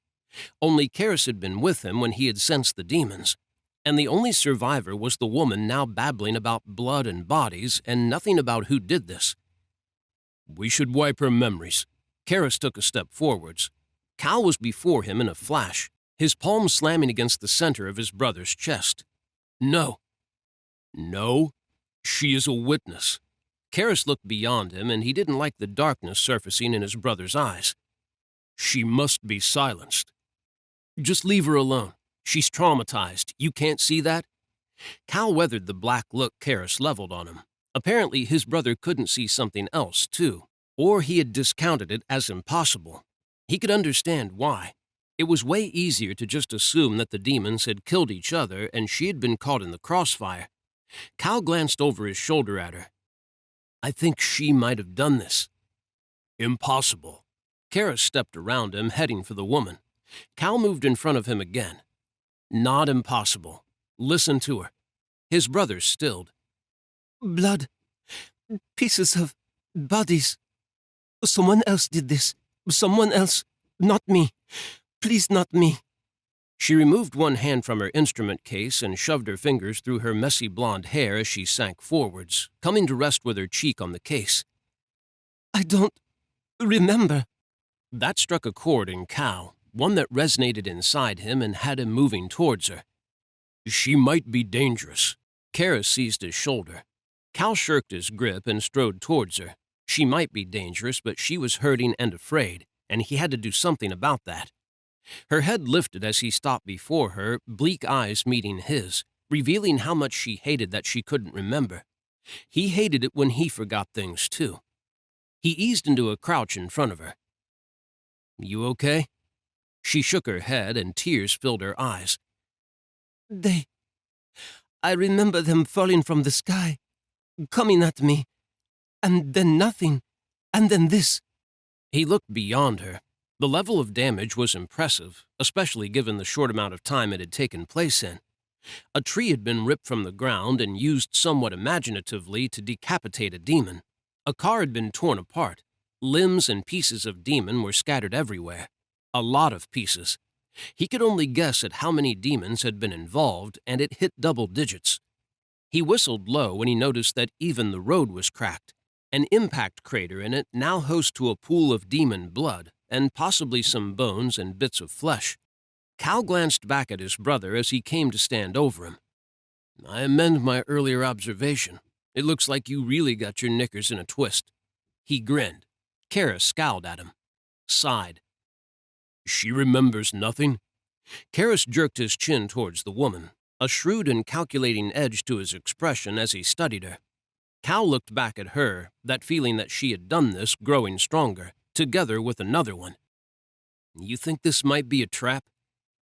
Only Karis had been with him when he had sensed the demons, and the only survivor was the woman now babbling about blood and bodies and nothing about who did this. We should wipe her memories. Karis took a step forwards. Cal was before him in a flash, his palm slamming against the center of his brother's chest. No. No? She is a witness. Karis looked beyond him, and he didn't like the darkness surfacing in his brother's eyes. She must be silenced. Just leave her alone. She's traumatized. You can't see that? Cal weathered the black look Karis leveled on him. Apparently, his brother couldn't see something else, too, or he had discounted it as impossible. He could understand why. It was way easier to just assume that the demons had killed each other and she had been caught in the crossfire. Cal glanced over his shoulder at her. I think she might have done this. Impossible. Karis stepped around him, heading for the woman. Cal moved in front of him again. Not impossible. Listen to her. His brother stilled. Blood. Pieces of bodies. Someone else did this. Someone else. Not me. Please, not me. She removed one hand from her instrument case and shoved her fingers through her messy blonde hair as she sank forwards, coming to rest with her cheek on the case. I don't remember. That struck a chord in Cal, one that resonated inside him and had him moving towards her. She might be dangerous. Karis seized his shoulder. Cal shirked his grip and strode towards her. She might be dangerous, but she was hurting and afraid, and he had to do something about that. Her head lifted as he stopped before her, bleak eyes meeting his, revealing how much she hated that she couldn't remember. He hated it when he forgot things, too. He eased into a crouch in front of her. You okay? She shook her head and tears filled her eyes. I remember them falling from the sky, coming at me, And then nothing. And then this. He looked beyond her. The level of damage was impressive, especially given the short amount of time it had taken place in. A tree had been ripped from the ground and used somewhat imaginatively to decapitate a demon. A car had been torn apart. Limbs and pieces of demon were scattered everywhere. A lot of pieces. He could only guess at how many demons had been involved, and it hit double digits. He whistled low when he noticed that even the road was cracked. An impact crater in it now host to a pool of demon blood, and possibly some bones and bits of flesh. Cal glanced back at his brother as he came to stand over him. I amend my earlier observation. It looks like you really got your knickers in a twist. He grinned. Kara scowled at him. Sighed. She remembers nothing? Karras jerked his chin towards the woman, a shrewd and calculating edge to his expression as he studied her. Cal looked back at her, that feeling that she had done this growing stronger, together with another one. You think this might be a trap?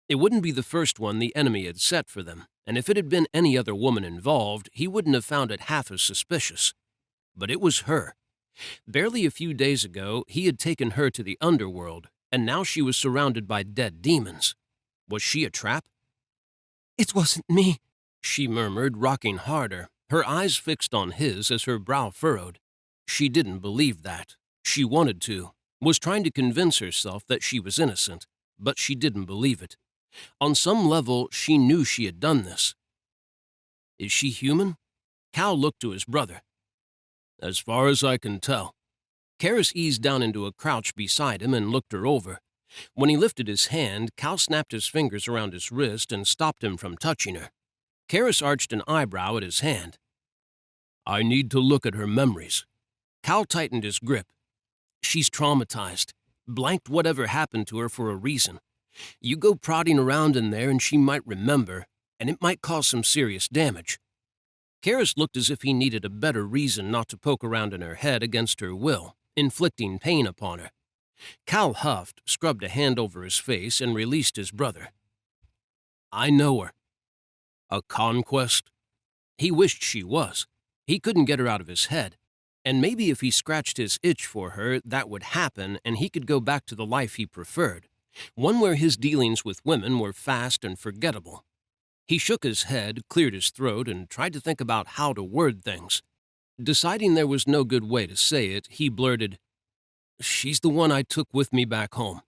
It wouldn't be the first one the enemy had set for them, and if it had been any other woman involved, he wouldn't have found it half as suspicious. But it was her. Barely a few days ago, he had taken her to the underworld, and now she was surrounded by dead demons. Was she a trap? It wasn't me, she murmured, rocking harder, her eyes fixed on his as her brow furrowed. She didn't believe that. She wanted to, was trying to convince herself that she was innocent, but she didn't believe it. On some level, she knew she had done this. Is she human? Cal looked to his brother. As far as I can tell. Karras eased down into a crouch beside him and looked her over. When he lifted his hand, Cal snapped his fingers around his wrist and stopped him from touching her. Karras arched an eyebrow at his hand. I need to look at her memories. Cal tightened his grip. She's traumatized, blanked whatever happened to her for a reason. You go prodding around in there and she might remember, and it might cause some serious damage. Karras looked as if he needed a better reason not to poke around in her head against her will, inflicting pain upon her. Cal huffed, scrubbed a hand over his face, and released his brother. I know her. A conquest? He wished she was. He couldn't get her out of his head. And maybe if he scratched his itch for her, that would happen and he could go back to the life he preferred, one where his dealings with women were fast and forgettable. He shook his head, cleared his throat, and tried to think about how to word things. Deciding there was no good way to say it, he blurted, She's the one I took with me back home.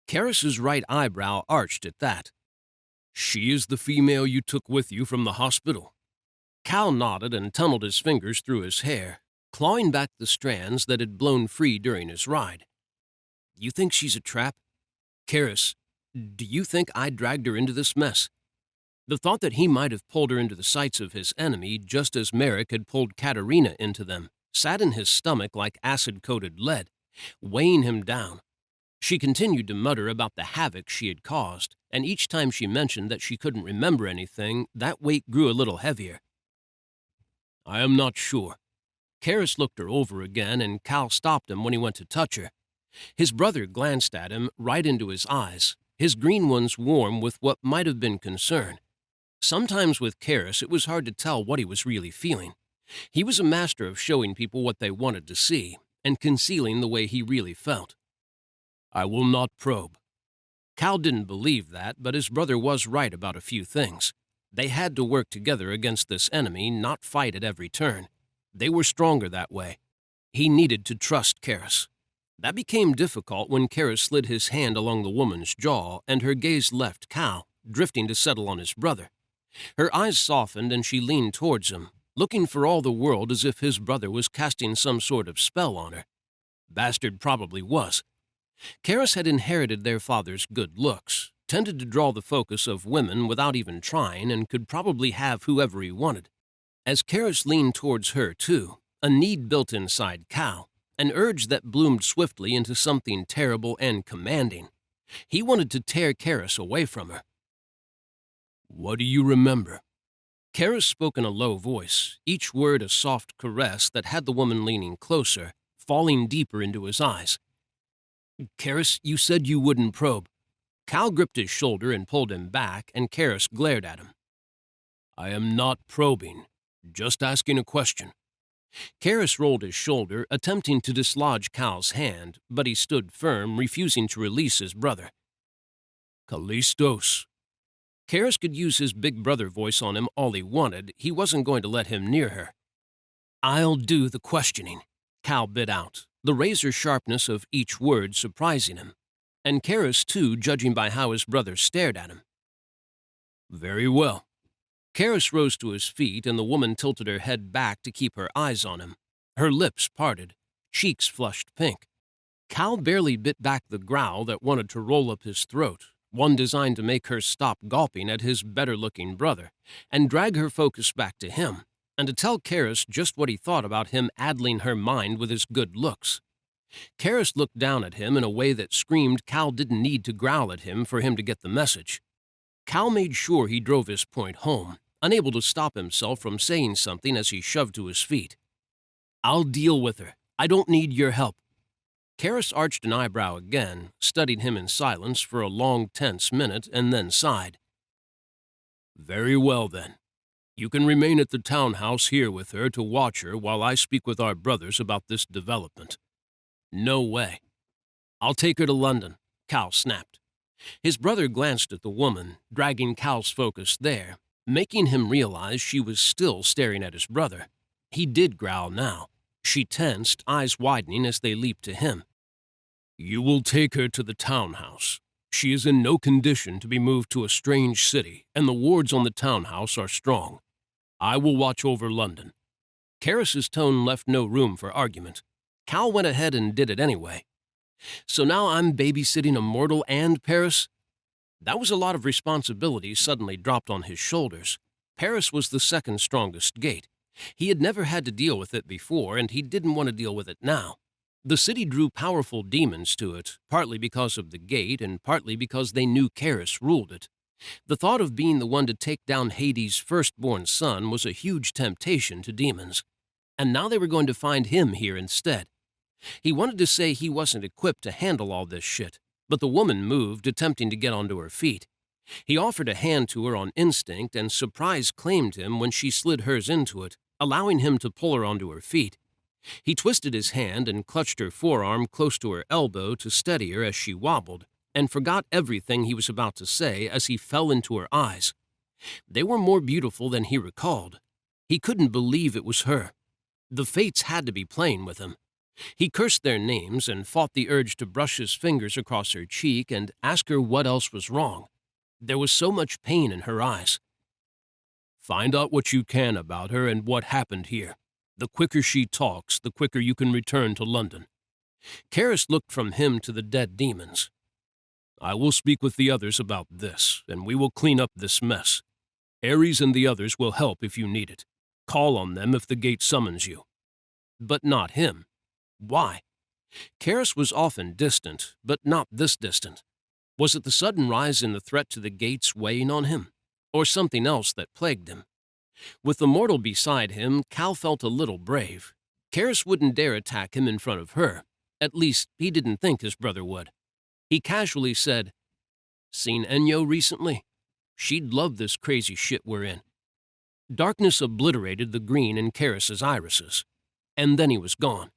Karras's right eyebrow arched at that. She is the female you took with you from the hospital? Cal nodded and tunneled his fingers through his hair, clawing back the strands that had blown free during his ride. You think she's a trap? Karras, do you think I dragged her into this mess? The thought that he might have pulled her into the sights of his enemy just as Merrick had pulled Katerina into them sat in his stomach like acid-coated lead, weighing him down. She continued to mutter about the havoc she had caused, and each time she mentioned that she couldn't remember anything, that weight grew a little heavier. I am not sure. Karras looked her over again, and Cal stopped him when he went to touch her. His brother glanced at him, right into his eyes, his green ones warm with what might have been concern. Sometimes with Karras, it was hard to tell what he was really feeling. He was a master of showing people what they wanted to see, and concealing the way he really felt. I will not probe. Cal didn't believe that, but his brother was right about a few things. They had to work together against this enemy, not fight at every turn. They were stronger that way. He needed to trust Karras. That became difficult when Karras slid his hand along the woman's jaw and her gaze left Cal, drifting to settle on his brother. Her eyes softened and she leaned towards him, looking for all the world as if his brother was casting some sort of spell on her. Bastard probably was. Karras had inherited their father's good looks, tended to draw the focus of women without even trying, and could probably have whoever he wanted. As Karras leaned towards her, too, a need built inside Cal, an urge that bloomed swiftly into something terrible and commanding. He wanted to tear Karras away from her. What do you remember? Karras spoke in a low voice, each word a soft caress that had the woman leaning closer, falling deeper into his eyes. Karras, you said you wouldn't probe. Cal gripped his shoulder and pulled him back, and Karras glared at him. I am not probing, just asking a question. Karras rolled his shoulder, attempting to dislodge Cal's hand, but he stood firm, refusing to release his brother. Calistos. Karras could use his big brother voice on him all he wanted. He wasn't going to let him near her. I'll do the questioning, Cal bit out, the razor sharpness of each word surprising him, and Karras too, judging by how his brother stared at him. Very well. Karras rose to his feet, and the woman tilted her head back to keep her eyes on him. Her lips parted, cheeks flushed pink. Cal barely bit back the growl that wanted to roll up his throat, one designed to make her stop gulping at his better-looking brother, and drag her focus back to him, and to tell Karras just what he thought about him addling her mind with his good looks. Karras looked down at him in a way that screamed Cal didn't need to growl at him for him to get the message. Cal made sure he drove his point home, unable to stop himself from saying something as he shoved to his feet. I'll deal with her. I don't need your help. Karras arched an eyebrow again, studied him in silence for a long, tense minute, and then sighed. Very well, then. You can remain at the townhouse here with her to watch her while I speak with our brothers about this development. No way. I'll take her to London, Cal snapped. His brother glanced at the woman, dragging Cal's focus there, making him realize she was still staring at his brother. He did growl now. She tensed, eyes widening as they leaped to him. You will take her to the townhouse. She is in no condition to be moved to a strange city, and the wards on the townhouse are strong. I will watch over London. Karras's tone left no room for argument. Cal went ahead and did it anyway. So now I'm babysitting a mortal and Paris? That was a lot of responsibility suddenly dropped on his shoulders. Paris was the second strongest gate. He had never had to deal with it before, and he didn't want to deal with it now. The city drew powerful demons to it, partly because of the gate and partly because they knew Karras ruled it. The thought of being the one to take down Hades' firstborn son was a huge temptation to demons. And now they were going to find him here instead. He wanted to say he wasn't equipped to handle all this shit, but the woman moved, attempting to get onto her feet. He offered a hand to her on instinct, and surprise claimed him when she slid hers into it, allowing him to pull her onto her feet. He twisted his hand and clutched her forearm close to her elbow to steady her as she wobbled, and forgot everything he was about to say as he fell into her eyes. They were more beautiful than he recalled. He couldn't believe it was her. The fates had to be playing with him. He cursed their names and fought the urge to brush his fingers across her cheek and ask her what else was wrong. There was so much pain in her eyes. Find out what you can about her and what happened here. The quicker she talks, the quicker you can return to London. Karras looked from him to the dead demons. I will speak with the others about this, and we will clean up this mess. Ares and the others will help if you need it. Call on them if the gate summons you. But not him. Why? Karras was often distant, but not this distant. Was it the sudden rise in the threat to the gates weighing on him, or something else that plagued him? With the mortal beside him, Cal felt a little brave. Karras wouldn't dare attack him in front of her. At least, he didn't think his brother would. He casually said, Seen Enyo recently? She'd love this crazy shit we're in. Darkness obliterated the green in Karras's irises, and then he was gone.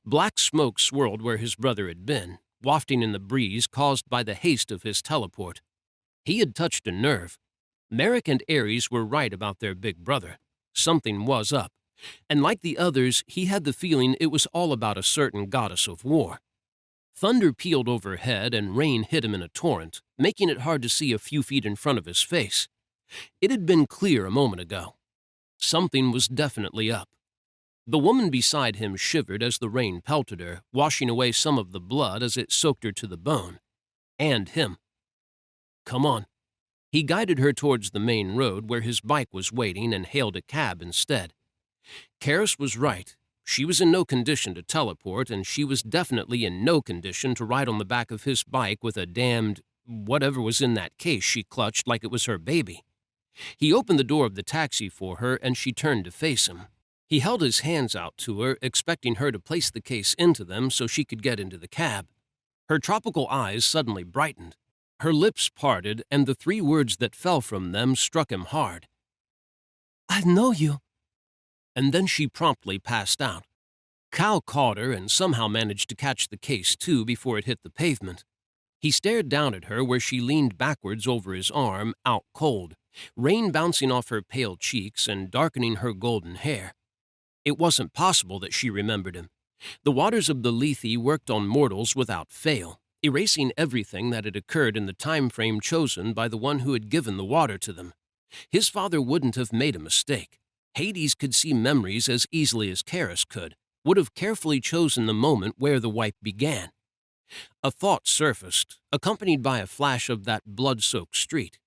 Black smoke swirled where his brother had been, wafting in the breeze caused by the haste of his teleport. He had touched a nerve. Merrick and Ares were right about their big brother. Something was up, and like the others, he had the feeling it was all about a certain goddess of war. Thunder pealed overhead and rain hit him in a torrent, making it hard to see a few feet in front of his face. It had been clear a moment ago. Something was definitely up. The woman beside him shivered as the rain pelted her, washing away some of the blood as it soaked her to the bone. And him. Come on. He guided her towards the main road where his bike was waiting and hailed a cab instead. Karras was right. She was in no condition to teleport, and she was definitely in no condition to ride on the back of his bike with a damned whatever was in that case she clutched like it was her baby. He opened the door of the taxi for her, and she turned to face him. He held his hands out to her, expecting her to place the case into them so she could get into the cab. Her tropical eyes suddenly brightened. Her lips parted, and the three words that fell from them struck him hard. I know you. and then she promptly passed out. Cal caught her and somehow managed to catch the case too before it hit the pavement. He stared down at her where she leaned backwards over his arm, out cold, rain bouncing off her pale cheeks and darkening her golden hair. It wasn't possible that she remembered him. The waters of the Lethe worked on mortals without fail, erasing everything that had occurred in the time frame chosen by the one who had given the water to them. His father wouldn't have made a mistake. Hades could see memories as easily as Charis could, would have carefully chosen the moment where the wipe began. A thought surfaced, accompanied by a flash of that blood-soaked street,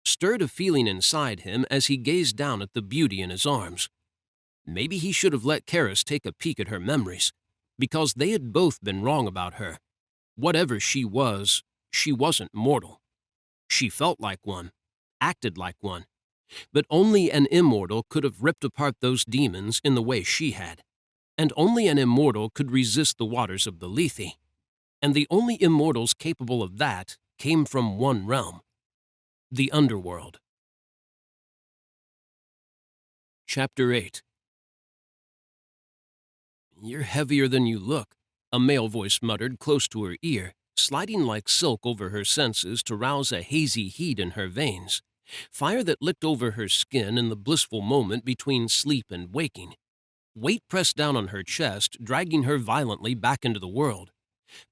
stirred a feeling inside him as he gazed down at the beauty in his arms. Maybe he should have let Charis take a peek at her memories, because they had both been wrong about her. Whatever she wasn't mortal. She felt like one, acted like one, but only an immortal could have ripped apart those demons in the way she had, and only an immortal could resist the waters of the Lethe. And the only immortals capable of that came from one realm, the underworld. Chapter 8. "You're heavier than you look," a male voice muttered close to her ear, sliding like silk over her senses to rouse a hazy heat in her veins, fire that licked over her skin in the blissful moment between sleep and waking. Weight pressed down on her chest, dragging her violently back into the world.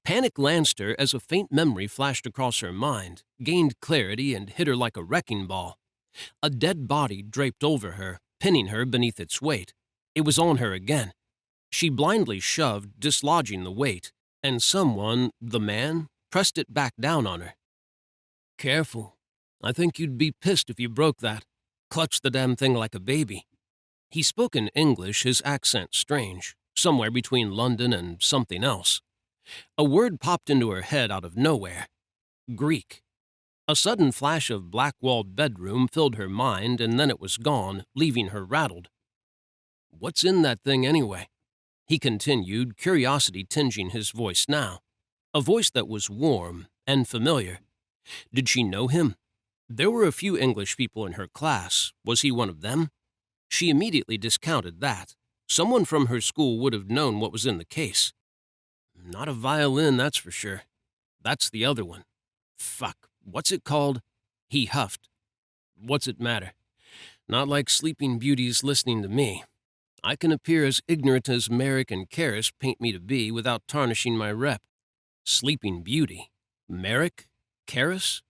Panic lanced her as a faint memory flashed across her mind, gained clarity, and hit her like a wrecking ball. A dead body draped over her, pinning her beneath its weight. It was on her again. She blindly shoved, dislodging the weight, and someone, the man, pressed it back down on her. "Careful. I think you'd be pissed if you broke that. Clutch the damn thing like a baby." He spoke in English, his accent strange, somewhere between London and something else. A word popped into her head out of nowhere. Greek. A sudden flash of black-walled bedroom filled her mind, and then it was gone, leaving her rattled. "What's in that thing anyway?" He continued, curiosity tinging his voice now, a voice that was warm and familiar. Did she know him? There were a few English people in her class. Was he one of them? She immediately discounted that. Someone from her school would have known what was in the case. Not a violin, that's for sure. That's the other one. Fuck, what's it called? He huffed. What's it matter? Not like Sleeping Beauty's listening to me. I can appear as ignorant as Merrick and Charis paint me to be without tarnishing my rep. Sleeping Beauty? Merrick? Charis?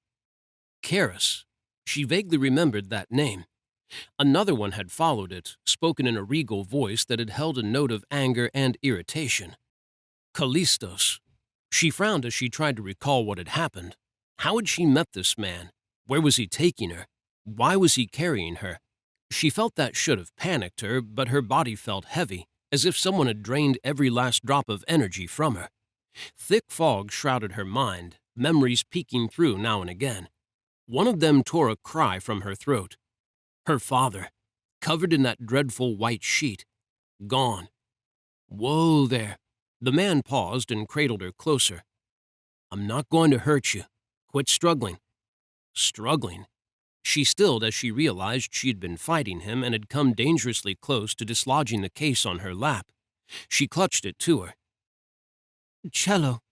Charis. She vaguely remembered that name. Another one had followed it, spoken in a regal voice that had held a note of anger and irritation. Calistos. She frowned as she tried to recall what had happened. How had she met this man? Where was he taking her? Why was he carrying her? She felt that should have panicked her, but her body felt heavy, as if someone had drained every last drop of energy from her. Thick fog shrouded her mind, memories peeking through now and again. One of them tore a cry from her throat. Her father, covered in that dreadful white sheet. Gone. Whoa there. The man paused and cradled her closer. "I'm not going to hurt you. Quit struggling." Struggling? She stilled as she realized she had been fighting him and had come dangerously close to dislodging the case on her lap. She clutched it to her. "Cello."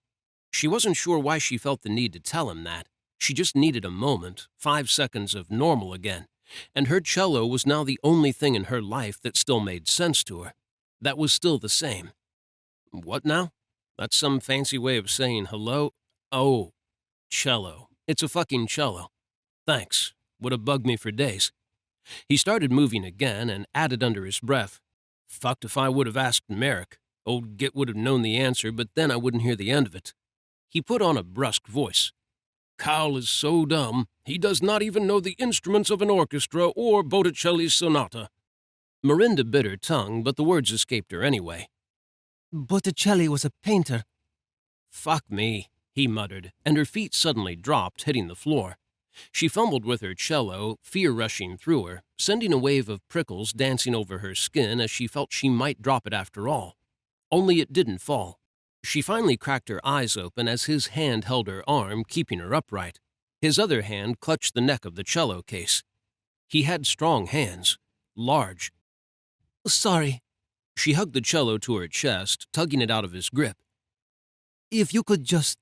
She wasn't sure why she felt the need to tell him that. She just needed a moment, 5 seconds of normal again, and her cello was now the only thing in her life that still made sense to her, that was still the same. What now? That's some fancy way of saying hello? Oh, cello. It's a fucking cello. Thanks. Would have bugged me for days. He started moving again and added under his breath, "Fucked if I would have asked Merrick. Old Git would have known the answer, but then I wouldn't hear the end of it." He put on a brusque voice. "Cal is so dumb, he does not even know the instruments of an orchestra or Botticelli's sonata." Miranda bit her tongue, but the words escaped her anyway. Botticelli was a painter. "Fuck me," he muttered, and her feet suddenly dropped, hitting the floor. She fumbled with her cello, fear rushing through her, sending a wave of prickles dancing over her skin as she felt she might drop it after all. Only it didn't fall. She finally cracked her eyes open as his hand held her arm, keeping her upright. His other hand clutched the neck of the cello case. He had strong hands, large. Sorry. She hugged the cello to her chest, tugging it out of his grip. If you could just...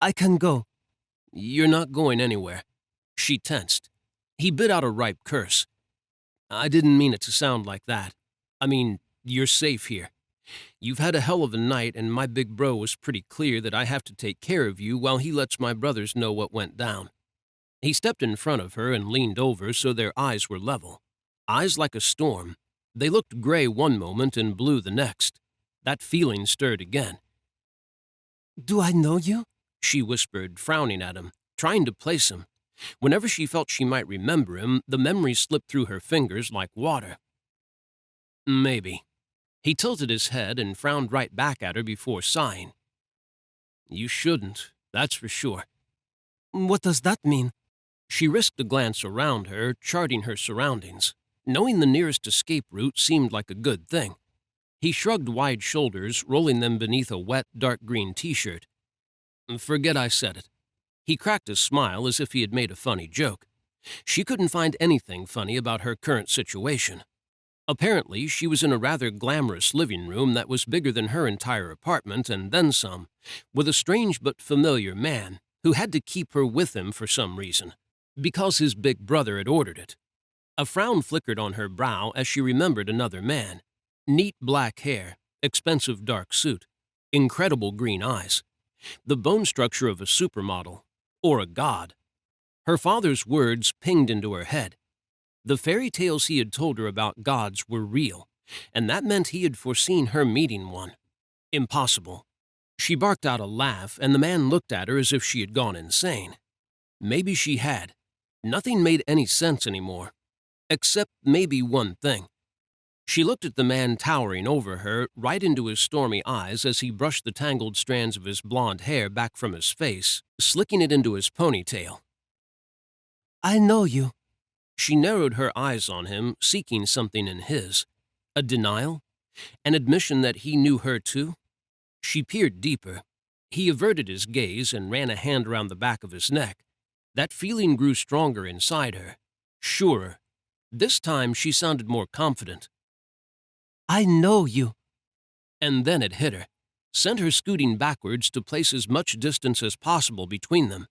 I can go. You're not going anywhere. She tensed. He bit out a ripe curse. I didn't mean it to sound like that. I mean, you're safe here. You've had a hell of a night, and my big bro was pretty clear that I have to take care of you while he lets my brothers know what went down. He stepped in front of her and leaned over so their eyes were level. Eyes like a storm. They looked gray one moment and blue the next. That feeling stirred again. Do I know you? She whispered, frowning at him, trying to place him. Whenever she felt she might remember him, the memory slipped through her fingers like water. Maybe. He tilted his head and frowned right back at her before sighing. You shouldn't, that's for sure. What does that mean? She risked a glance around her, charting her surroundings. Knowing the nearest escape route seemed like a good thing. He shrugged wide shoulders, rolling them beneath a wet, dark green t-shirt. Forget I said it. He cracked a smile as if he had made a funny joke. She couldn't find anything funny about her current situation. Apparently, she was in a rather glamorous living room that was bigger than her entire apartment and then some, with a strange but familiar man who had to keep her with him for some reason, because his big brother had ordered it. A frown flickered on her brow as she remembered another man. Neat black hair, expensive dark suit, incredible green eyes, the bone structure of a supermodel, or a god. Her father's words pinged into her head. The fairy tales he had told her about gods were real, and that meant he had foreseen her meeting one. Impossible. She barked out a laugh, and the man looked at her as if she had gone insane. Maybe she had. Nothing made any sense anymore. Except maybe one thing. She looked at the man towering over her, right into his stormy eyes as he brushed the tangled strands of his blonde hair back from his face, slicking it into his ponytail. I know you. She narrowed her eyes on him, seeking something in his. A denial? An admission that he knew her too? She peered deeper. He averted his gaze and ran a hand around the back of his neck. That feeling grew stronger inside her. Surer. This time she sounded more confident. I know you. And then it hit her, sent her scooting backwards to place as much distance as possible between them.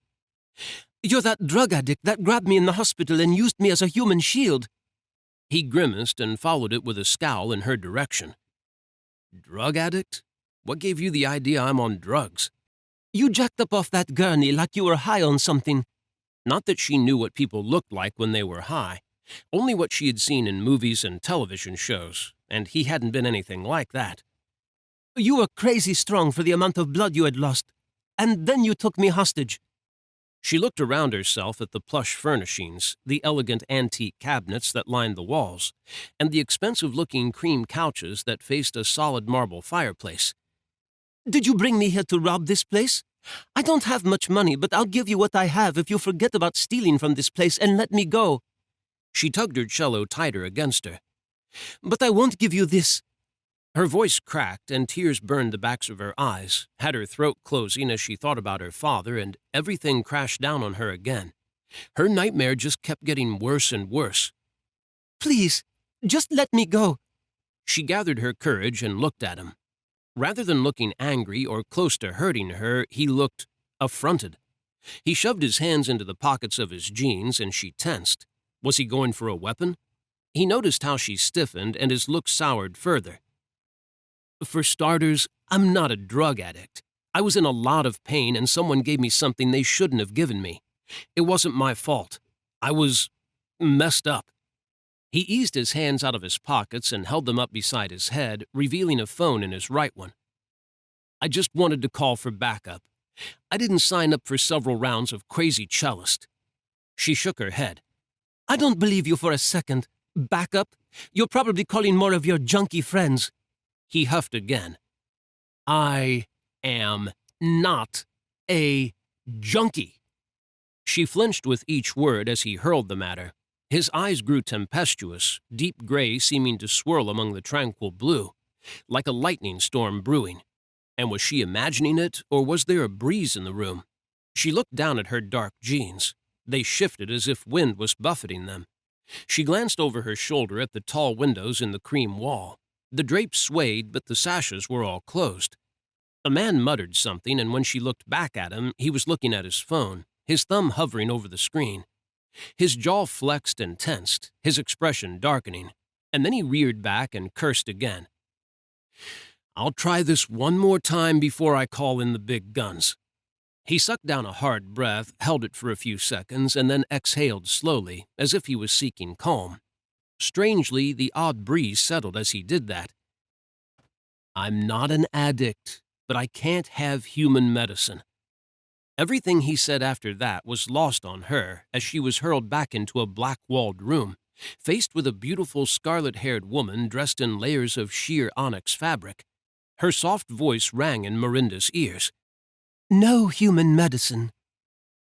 You're that drug addict that grabbed me in the hospital and used me as a human shield. He grimaced and followed it with a scowl in her direction. Drug addict? What gave you the idea I'm on drugs? You jacked up off that gurney like you were high on something. Not that she knew what people looked like when they were high, only what she had seen in movies and television shows, and he hadn't been anything like that. You were crazy strong for the amount of blood you had lost, and then you took me hostage. She looked around herself at the plush furnishings, the elegant antique cabinets that lined the walls, and the expensive-looking cream couches that faced a solid marble fireplace. Did you bring me here to rob this place? I don't have much money, but I'll give you what I have if you forget about stealing from this place and let me go. She tugged her cello tighter against her. But I won't give you this. Her voice cracked and tears burned the backs of her eyes, had her throat closing as she thought about her father, and everything crashed down on her again. Her nightmare just kept getting worse and worse. Please, just let me go. She gathered her courage and looked at him. Rather than looking angry or close to hurting her, he looked affronted. He shoved his hands into the pockets of his jeans and she tensed. Was he going for a weapon? He noticed how she stiffened and his look soured further. For starters, I'm not a drug addict. I was in a lot of pain and someone gave me something they shouldn't have given me. It wasn't my fault. I was messed up. He eased his hands out of his pockets and held them up beside his head, revealing a phone in his right one. I just wanted to call for backup. I didn't sign up for several rounds of crazy cellist. She shook her head. I don't believe you for a second. Backup? You're probably calling more of your junkie friends. He huffed again. I am not a junkie. She flinched with each word as he hurled them at her. His eyes grew tempestuous, deep gray seeming to swirl among the tranquil blue, like a lightning storm brewing. And was she imagining it, or was there a breeze in the room? She looked down at her dark jeans. They shifted as if wind was buffeting them. She glanced over her shoulder at the tall windows in the cream wall. The drapes swayed, but the sashes were all closed. The man muttered something, and when she looked back at him, he was looking at his phone, his thumb hovering over the screen. His jaw flexed and tensed, his expression darkening, and then he reared back and cursed again. "I'll try this one more time before I call in the big guns." He sucked down a hard breath, held it for a few seconds, and then exhaled slowly, as if he was seeking calm. Strangely, the odd breeze settled as he did that. "I'm not an addict, but I can't have human medicine." Everything he said after that was lost on her as she was hurled back into a black-walled room, faced with a beautiful scarlet-haired woman dressed in layers of sheer onyx fabric. Her soft voice rang in Miranda's ears. "No human medicine."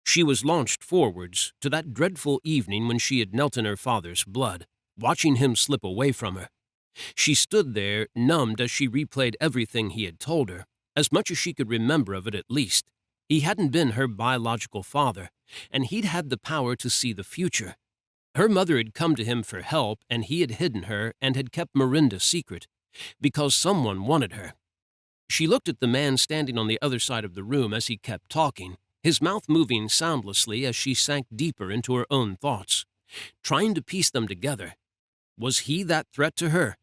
She was launched forwards to that dreadful evening when she had knelt in her father's blood, watching him slip away from her. She stood there, numbed as she replayed everything he had told her, as much as she could remember of it at least. He hadn't been her biological father, and he'd had the power to see the future. Her mother had come to him for help, and he had hidden her and had kept Miranda secret, because someone wanted her. She looked at the man standing on the other side of the room as he kept talking, his mouth moving soundlessly as she sank deeper into her own thoughts, trying to piece them together. Was he that threat to her?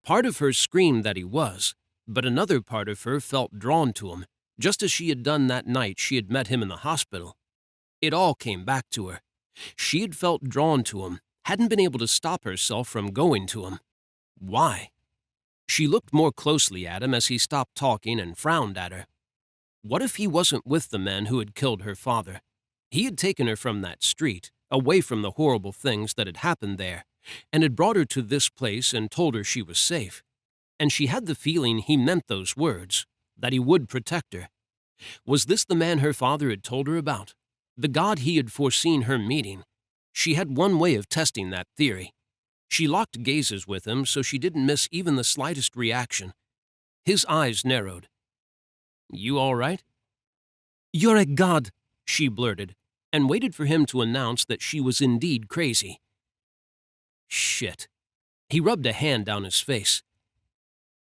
Part of her screamed that he was, but another part of her felt drawn to him, just as she had done that night she had met him in the hospital. It all came back to her. She had felt drawn to him, hadn't been able to stop herself from going to him. Why? She looked more closely at him as he stopped talking and frowned at her. What if he wasn't with the men who had killed her father? He had taken her from that street, away from the horrible things that had happened there, and had brought her to this place and told her she was safe. And she had the feeling he meant those words, that he would protect her. Was this the man her father had told her about? The God he had foreseen her meeting? She had one way of testing that theory. She locked gazes with him so she didn't miss even the slightest reaction. His eyes narrowed. "You all right?" "You're a god," she blurted, and waited for him to announce that she was indeed crazy. Shit. He rubbed a hand down his face.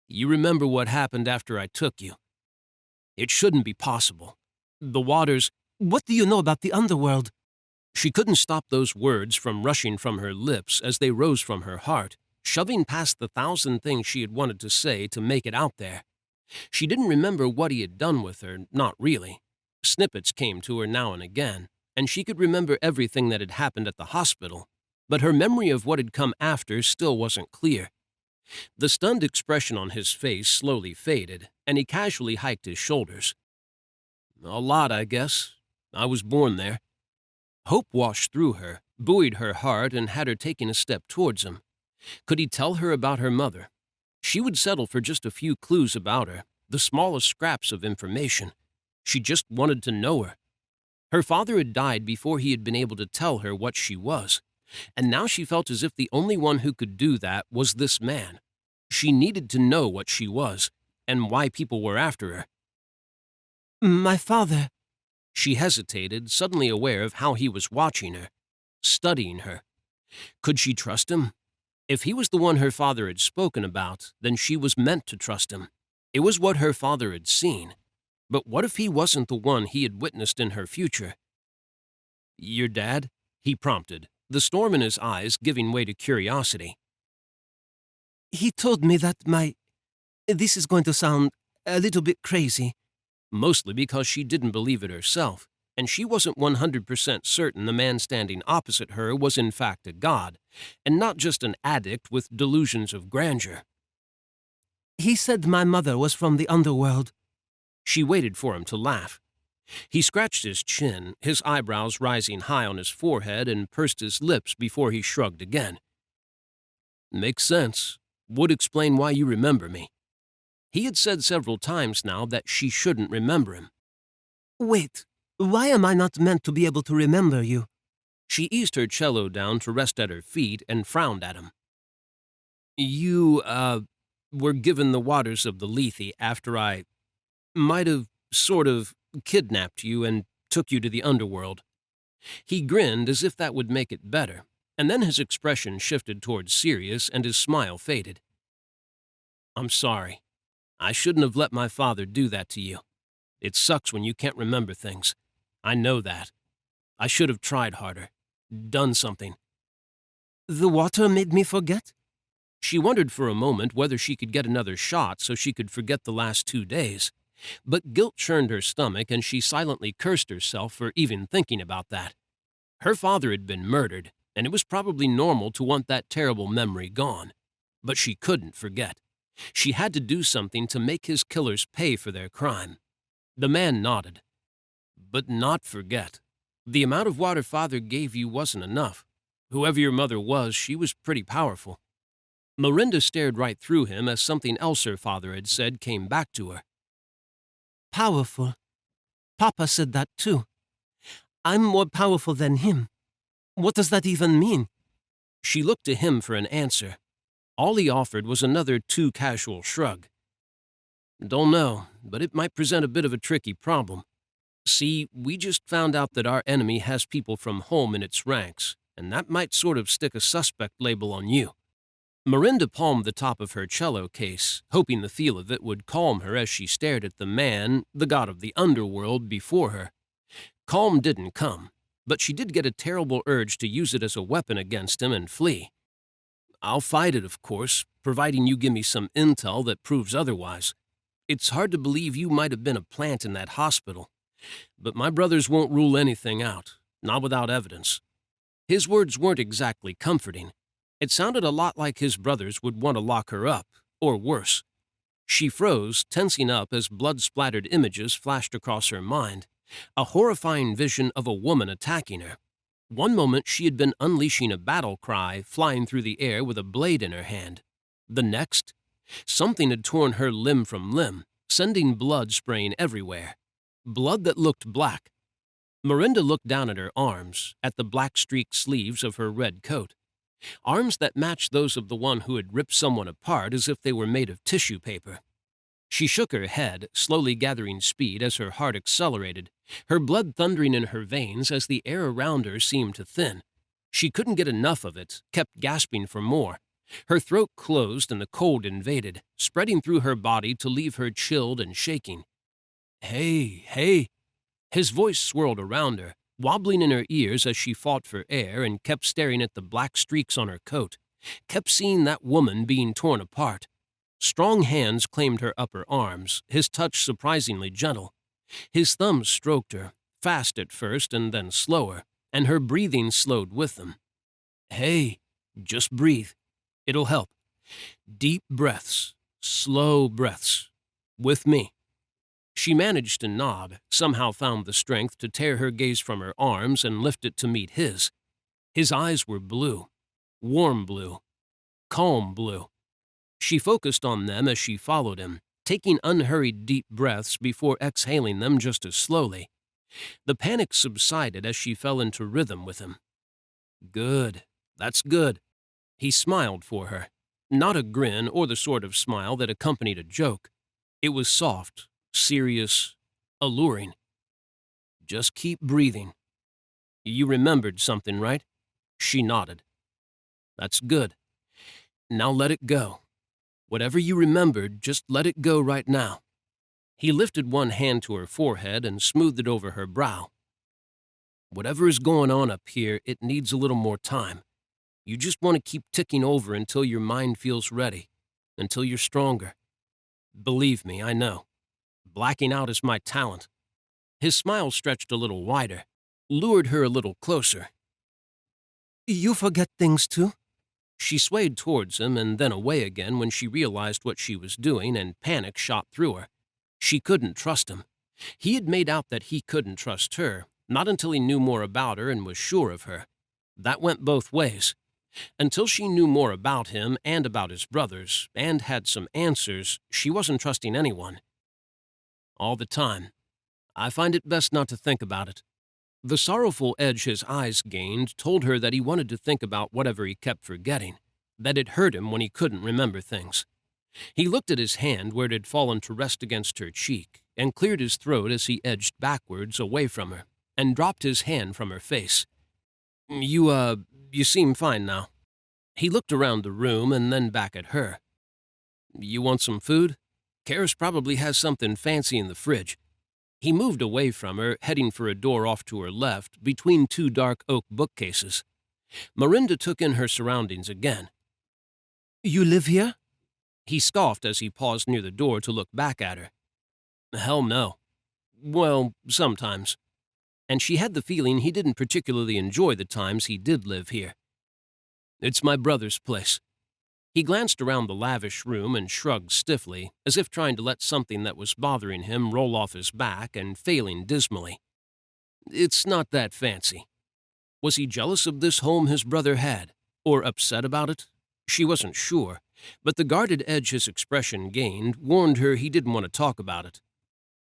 "You remember what happened after I took you? It shouldn't be possible. The waters—" "What do you know about the underworld?" She couldn't stop those words from rushing from her lips as they rose from her heart, shoving past the thousand things she had wanted to say to make it out there. She didn't remember what he had done with her, not really. Snippets came to her now and again, and she could remember everything that had happened at the hospital, but her memory of what had come after still wasn't clear. The stunned expression on his face slowly faded, and he casually hiked his shoulders. "A lot, I guess. I was born there." Hope washed through her, buoyed her heart, and had her taking a step towards him. Could he tell her about her mother? She would settle for just a few clues about her, the smallest scraps of information. She just wanted to know her. Her father had died before he had been able to tell her what she was, and now she felt as if the only one who could do that was this man. She needed to know what she was, and why people were after her. "My father." She hesitated, suddenly aware of how he was watching her, studying her. Could she trust him? If he was the one her father had spoken about, then she was meant to trust him. It was what her father had seen. But what if he wasn't the one he had witnessed in her future? "Your dad?" he prompted, the storm in his eyes giving way to curiosity. "He told me that This is going to sound a little bit crazy." Mostly because she didn't believe it herself, and she wasn't 100% certain the man standing opposite her was in fact a god, and not just an addict with delusions of grandeur. "He said my mother was from the underworld." She waited for him to laugh. He scratched his chin, his eyebrows rising high on his forehead, and pursed his lips before he shrugged again. "Makes sense. Would explain why you remember me." He had said several times now that she shouldn't remember him. "Wait, why am I not meant to be able to remember you?" She eased her cello down to rest at her feet and frowned at him. "You, were given the waters of the Lethe after I might have, sort of, kidnapped you and took you to the underworld." He grinned as if that would make it better, And then his expression shifted towards serious and his smile faded. I'm sorry. I shouldn't have let my father do that to you. It sucks when you can't remember things. I know that. I should have tried harder. Done something. The water made me forget? She wondered for a moment whether she could get another shot so she could forget the last 2 days. But guilt churned her stomach and she silently cursed herself for even thinking about that. Her father had been murdered, and it was probably normal to want that terrible memory gone. But she couldn't forget. She had to do something to make his killers pay for their crime. The man nodded. But not forget. The amount of water father gave you wasn't enough. Whoever your mother was, she was pretty powerful. Miranda stared right through him as something else her father had said came back to her. Powerful. Papa said that too. I'm more powerful than him. What does that even mean? She looked to him for an answer. All he offered was another too casual shrug. Don't know, but it might present a bit of a tricky problem. See, we just found out that our enemy has people from home in its ranks, and that might sort of stick a suspect label on you. Miranda palmed the top of her cello case, hoping the feel of it would calm her as she stared at the man, the god of the underworld, before her. Calm didn't come, but she did get a terrible urge to use it as a weapon against him and flee. I'll fight it, of course, providing you give me some intel that proves otherwise. It's hard to believe you might have been a plant in that hospital. But my brothers won't rule anything out, not without evidence. His words weren't exactly comforting. It sounded a lot like his brothers would want to lock her up, or worse. She froze, tensing up as blood-splattered images flashed across her mind, a horrifying vision of a woman attacking her. One moment she had been unleashing a battle cry, flying through the air with a blade in her hand. The next, something had torn her limb from limb, sending blood spraying everywhere. Blood that looked black. Miranda looked down at her arms, at the black-streaked sleeves of her red coat. Arms that matched those of the one who had ripped someone apart as if they were made of tissue paper. She shook her head, slowly gathering speed as her heart accelerated, her blood thundering in her veins as the air around her seemed to thin. She couldn't get enough of it, kept gasping for more. Her throat closed and the cold invaded, spreading through her body to leave her chilled and shaking. Hey, hey. His voice swirled around her, wobbling in her ears as she fought for air and kept staring at the black streaks on her coat, kept seeing that woman being torn apart. Strong hands claimed her upper arms, his touch surprisingly gentle. His thumbs stroked her, fast at first and then slower, and her breathing slowed with them. Hey, just breathe. It'll help. Deep breaths, slow breaths. With me. She managed to nod, somehow found the strength to tear her gaze from her arms and lift it to meet his. His eyes were blue, warm blue, calm blue. She focused on them as she followed him, taking unhurried deep breaths before exhaling them just as slowly. The panic subsided as she fell into rhythm with him. Good, that's good. He smiled for her, not a grin or the sort of smile that accompanied a joke. It was soft, serious, alluring. Just keep breathing. You remembered something, right? She nodded. That's good. Now let it go. Whatever you remembered, just let it go right now. He lifted one hand to her forehead and smoothed it over her brow. Whatever is going on up here, it needs a little more time. You just want to keep ticking over until your mind feels ready, until you're stronger. Believe me, I know. Blacking out is my talent. His smile stretched a little wider, lured her a little closer. You forget things too? She swayed towards him and then away again when she realized what she was doing and panic shot through her. She couldn't trust him. He had made out that he couldn't trust her, not until he knew more about her and was sure of her. That went both ways. Until she knew more about him and about his brothers, and had some answers, she wasn't trusting anyone. All the time. I find it best not to think about it. The sorrowful edge his eyes gained told her that he wanted to think about whatever he kept forgetting, that it hurt him when he couldn't remember things. He looked at his hand where it had fallen to rest against her cheek, and cleared his throat as he edged backwards away from her, and dropped his hand from her face. You You seem fine now." He looked around the room and then back at her. "You want some food? Karis probably has something fancy in the fridge." He moved away from her, heading for a door off to her left, between two dark oak bookcases. Miranda took in her surroundings again. You live here? He scoffed as he paused near the door to look back at her. Hell no. Well, sometimes. And she had the feeling he didn't particularly enjoy the times he did live here. It's my brother's place. He glanced around the lavish room and shrugged stiffly, as if trying to let something that was bothering him roll off his back and failing dismally. It's not that fancy. Was he jealous of this home his brother had, or upset about it? She wasn't sure, but the guarded edge his expression gained warned her he didn't want to talk about it.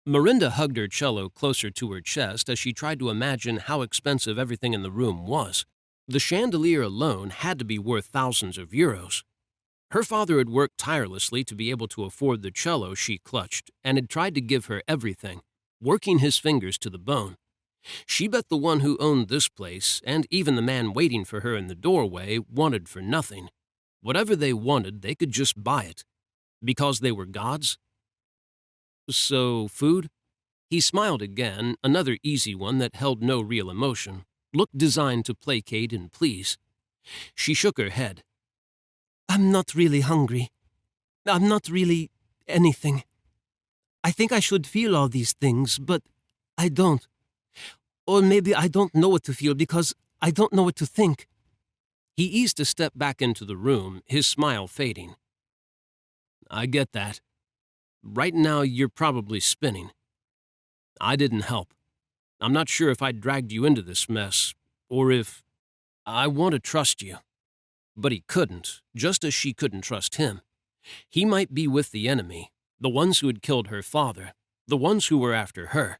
Miranda hugged her cello closer to her chest as she tried to imagine how expensive everything in the room was. The chandelier alone had to be worth thousands of euros. Her father had worked tirelessly to be able to afford the cello she clutched and had tried to give her everything, working his fingers to the bone. She bet the one who owned this place, and even the man waiting for her in the doorway, wanted for nothing. Whatever they wanted, they could just buy it. Because they were gods? So, food? He smiled again, another easy one that held no real emotion, looked designed to placate and please. She shook her head. I'm not really hungry. I'm not really anything. I think I should feel all these things, but I don't. Or maybe I don't know what to feel because I don't know what to think. He eased a step back into the room, his smile fading. I get that. Right now, you're probably spinning. I didn't help. I'm not sure if I dragged you into this mess, or if... I want to trust you. But he couldn't, just as she couldn't trust him. He might be with the enemy, the ones who had killed her father, the ones who were after her.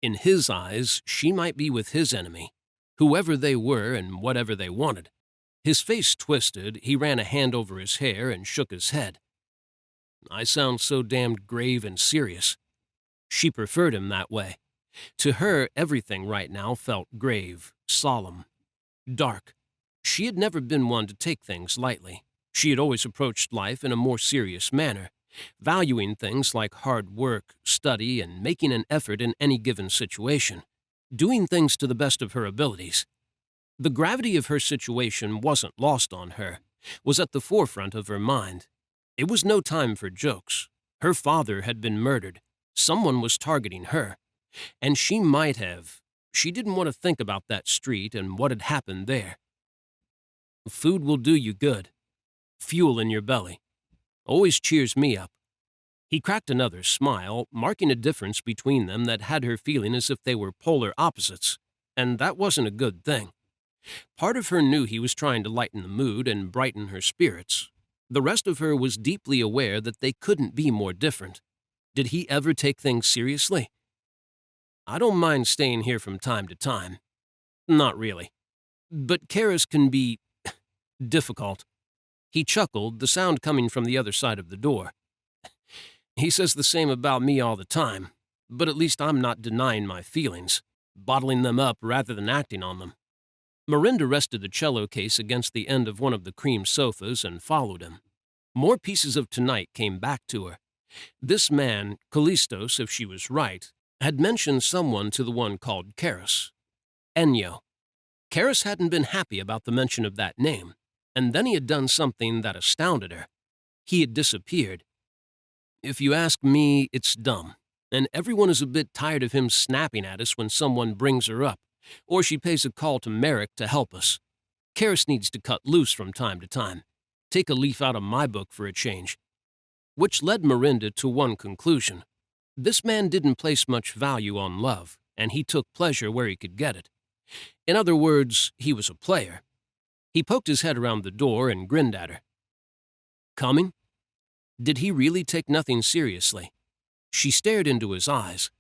In his eyes, she might be with his enemy, whoever they were and whatever they wanted. His face twisted, he ran a hand over his hair and shook his head. I sound so damned grave and serious. She preferred him that way. To her, everything right now felt grave, solemn, dark. She had never been one to take things lightly. She had always approached life in a more serious manner, valuing things like hard work, study, and making an effort in any given situation, doing things to the best of her abilities. The gravity of her situation wasn't lost on her, was at the forefront of her mind. It was no time for jokes. Her father had been murdered. Someone was targeting her. And she might have. She didn't want to think about that street and what had happened there. Food will do you good. Fuel in your belly. Always cheers me up. He cracked another smile, marking a difference between them that had her feeling as if they were polar opposites. And that wasn't a good thing. Part of her knew he was trying to lighten the mood and brighten her spirits. The rest of her was deeply aware that they couldn't be more different. Did he ever take things seriously? I don't mind staying here from time to time. Not really. But Karis can be difficult. He chuckled, the sound coming from the other side of the door. He says the same about me all the time, but at least I'm not denying my feelings, bottling them up rather than acting on them. Miranda rested the cello case against the end of one of the cream sofas and followed him. More pieces of tonight came back to her. This man, Calistos, if she was right, had mentioned someone to the one called Karis. Ennio. Karis hadn't been happy about the mention of that name, and then he had done something that astounded her. He had disappeared. If you ask me, it's dumb, and everyone is a bit tired of him snapping at us when someone brings her up, or she pays a call to Merrick to help us. Karis needs to cut loose from time to time. Take a leaf out of my book for a change. Which led Miranda to one conclusion. This man didn't place much value on love, and he took pleasure where he could get it. In other words, he was a player. He poked his head around the door and grinned at her. Coming? Did he really take nothing seriously? She stared into his eyes.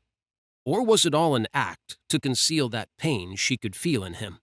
Or was it all an act to conceal that pain she could feel in him?